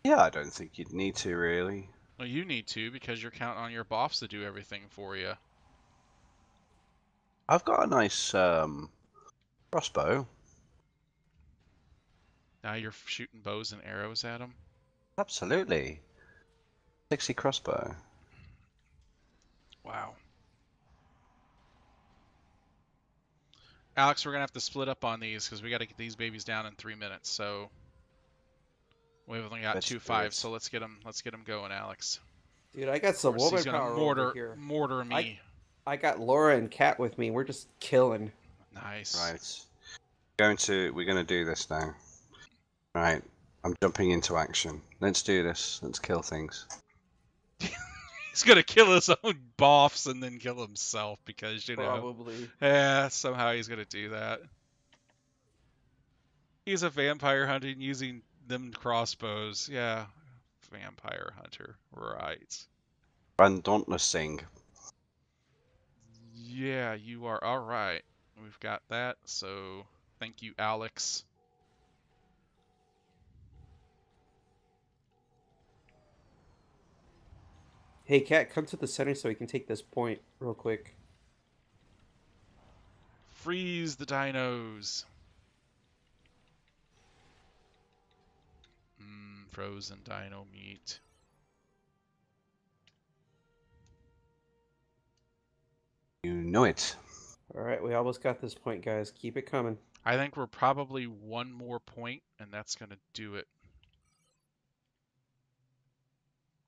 Yeah, I don't think you'd need to, really. Well, you need to, because you're counting on your buffs to do everything for you. I've got a nice crossbow. Now you're shooting bows and arrows at them? Absolutely. 60 crossbow. Wow. Alex, we're going to have to split up on these because we got to get these babies down in 3 minutes. So we've only got 2-5, so let's get them going, Alex. dude, I got some woman He's power gonna over here. mortar me. I got Laura and Kat with me. We're just killing. Nice. Right. We're gonna do this now. Right. I'm jumping into action. Let's do this. Let's kill things. He's gonna kill his own boffs and then kill himself because, Probably. yeah, somehow he's gonna do that. He's a vampire hunting using them crossbows. Yeah, vampire hunter. Right. And dauntless thing. Yeah, you are all right. We've got that. So thank you, Alex. Hey, Kat, come to the center so we can take this point real quick. Freeze the dinos. Frozen dino meat. You know it. All right, we almost got this point, guys. Keep it coming. I think we're probably one more point, and that's going to do it.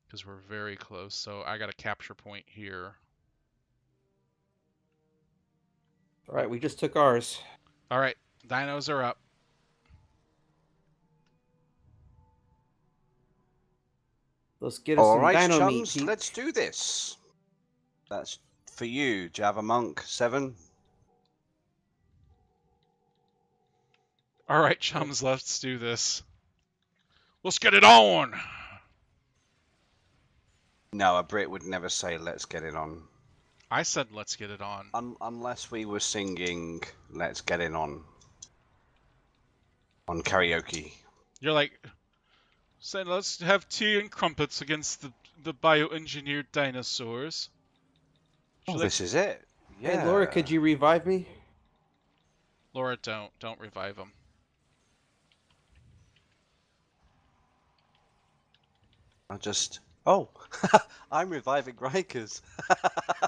Because we're very close. So I got a capture point here. All right, we just took ours. All right, dinos are up. Let's get us All some right, dino meat, chums, Pete. let's do this. That's for you, Java Monk 7. All right, chums, let's do this. Let's get it on. No, a Brit would never say "let's get it on." I said let's get it on. Unless we were singing "let's get it on" karaoke. You're like, saying let's have tea and crumpets against the bioengineered dinosaurs. Oh, this is it. Yeah. Hey, Laura, could you revive me? Laura, don't revive him. I'll just. Oh, I'm reviving Rikers.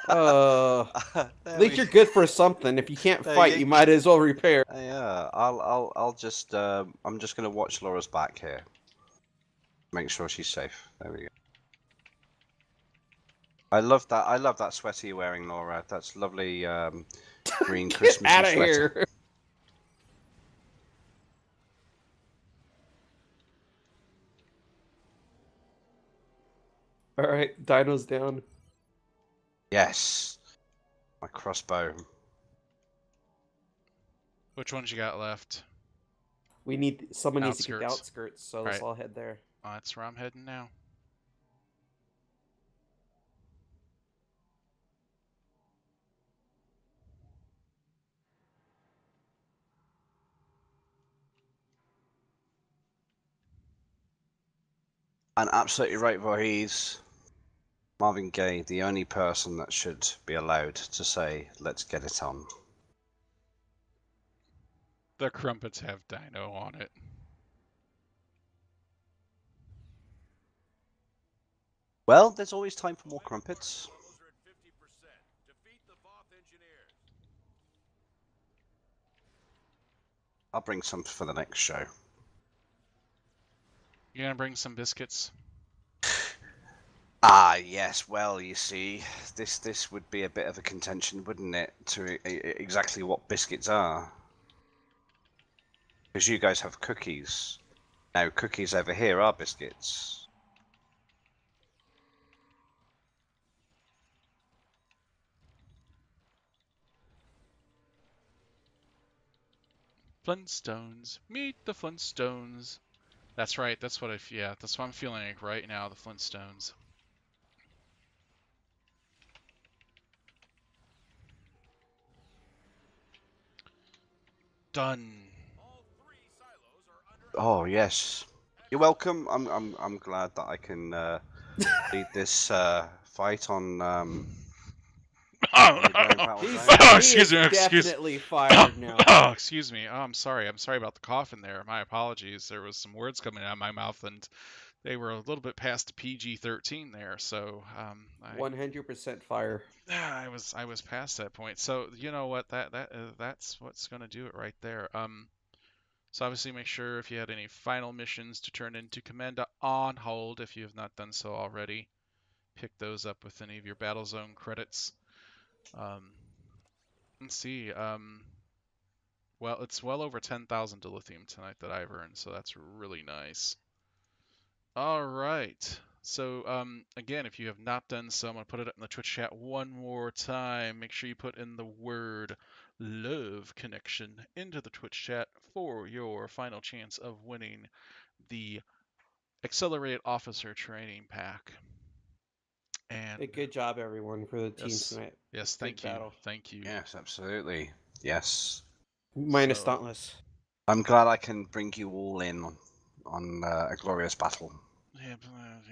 At least you're good for something. If you can't fight, you might as well repair. Yeah, I'll just. I'm just gonna watch Laura's back here. Make sure she's safe. There we go. I love that sweater you're wearing, Laura. That's lovely green Christmas Get out of sweater. here. All right, dino's down. Yes. My crossbow. Which ones you got left? Someone needs to get the Outskirts. outskirts, so let's all head there. That's where I'm heading now. And absolutely right, Voorhees. Marvin Gaye, the only person that should be allowed to say, "let's get it on." The crumpets have dino on it. Well, there's always time for more crumpets. I'll bring some for the next show. You gonna bring some biscuits? Ah, yes. Well, you see, this would be a bit of a contention, wouldn't it? To exactly what biscuits are, because you guys have cookies. Now, cookies over here are biscuits. Flintstones. Meet the Flintstones. That's right. That's what that's what I'm feeling like right now. The Flintstones. Done. Oh yes, you're welcome. I'm glad that I can lead this fight on. Excuse me. Definitely fired now. Excuse me. Oh, I'm sorry. I'm sorry about the cough in there. My apologies. There was some words coming out of my mouth, and they were a little bit past PG-13 there. So 100% fire. I was past that point. So you know what? That's what's gonna do it right there. So obviously make sure if you had any final missions to turn into Command on hold if you have not done so already. Pick those up with any of your Battlezone credits. Um, let's see. Well, it's well over 10,000 dilithium tonight that I've earned, so that's really nice. All right. So, again, if you have not done so, I'm going to put it up in the Twitch chat one more time. Make sure you put in the word love connection into the Twitch chat for your final chance of winning the Accelerated Officer Training Pack. And Hey, good job, everyone, for the team yes, tonight. yes, Big thank you, battle. thank you. Yes, absolutely. Yes. Minus So, Dauntless. I'm glad I can bring you all in on a glorious battle.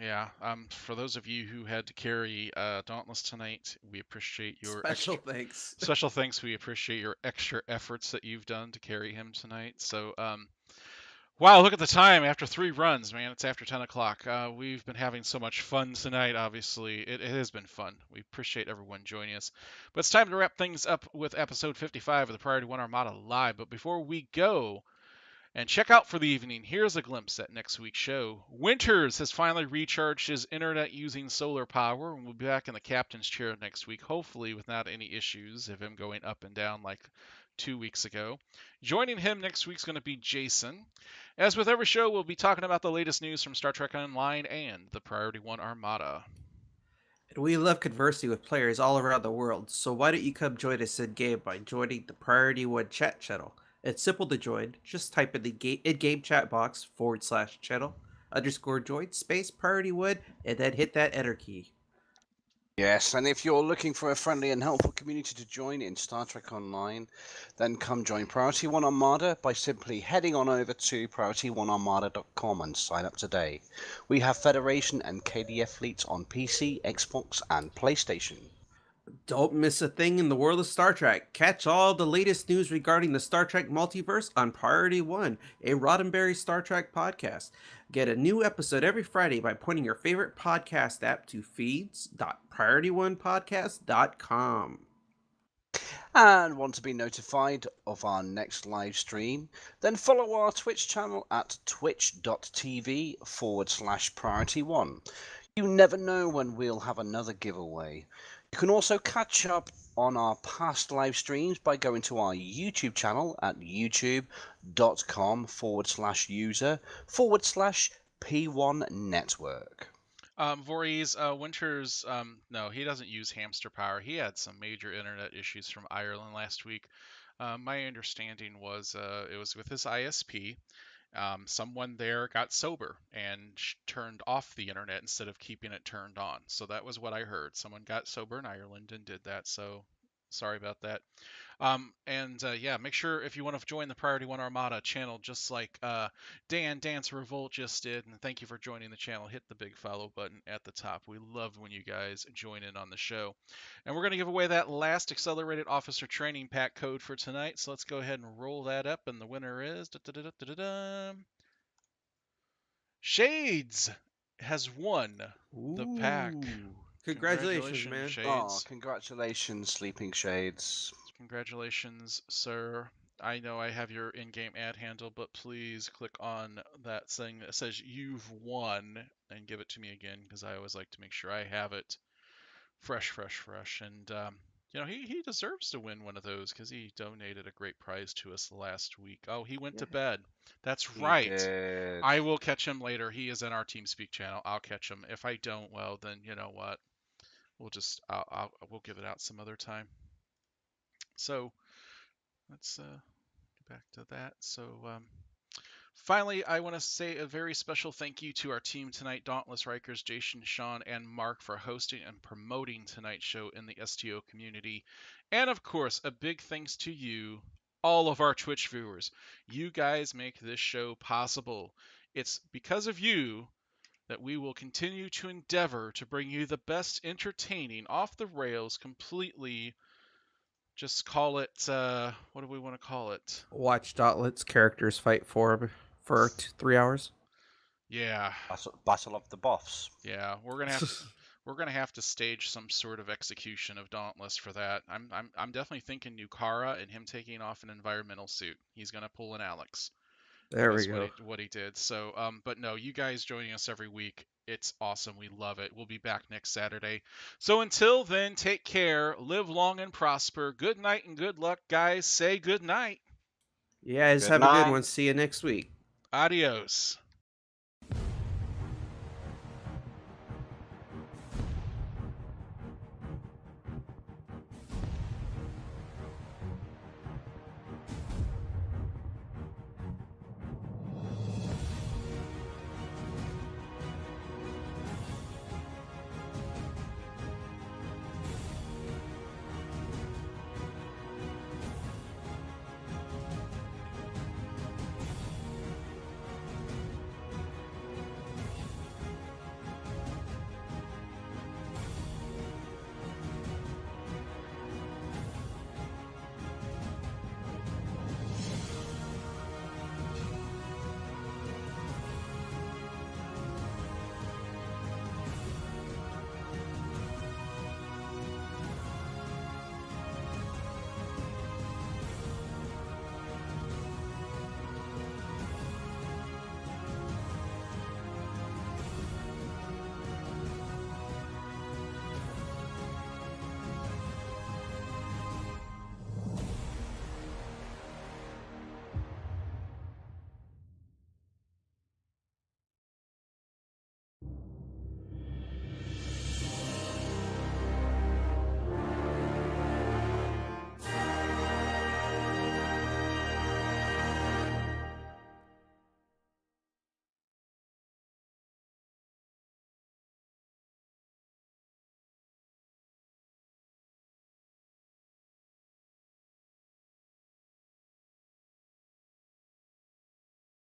yeah. For those of you who had to carry Dauntless tonight, we appreciate your Special thanks. special thanks. We appreciate your extra efforts that you've done to carry him tonight. So, wow, look at the time. After 3 runs, man, it's after 10 o'clock. We've been having so much fun tonight, obviously. It has been fun. We appreciate everyone joining us. But it's time to wrap things up with episode 55 of the Priority One Armada Live. But before we go and check out for the evening, here's a glimpse at next week's show. Winters has finally recharged his internet using solar power and will be back in the captain's chair next week, hopefully without any issues of him going up and down like 2 weeks ago. Joining him next week is going to be Jason. As with every show, we'll be talking about the latest news from Star Trek Online and the Priority One Armada. And we love conversing with players all around the world, so why don't you come join us in game by joining the Priority One chat channel? It's simple to join. Just type in the in-game chat box /channel_join space Priority One and then hit that enter key. Yes, and if you're looking for a friendly and helpful community to join in Star Trek Online, then come join Priority One Armada by simply heading on over to PriorityOneArmada.com and sign up today. We have Federation and KDF fleets on PC, Xbox, and PlayStation. Don't miss a thing in the world of Star Trek. Catch all the latest news regarding the Star Trek Multiverse on Priority One, a Roddenberry Star Trek podcast. Get a new episode every Friday by pointing your favorite podcast app to feeds.priorityonepodcast.com. And want to be notified of our next live stream? Then follow our Twitch channel at twitch.tv/PriorityOne. You never know when we'll have another giveaway. You can also catch up on our past live streams by going to our YouTube channel at youtube.com/user/P1Network. Voorhees, Winters, no, he doesn't use hamster power. He had some major internet issues from Ireland last week. My understanding was it was with his ISP. Someone there got sober and turned off the internet instead of keeping it turned on. So that was what I heard. Someone got sober in Ireland and did that. So sorry about that. Yeah, make sure if you want to join the Priority One Armada channel, just like Dan Dance Revolt just did, and thank you for joining the channel, hit the big follow button at the top. We love when you guys join in on the show. And we're going to give away that last Accelerated Officer Training Pack code for tonight, so let's go ahead and roll that up, and the winner is... Shades has won the pack. Ooh. Congratulations, man. Shades. Oh, congratulations, Sleeping Shades. Congratulations, sir. I know I have your in-game ad handle, but please click on that thing that says you've won and give it to me again, because I always like to make sure I have it fresh. And, he deserves to win one of those because he donated a great prize to us last week. Oh, he went to bed. That's right. Did. I will catch him later. He is in our TeamSpeak channel. I'll catch him. If I don't, well, then you know what? We'll we'll give it out some other time. So let's get back to that. So finally, I want to say a very special thank you to our team tonight, Dauntless, RIKERS, Jason, Sean, and Mark for hosting and promoting tonight's show in the STO community. And of course, a big thanks to you, all of our Twitch viewers. You guys make this show possible. It's because of you that we will continue to endeavor to bring you the best entertaining, off the rails, completely, just call it, what do we want to call it? Watch Dauntless characters fight for 3 hours. Yeah. Battle of the Boffs. Yeah, we're gonna have to stage some sort of execution of Dauntless for that. I'm definitely thinking Nukara and him taking off an environmental suit. He's gonna pull an Alex. There we was go. what he did. So, but no, you guys joining us every week, it's awesome. We love it. We'll be back next Saturday. So until then, take care, live long and prosper. Good night and good luck, guys. Say good night. You guys Good have a good night. one. See you next week. Adios.